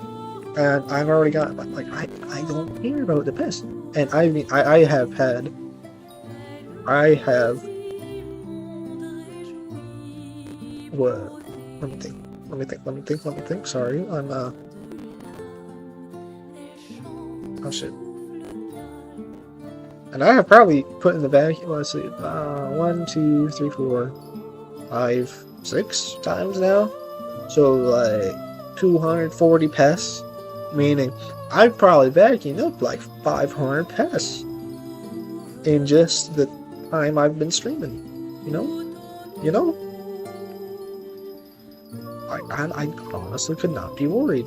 Speaker 1: and I've already got like I don't care about the pest. And I mean, I have what? Let me think. Let me think. Sorry, I'm oh shit. And I have probably put in the bag. Let's see, 1, 2, 3, 4, 5, 6 times now. So like 240 pests, meaning I've probably vacuumed up like 500 pests in just the time I've been streaming. You know. I honestly could not be worried.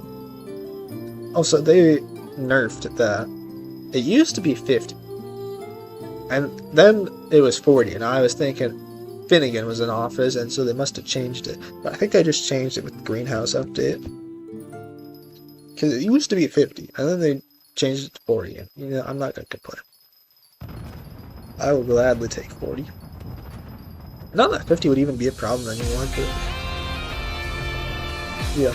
Speaker 1: Also, they nerfed that. It used to be 50. And then it was 40, and I was thinking Finnegan was in office, and so they must have changed it. But I think I just changed it with the Greenhouse update. Because it used to be 50, and then they changed it to 40. And, you know, I'm not going to complain. I will gladly take 40. Not that 50 would even be a problem anymore, but... yeah.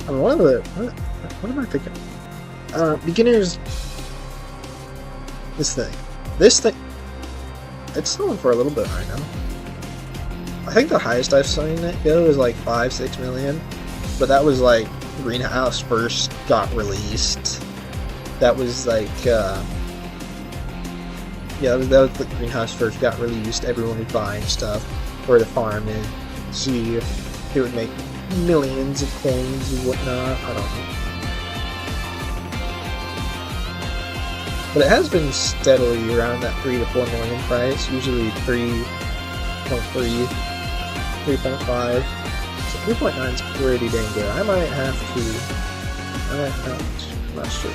Speaker 1: I mean, what am I thinking? Beginners... This thing, it's selling for a little bit right now. I think the highest I've seen it go is like 5-6 million, but that was like Greenhouse first got released. That was like, yeah, that was like Greenhouse first got released. Everyone was buying stuff for the farm and see if it would make millions of coins and whatnot. I don't know. But it has been steadily around that 3 to 4 million price, usually 3.3, 3.5. So 3.9 is pretty dang good. I might have to, I'm not sure.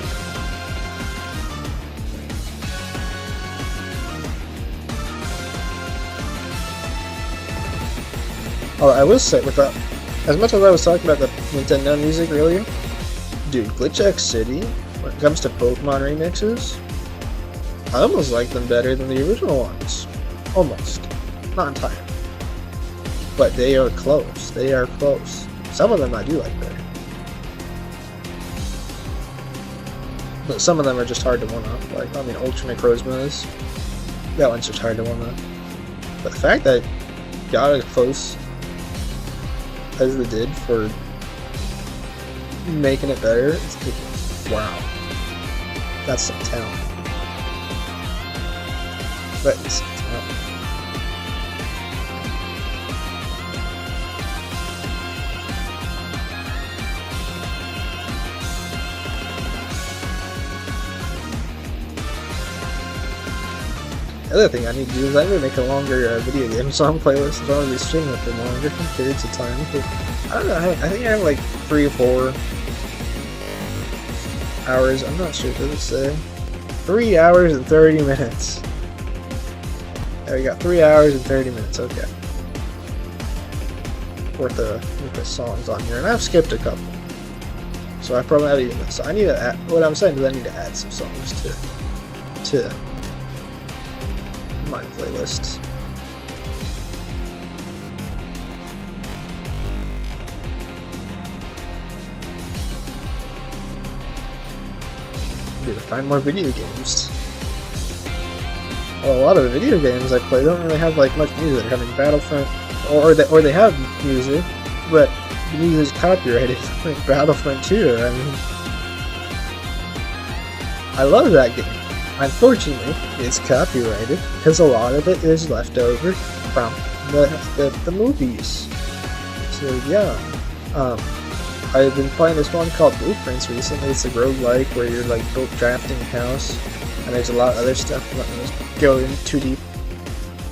Speaker 1: Oh, I will say, with that, as much as I was talking about the Nintendo music earlier, dude, Glitch X City, when it comes to Pokemon remixes, I almost like them better than the original ones. Almost. Not entirely. But they are close. They are close. Some of them I do like better. But some of them are just hard to one-up. Like, I mean, Ultra Necrozmas, that one's just hard to one-up. But the fact that it got as close as they did for making it better, it's like, wow. That's some talent. That is some talent. The other thing I need to do is I need to make a longer video game song playlist. I don't want to be streaming for longer periods of time. But I don't know, I think I have like 3 or 4 hours. I'm not sure, does it say? 3 hours and 30 minutes. There we got 3 hours and 30 minutes, okay. Worth of songs on here, and I've skipped a couple. So I probably have even so I need to add, what I'm saying is I need to add some songs to my playlists. Need to find more video games. Well, a lot of the video games I play don't really have like much music. I mean, Battlefront, or they have music, but the music is copyrighted. Like Battlefront 2. I mean, I love that game. Unfortunately, it's copyrighted because a lot of it is left over from the movies. So yeah, I've been playing this one called Blueprints recently. It's a roguelike where you're like drafting a house, and there's a lot of other stuff. I'm not gonna go in too deep,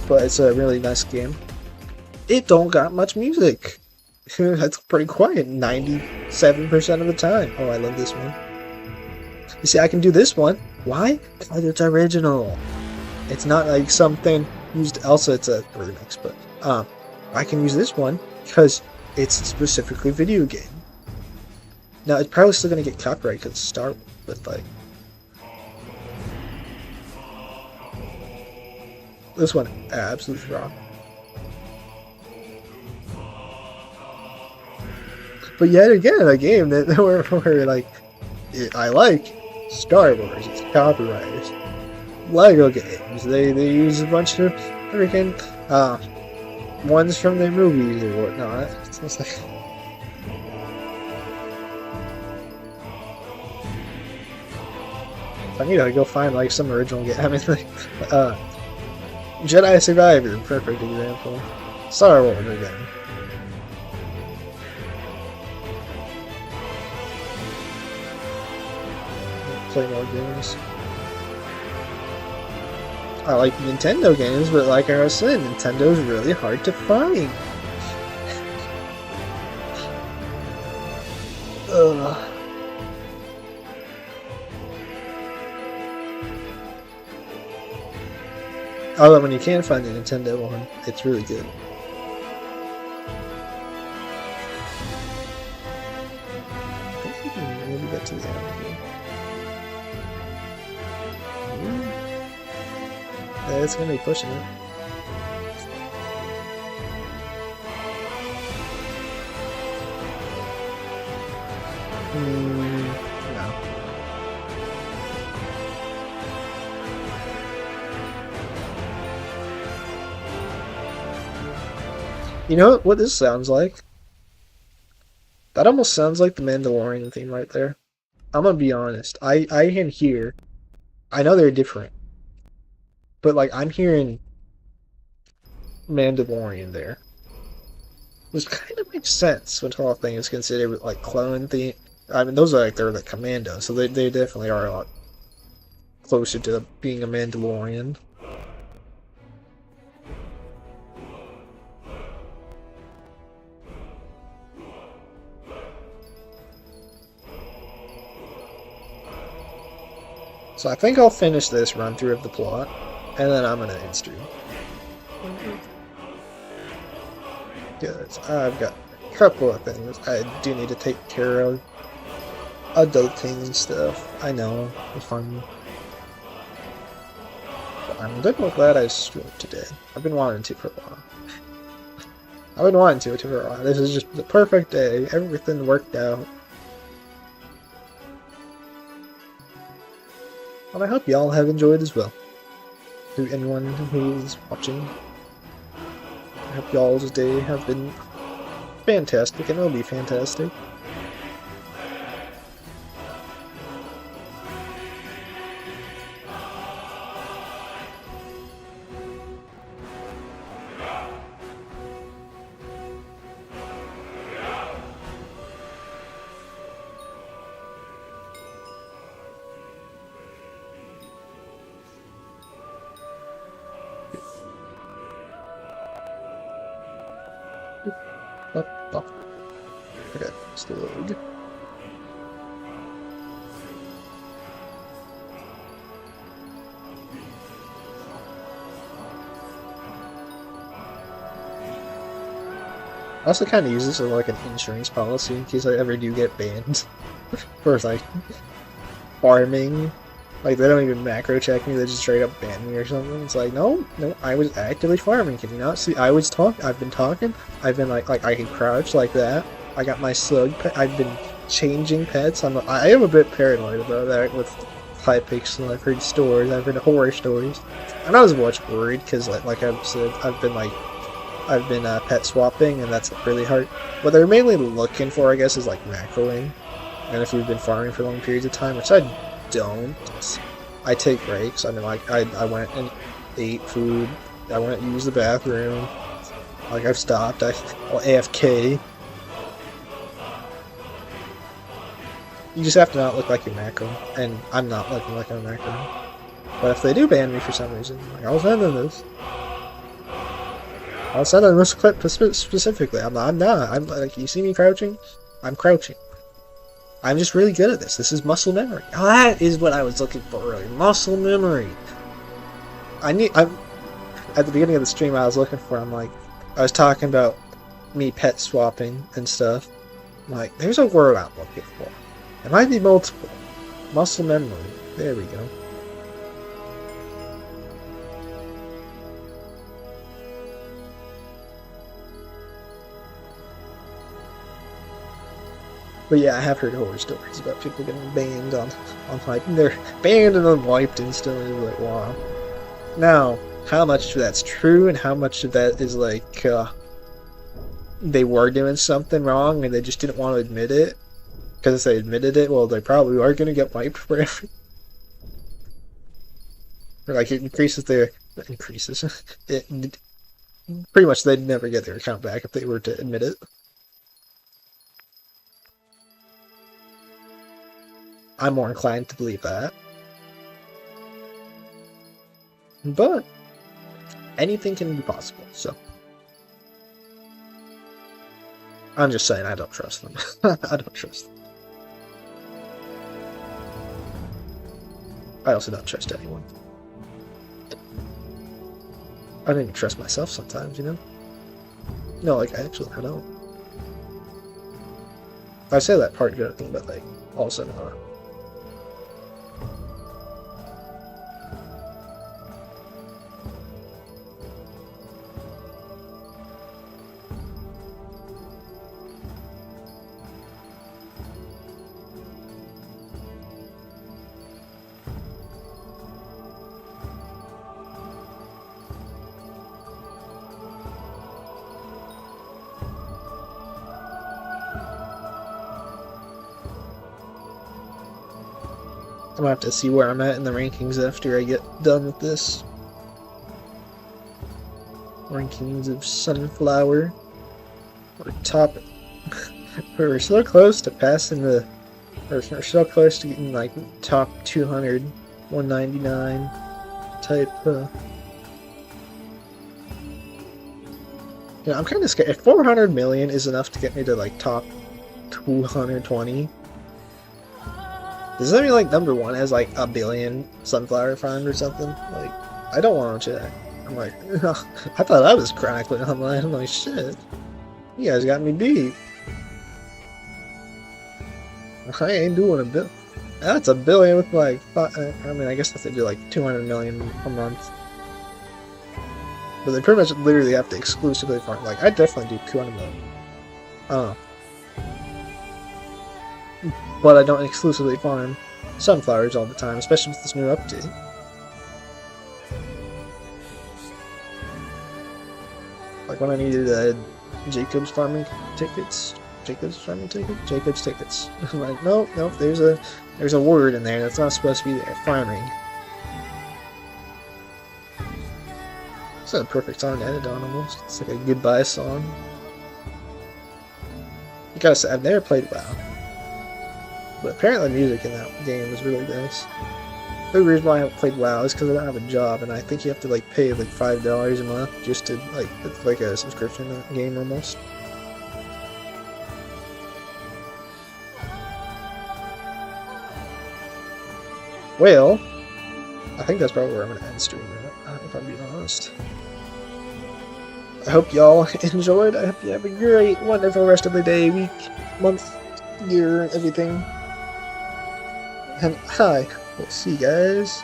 Speaker 1: but it's a really nice game. It don't got much music. That's pretty quiet 97% of the time. Oh, I love this one. You see, I can do this one. Why? Because it's original. It's not like something used. Also, it's a remix, but I can use this one because it's specifically video game. Now, it's probably still gonna get copyright because it's Star Wars, but like this one, absolutely wrong. But yet again, a game that where like I like Star Wars. It's copyrighted. Lego games. They use a bunch of freaking ones from their movies or whatnot. So it's like, I need to go find like some original game. I mean, like, Jedi Survivor, perfect example. Star Wars again. Play more games. I like Nintendo games, but like I was saying, Nintendo's really hard to find. Ugh. Although when you can find a Nintendo one, it's really good. Maybe get to the end here. Yeah, it's gonna be pushing it. No. You know what this sounds like? That almost sounds like the Mandalorian theme right there. I'm gonna be honest. I can hear. I know they're different, but like I'm hearing Mandalorian there, which kind of makes sense when the whole thing is considered like clone theme. I mean, those are like they're like commando, so they definitely are a lot closer to being a Mandalorian. So I think I'll finish this run through of the plot, and then I'm gonna end stream. Good. I've got a couple of things I do need to take care of. Adulting and stuff. I know, it's fun. But I'm a little glad I streamed today. I've been wanting to for a while. I've been wanting to for a while. This is just the perfect day. Everything worked out. And I hope y'all have enjoyed as well. To anyone who's watching, I hope y'all's day have been fantastic and will be fantastic. Okay, still load. I also kind of use this as like an insurance policy in case I ever do get banned for like farming. Like they don't even macro check me; they just straight up ban me or something. It's like, no, I was actively farming. Can you not see? I've been talking. I've been like I can crouch like that. I got my slug pet. I've been changing pets. I am a bit paranoid about that with Hypixel. I've heard stories. I've heard horror stories, and I was much worried because like I've said, I've been pet swapping, and that's really hard. What they're mainly looking for, I guess, is like macroing. And if you've been farming for long periods of time, which I don't. I take breaks. I mean, like, I went and ate food. I went and used the bathroom. Like, I've stopped. AFK. You just have to not look like you're macro. And I'm not looking like I'm macro. But if they do ban me for some reason, like, I'll send them this. I'll send them this clip specifically. I'm not. I'm like, you see me crouching? I'm crouching. I'm just really good at this. This is muscle memory. Oh, that is what I was looking for earlier. Muscle memory. I'm at the beginning of the stream I was looking for. I was talking about me pet swapping and stuff. I'm like, there's a word I'm looking for. It might be multiple. Muscle memory. There we go. But yeah, I have heard horror stories about people getting banned on like they're banned and then wiped instantly. Like, wow. Now, how much of that's true and how much of that is like they were doing something wrong and they just didn't want to admit it? Because if they admitted it, well, they probably are going to get wiped forever. Or like it increases it pretty much they'd never get their account back if they were to admit it. I'm more inclined to believe that. But anything can be possible, so I'm just saying I don't trust them. I don't trust them. I also don't trust anyone. I don't even trust myself sometimes, you know? No, like, I don't. I say that part joking, but, like, also not. I'm gonna have to see where I'm at in the rankings after I get done with this. Rankings of Sunflower. We're top. We're so close to passing the. We're so close to getting like top 200, 199 type. Yeah, I'm kind of scared. If 400 million is enough to get me to like top 220. Does that mean like number one has like a billion sunflower farms or something? Like, I don't want to check. I'm like, I thought I was chronically online. I'm like, shit. You guys got me beat. I ain't doing a bill. That's a billion with like, I mean, I guess if they do like 200 million a month. But they pretty much literally have to exclusively farm. Like, I definitely do 200 million. But I don't exclusively farm sunflowers all the time, especially with this new update. Like when I needed Jacob's farming tickets. I'm like, nope, there's a word in there that's not supposed to be there. Farming. It's a perfect song to end it on almost. It's like a goodbye song. You gotta say, I've never played WoW. But apparently the music in that game was really nice. The reason why I haven't played WoW is because I don't have a job, and I think you have to like pay like $5 a month just to like, it's like a subscription game almost. Well, I think that's probably where I'm gonna end stream, if I'm being honest. I hope y'all enjoyed. I hope you have a great, wonderful rest of the day, week, month, year, everything. And hi, we'll see you guys